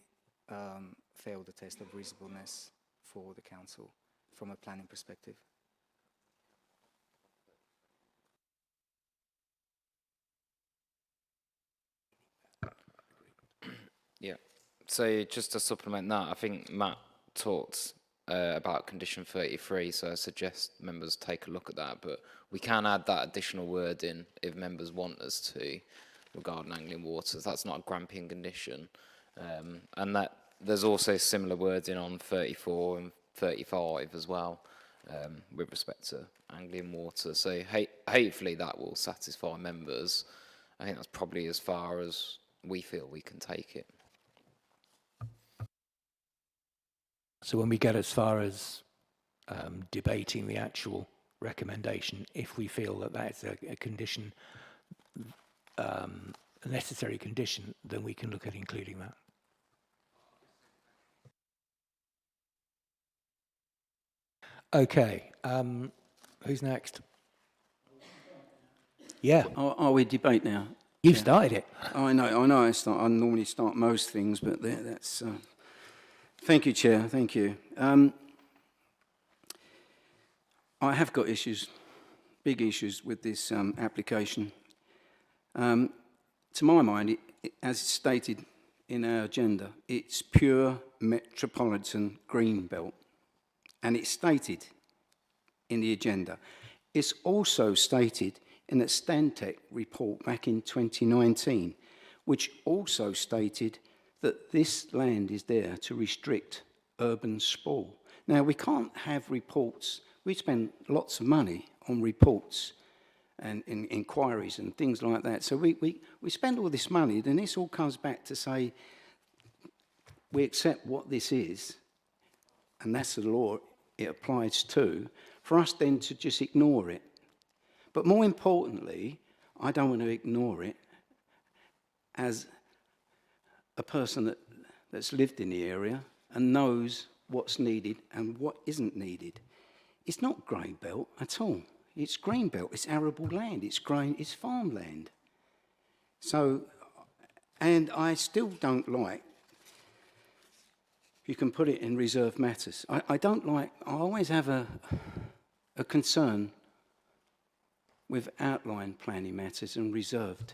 fail the test of reasonableness for the council from a planning perspective. Yeah. So just to supplement that, I think Matt talked about condition 33, so I suggest members take a look at that, but we can add that additional word in if members want us to regarding Anglian Waters. That's not a Grampian condition. And that there's also similar wording on 34 and 35 as well with respect to Anglian Water. So hopefully that will satisfy members. I think that's probably as far as we feel we can take it. So when we get as far as debating the actual recommendation, if we feel that that's a condition, a necessary condition, then we can look at including that. Okay, who's next? Yeah. Are we debate now? You've started it. I know. I normally start most things, but that's... Thank you, Chair. Thank you. I have got issues, big issues with this application. To my mind, as stated in our agenda, it's pure metropolitan green belt. And it's stated in the agenda. It's also stated in the Stantec report back in 2019, which also stated that this land is there to restrict urban sprawl. Now, we can't have reports. We spend lots of money on reports and in inquiries and things like that. So we spend all this money, then this all comes back to say we accept what this is, and that's the law it applies to, for us then to just ignore it. But more importantly, I don't want to ignore it as a person that's lived in the area and knows what's needed and what isn't needed. It's not grey belt at all. It's green belt, it's arable land, it's farmland. So, and I still don't like, you can put it in reserved matters. I always have a concern with outline planning matters and reserved,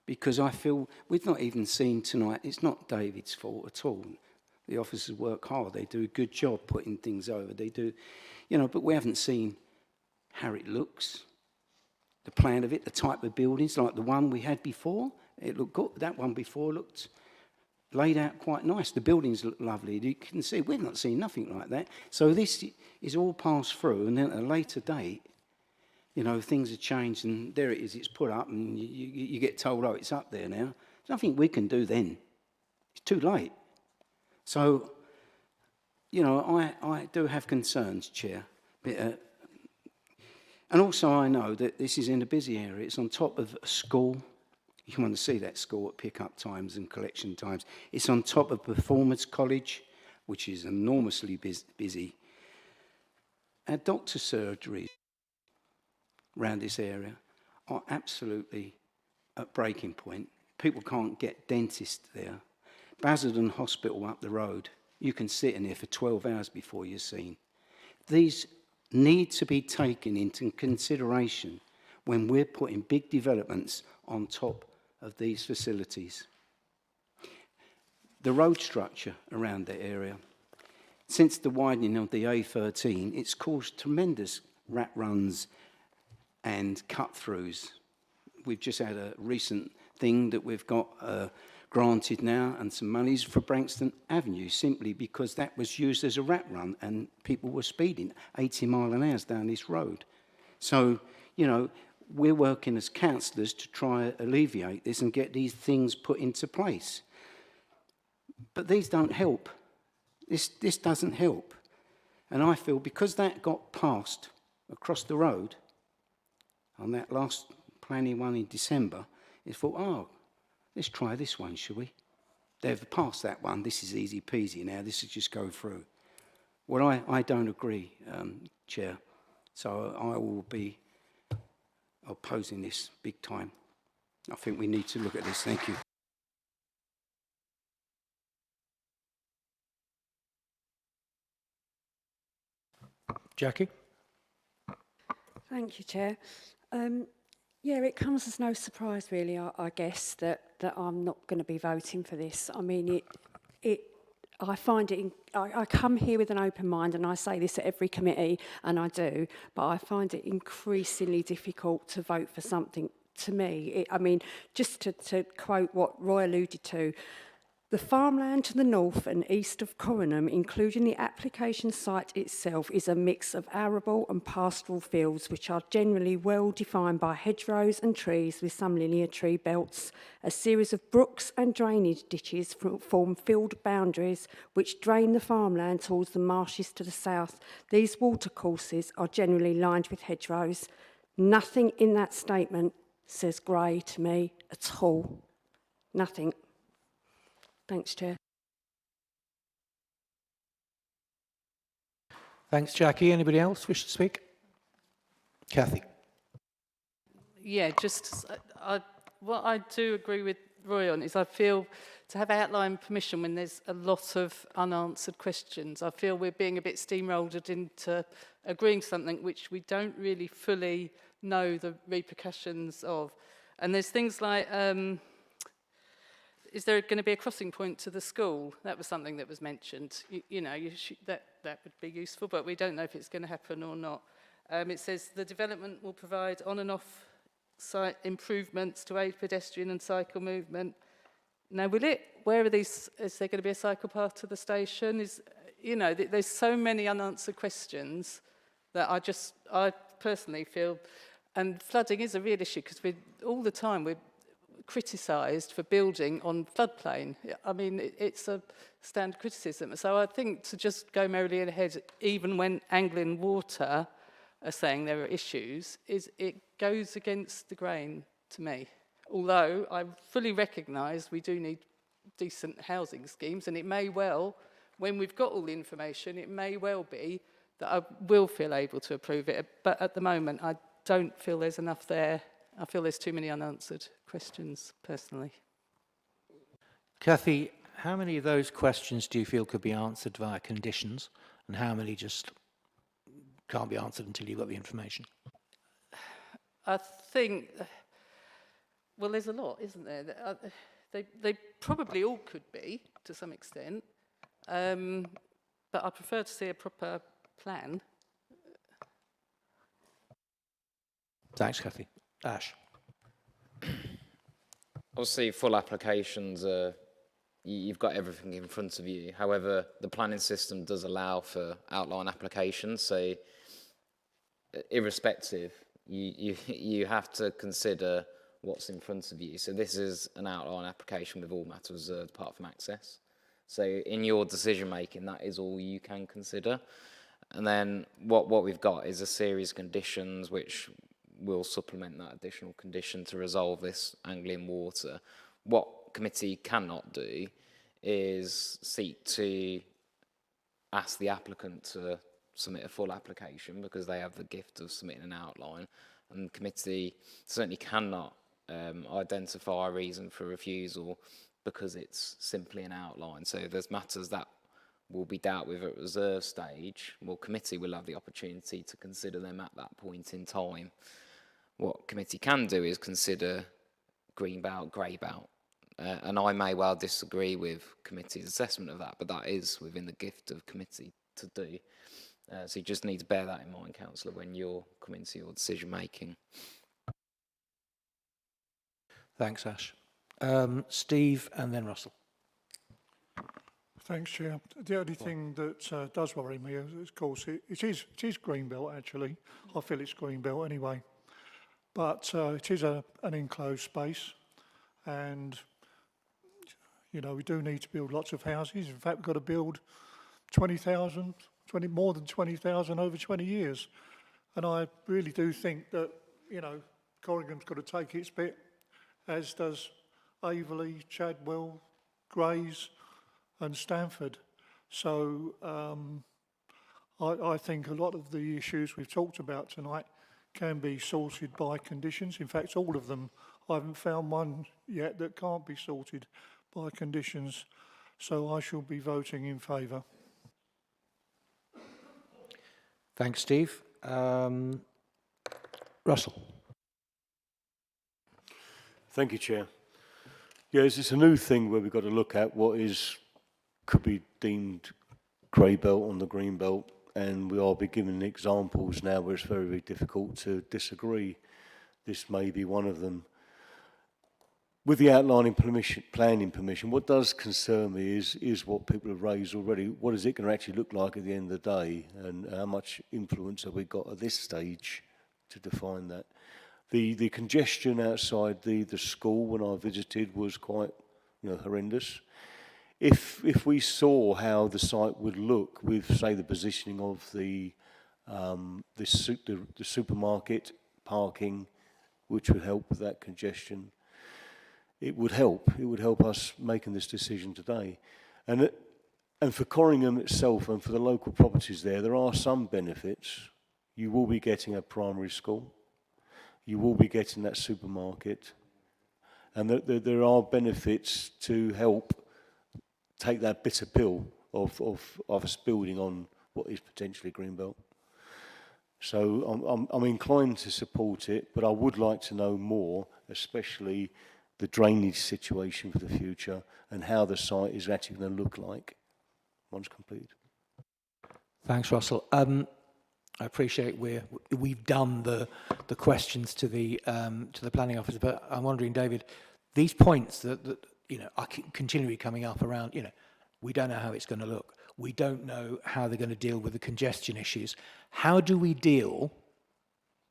because I feel we've not even seen tonight, it's not David's fault at all. The officers work hard, they do a good job putting things over, they do, but we haven't seen how it looks, the plan of it, the type of buildings, like the one we had before, it looked good. That one before looked laid out quite nice. The buildings look lovely. You can see, we've not seen nothing like that. So this is all passed through, and then at a later date, things have changed, and there it is, it's put up, and you get told, oh, it's up there now. There's nothing we can do then. It's too late. So, I do have concerns, Chair. But, and also I know that this is in a busy area. It's on top of a school. You want to see that school at pick-up times and collection times. It's on top of Performance College, which is enormously busy. Our doctor surgeries around this area are absolutely at breaking point. People can't get dentists there. Basildon Hospital up the road, you can sit in there for 12 hours before you're seen. These need to be taken into consideration when we're putting big developments on top of these facilities. The road structure around the area, since the widening of the A13, it's caused tremendous rat runs and cut-throughs. We've just had a recent thing that we've got granted now and some monies for Branxton Avenue, simply because that was used as a rat run and people were speeding 80 miles an hour down this road. So, we're working as councillors to try to alleviate this and get these things put into place. But these don't help. This doesn't help. And I feel because that got passed across the road on that last planning one in December, it thought, oh, let's try this one, shall we? They've passed that one. This is easy peasy now. This will just go through. Well, I don't agree, Chair. So I will be opposing this big time. I think we need to look at this. Thank you. Jackie? Thank you, Chair. Yeah, it comes as no surprise, really, I guess, that I'm not going to be voting for this. I mean, I find it, I come here with an open mind, and I say this at every committee, and I do, but I find it increasingly difficult to vote for something. To me, I mean, just to quote what Roy alluded to, the farmland to the north and east of Coronham, including the application site itself, is a mix of arable and pastoral fields, which are generally well defined by hedgerows and trees with some linear tree belts. A series of brooks and drainage ditches form field boundaries which drain the farmland towards the marshes to the south. These watercourses are generally lined with hedgerows. Nothing in that statement says grey to me at all. Nothing. Thanks, Chair. Thanks, Jackie. Anybody else wish to speak? Kathy? Yeah, what I do agree with Roy on is I feel to have outline permission when there's a lot of unanswered questions, I feel we're being a bit steamrolled into agreeing to something which we don't really fully know the repercussions of. And there's things like, is there going to be a crossing point to the school? That was something that was mentioned. That would be useful, but we don't know if it's going to happen or not. It says the development will provide on and off site improvements to aid pedestrian and cycle movement. Now, will it? Where are these? Is there going to be a cycle path to the station? There's so many unanswered questions that I personally feel, and flooding is a real issue because all the time we're criticised for building on floodplain. I mean, it's a standard criticism. So I think to just go merrily ahead, even when angling water, are saying there are issues, it goes against the grain to me. Although I fully recognise we do need decent housing schemes, and it may well, when we've got all the information, it may well be that I will feel able to approve it. But at the moment, I don't feel there's enough there. I feel there's too many unanswered questions, personally. Kathy, how many of those questions do you feel could be answered via conditions, and how many just can't be answered until you've got the information? I think, well, there's a lot, isn't there? They probably all could be, to some extent. But I prefer to see a proper plan. Thanks, Kathy. Ash. Obviously, full applications, you've got everything in front of you. However, the planning system does allow for outline applications, so irrespective, you have to consider what's in front of you. So this is an outline application with all matters reserved apart from access. So in your decision making, that is all you can consider. And then what we've got is a series of conditions which will supplement that additional condition to resolve this angling water. What committee cannot do is seek to ask the applicant to submit a full application because they have the gift of submitting an outline, and the committee certainly cannot identify a reason for refusal because it's simply an outline. So there's matters that will be dealt with at reserve stage. Well, committee will have the opportunity to consider them at that point in time. What committee can do is consider green belt, grey belt. And I may well disagree with committee's assessment of that, but that is within the gift of committee to do. So you just need to bear that in mind, Councillor, when you're coming to your decision making. Thanks, Ash. Steve and then Russell. Thanks, Chair. The only thing that does worry me, of course, it is Greenbelt, actually. I feel it's Greenbelt anyway. But it is an enclosed space, and, you know, we do need to build lots of houses. In fact, we've got to build 20,000, more than 20,000 over 20 years. And I really do think that, you know, Corrigan's got to take its bit, as does Averley, Chadwell, Grays and Stanford. So I think a lot of the issues we've talked about tonight can be sorted by conditions. In fact, all of them. I haven't found one yet that can't be sorted by conditions. So I shall be voting in favour. Thanks, Steve. Russell. Thank you, Chair. Yes, it's a new thing where we've got to look at what could be deemed grey belt on the green belt, and we are be given examples now where it's very, very difficult to disagree. This may be one of them. With the outlining planning permission, what does concern me is what people have raised already. What is it going to actually look like at the end of the day, and how much influence have we got at this stage to define that? The congestion outside the school when I visited was quite, you know, horrendous. If we saw how the site would look with, say, the positioning of the supermarket parking, which would help with that congestion, it would help. It would help us making this decision today. And for Corringham itself and for the local properties there are some benefits. You will be getting a primary school. You will be getting that supermarket. And there are benefits to help take that bitter pill of us building on what is potentially Greenbelt. So I'm inclined to support it, but I would like to know more, especially the drainage situation for the future and how the site is actually going to look like once completed. Thanks, Russell. I appreciate we've done the questions to the planning officer, but I'm wondering, David, these points that you know are continually coming up around, you know, we don't know how it's going to look. We don't know how they're going to deal with the congestion issues. How do we deal?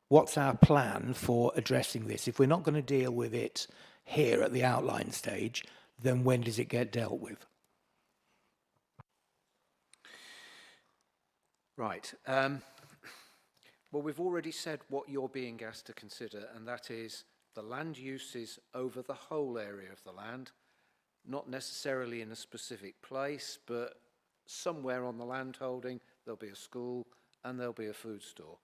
What's our plan for addressing this? If we're not going to deal with it here at the outline stage, then when does it get dealt with? Right. Well, we've already said what you're being asked to consider, and that is the land uses over the whole area of the land, not necessarily in a specific place, but somewhere on the land holding, there'll be a school and there'll be a food store.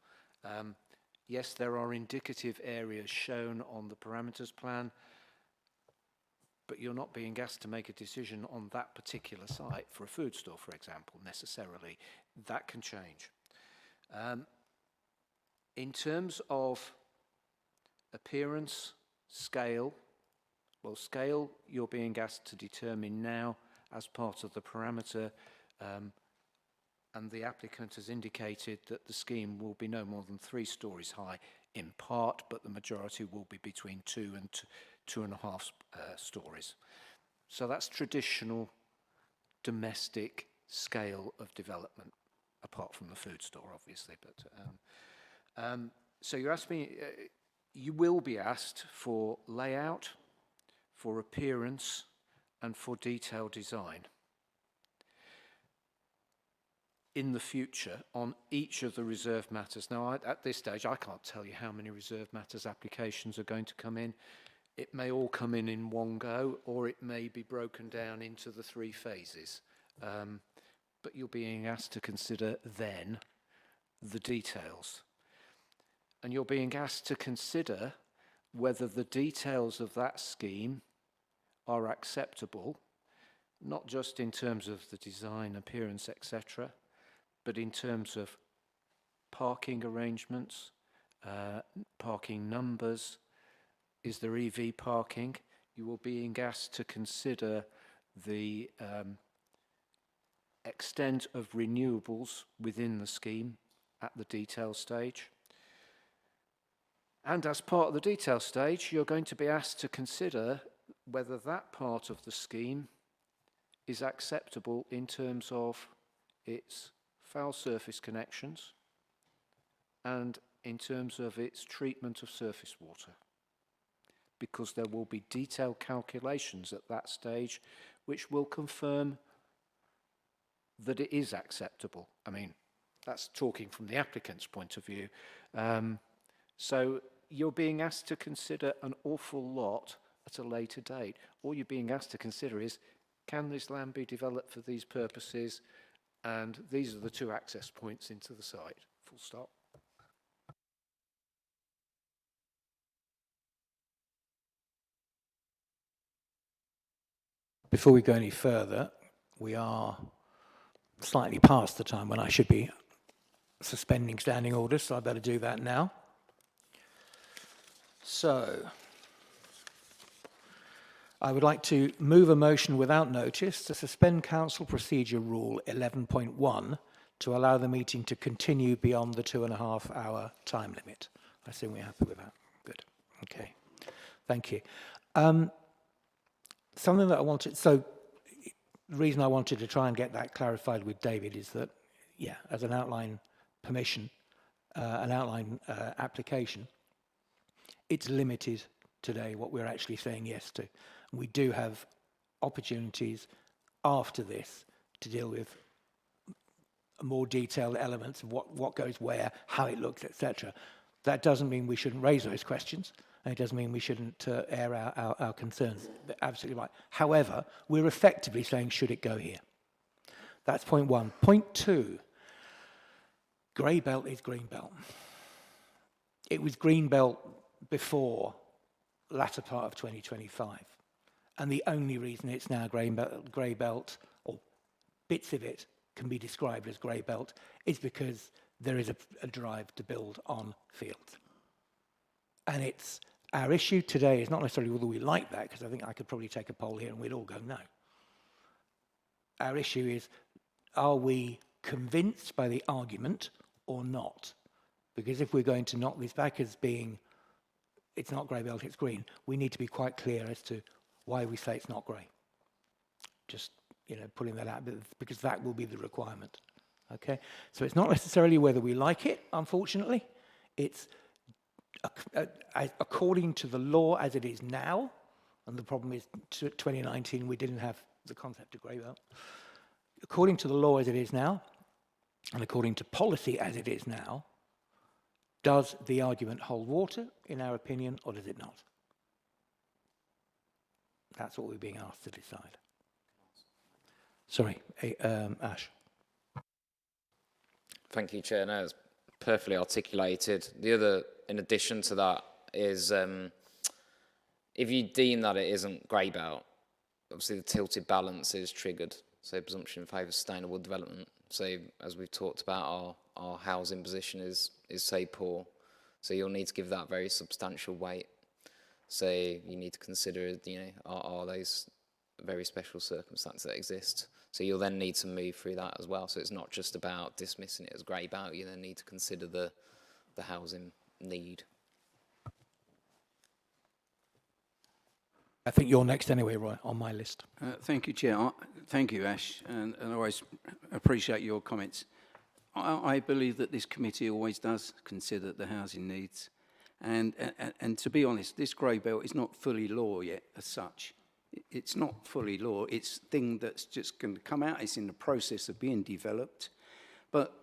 Yes, there are indicative areas shown on the parameters plan, but you're not being asked to make a decision on that particular site for a food store, for example, necessarily. That can change. In terms of appearance, scale, well, scale you're being asked to determine now as part of the parameter, and the applicant has indicated that the scheme will be no more than 3 stories high in part, but the majority will be between 2 and 2.5 stories. So that's traditional domestic scale of development, apart from the food store, obviously. But so you're asking me, you will be asked for layout, for appearance, and for detailed design in the future on each of the reserve matters. Now, at this stage, I can't tell you how many reserve matters applications are going to come in. It may all come in one go, or it may be broken down into the 3 phases. But you're being asked to consider then the details. And you're being asked to consider whether the details of that scheme are acceptable, not just in terms of the design, appearance, etc., but in terms of parking arrangements, parking numbers. Is there EV parking? You will be being asked to consider the extent of renewables within the scheme at the detail stage. And as part of the detail stage, you're going to be asked to consider whether that part of the scheme is acceptable in terms of its foul surface connections and in terms of its treatment of surface water, because there will be detailed calculations at that stage which will confirm that it is acceptable. I mean, that's talking from the applicant's point of view. So you're being asked to consider an awful lot at a later date. All you're being asked to consider is, can this land be developed for these purposes? And these are the 2 access points into the site, full stop. Before we go any further, we are slightly past the time when I should be suspending standing orders, so I better do that now. So, I would like to move a motion without notice to suspend Council Procedure Rule 11.1 to allow the meeting to continue beyond the 2.5-hour time limit. I assume we're happy with that. Good. Okay. Thank you. Something that I wanted, so the reason I wanted to try and get that clarified with David is that, yeah, as an outline permission, an outline application, it's limited today what we're actually saying yes to. We do have opportunities after this to deal with more detailed elements of what goes where, how it looks, etc. That doesn't mean we shouldn't raise those questions, and it doesn't mean we shouldn't air our concerns. They're absolutely right. However, we're effectively saying, should it go here? That's point 1. Point 2, grey belt is green belt. It was green belt before latter part of 2025. And the only reason it's now grey belt, or bits of it can be described as grey belt, is because there is a drive to build on fields. And it's our issue today is not necessarily whether we like that, because I think I could probably take a poll here and we'd all go no. Our issue is, are we convinced by the argument or not? Because if we're going to knock this back as being, it's not grey belt, it's green, we need to be quite clear as to why we say it's not grey. Just, putting that out, because that will be the requirement. Okay? So it's not necessarily whether we like it, unfortunately. It's according to the law as it is now, and the problem is 2019 we didn't have the concept of grey belt. According to the law as it is now, and according to policy as it is now, Does the argument hold water, in our opinion, or does it not? That's what we're being asked to decide. Sorry, Ash. Thank you, Chair. No, it's perfectly articulated. The other, in addition to that, is if you deem that it isn't grey belt, obviously the tilted balance is triggered, so presumption in favour of sustainable development. So as we've talked about, our housing position is say poor, so you'll need to give that very substantial weight. So you need to consider, you know, are those very special circumstances that exist? So you'll then need to move through that as well. So it's not just about dismissing it as grey belt, you then need to consider the housing need. I think you're next anyway, Roy, on my list. Thank you, Chair. Thank you, Ash, and I always appreciate your comments. I believe that this committee always does consider the housing needs. And to be honest, this grey belt is not fully law yet as such. It's not fully law. It's a thing that's just going to come out. It's in the process of being developed. But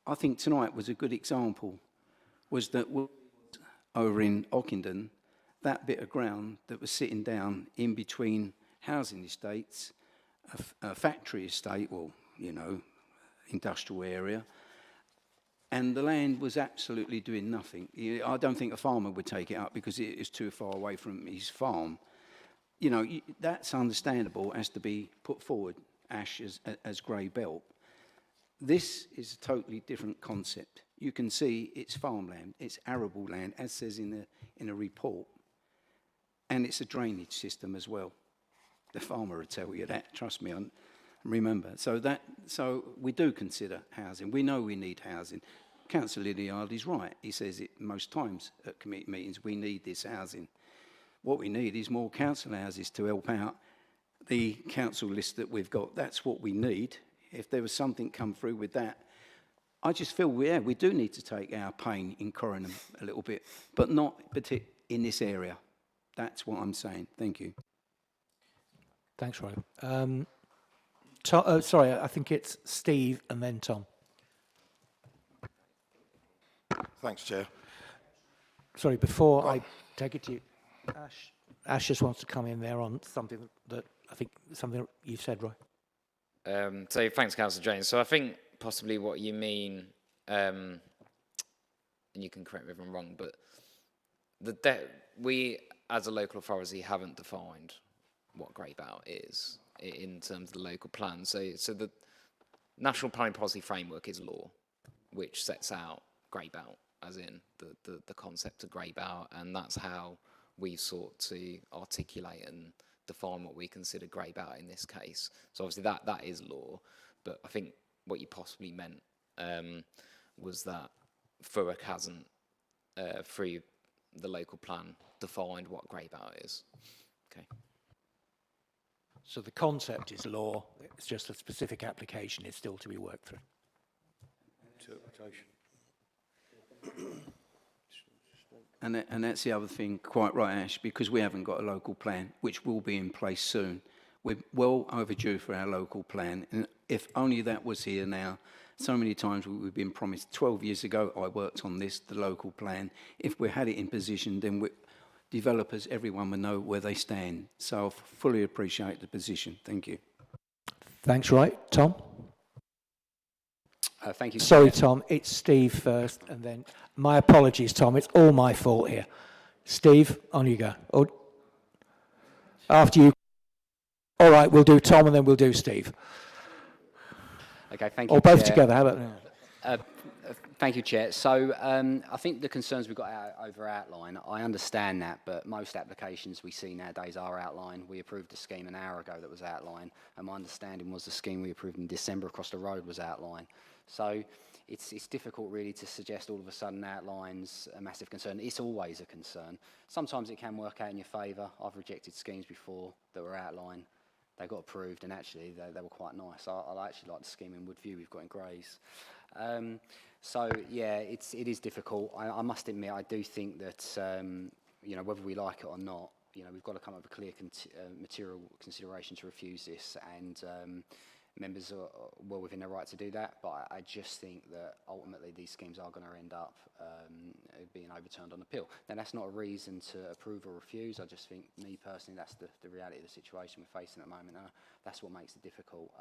I think tonight was a good example, was that over in Ockenden, that bit of ground that was sitting down in between housing estates, a factory estate, or, you know, industrial area, and the land was absolutely doing nothing. I don't think a farmer would take it up because it is too far away from his farm. You know, that's understandable as to be put forward, Ash, as grey belt. This is a totally different concept. You can see it's farmland, it's arable land, as says in a report, and it's a drainage system as well. The farmer would tell you that, trust me, remember. So we do consider housing. We know we need housing. Councillor Lilliard is right. He says it most times at committee meetings, we need this housing. What we need is more council houses to help out the council list that we've got. That's what we need. If there was something come through with that, I just feel, yeah, we do need to take our pain in Corringham a little bit, but not in this area. That's what I'm saying. Thank you. Thanks, Roy. Sorry, I think it's Steve and then Tom. Thanks, Chair. Sorry, before I take it to you, Ash just wants to come in there on something that I think something you've said, Roy. So thanks, Councillor James. So I think possibly what you mean, and you can correct me if I'm wrong, but we as a local authority haven't defined what grey belt is in terms of the local plan. So the National Planning Policy Framework is law, which sets out grey belt, as in the concept of grey belt, and that's how we sought to articulate and define what we consider grey belt in this case. So obviously that is law, but I think what you possibly meant was that Thurrock hasn't, through the local plan, defined what grey belt is. Okay. So the concept is law, it's just a specific application is still to be worked through. Interpretation. And that's the other thing, quite right, Ash, because we haven't got a local plan, which will be in place soon. We're well overdue for our local plan, and if only that was here now. So many times we've been promised. 12 years ago, I worked on this, the local plan. If we had it in position, then developers, everyone would know where they stand. So I fully appreciate the position. Thank you. Thanks, Roy. Tom? Thank you. Sorry, Tom, it's Steve first, and then my apologies, Tom. It's all my fault here. Steve, on you go. Oh, after you. All right, we'll do Tom, and then we'll do Steve. Okay, thank you, or both Chair. together. How about that? Thank you, Chair. So I think the concerns we've got over outline, I understand that, but most applications we see nowadays are outlined. We approved a scheme an hour ago that was outlined, and my understanding was the scheme we approved in December across the road was outlined. So it's difficult really to suggest all of a sudden outlines a massive concern. It's always a concern. Sometimes it can work out in your favour. I've rejected schemes before that were outlined. They got approved, and actually they were quite nice. I actually like the scheme in Woodview we've got in Grays. So yeah, it is difficult. I must admit, I do think that you know, whether we like it or not, you know, we've got to come up with a clear material consideration to refuse this, and members are well within their right to do that, but I just think that ultimately these schemes are going to end up being overturned on appeal. Now, that's not a reason to approve or refuse. I just think, me personally, that's the reality of the situation we're facing at the moment. That's what makes it difficult.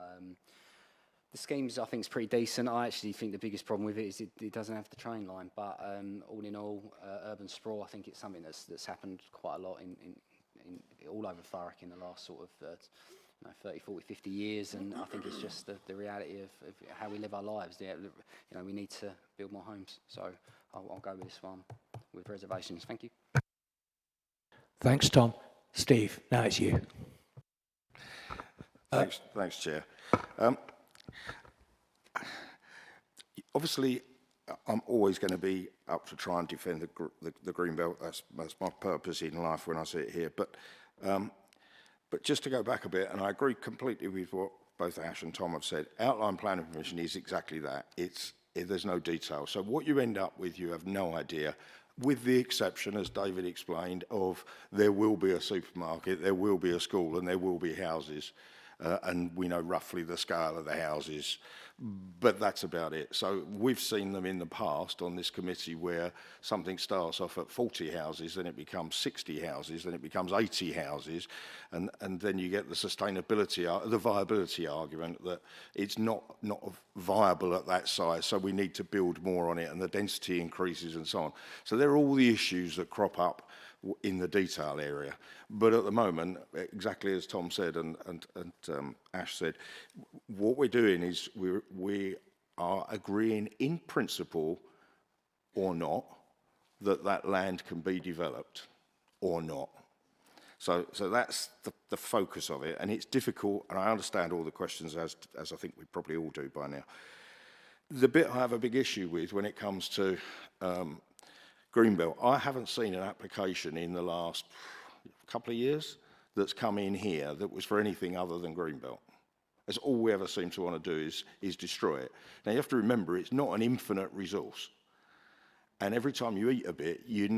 The schemes, I think, is pretty decent. I actually think the biggest problem with it is it doesn't have the train line. But all in all, urban sprawl, I think it's something that's happened quite a lot in all over Thurrock in the last sort of 30, 40, 50 years, and I think it's just the reality of how we live our lives. We need to build more homes. So I'll go with this one with reservations. Thank you. Thanks, Tom. Steve, now it's you. Thanks, Chair. Obviously, I'm always going to be up to try and defend the green belt. That's my purpose in life when I sit here. But just to go back a bit, and I agree completely with what both Ash and Tom have said, outline planning permission is exactly that. There's no detail. So what you end up with, you have no idea, with the exception, as David explained, of there will be a supermarket, there will be a school, and there will be houses. And we know roughly the scale of the houses, but that's about it. So we've seen them in the past on this committee where something starts off at 40 houses, then it becomes 60 houses, then it becomes 80 houses, and then you get the sustainability, the viability argument that it's not viable at that size, so we need to build more on it, and the density increases and so on. So there are all the issues that crop up in the detail area. But at the moment, exactly as Tom said and Ash said, what we're doing is we are agreeing in principle or not that land can be developed or not. So that's the focus of it, and it's difficult, and I understand all the questions as I think we probably all do by now. The bit I have a big issue with when it comes to Greenbelt, I haven't seen an application in the last couple of years that's come in here that was for anything other than Greenbelt. That's all we ever seem to want to do is destroy it. Now you have to remember, it's not an infinite resource. And every time you eat a bit, you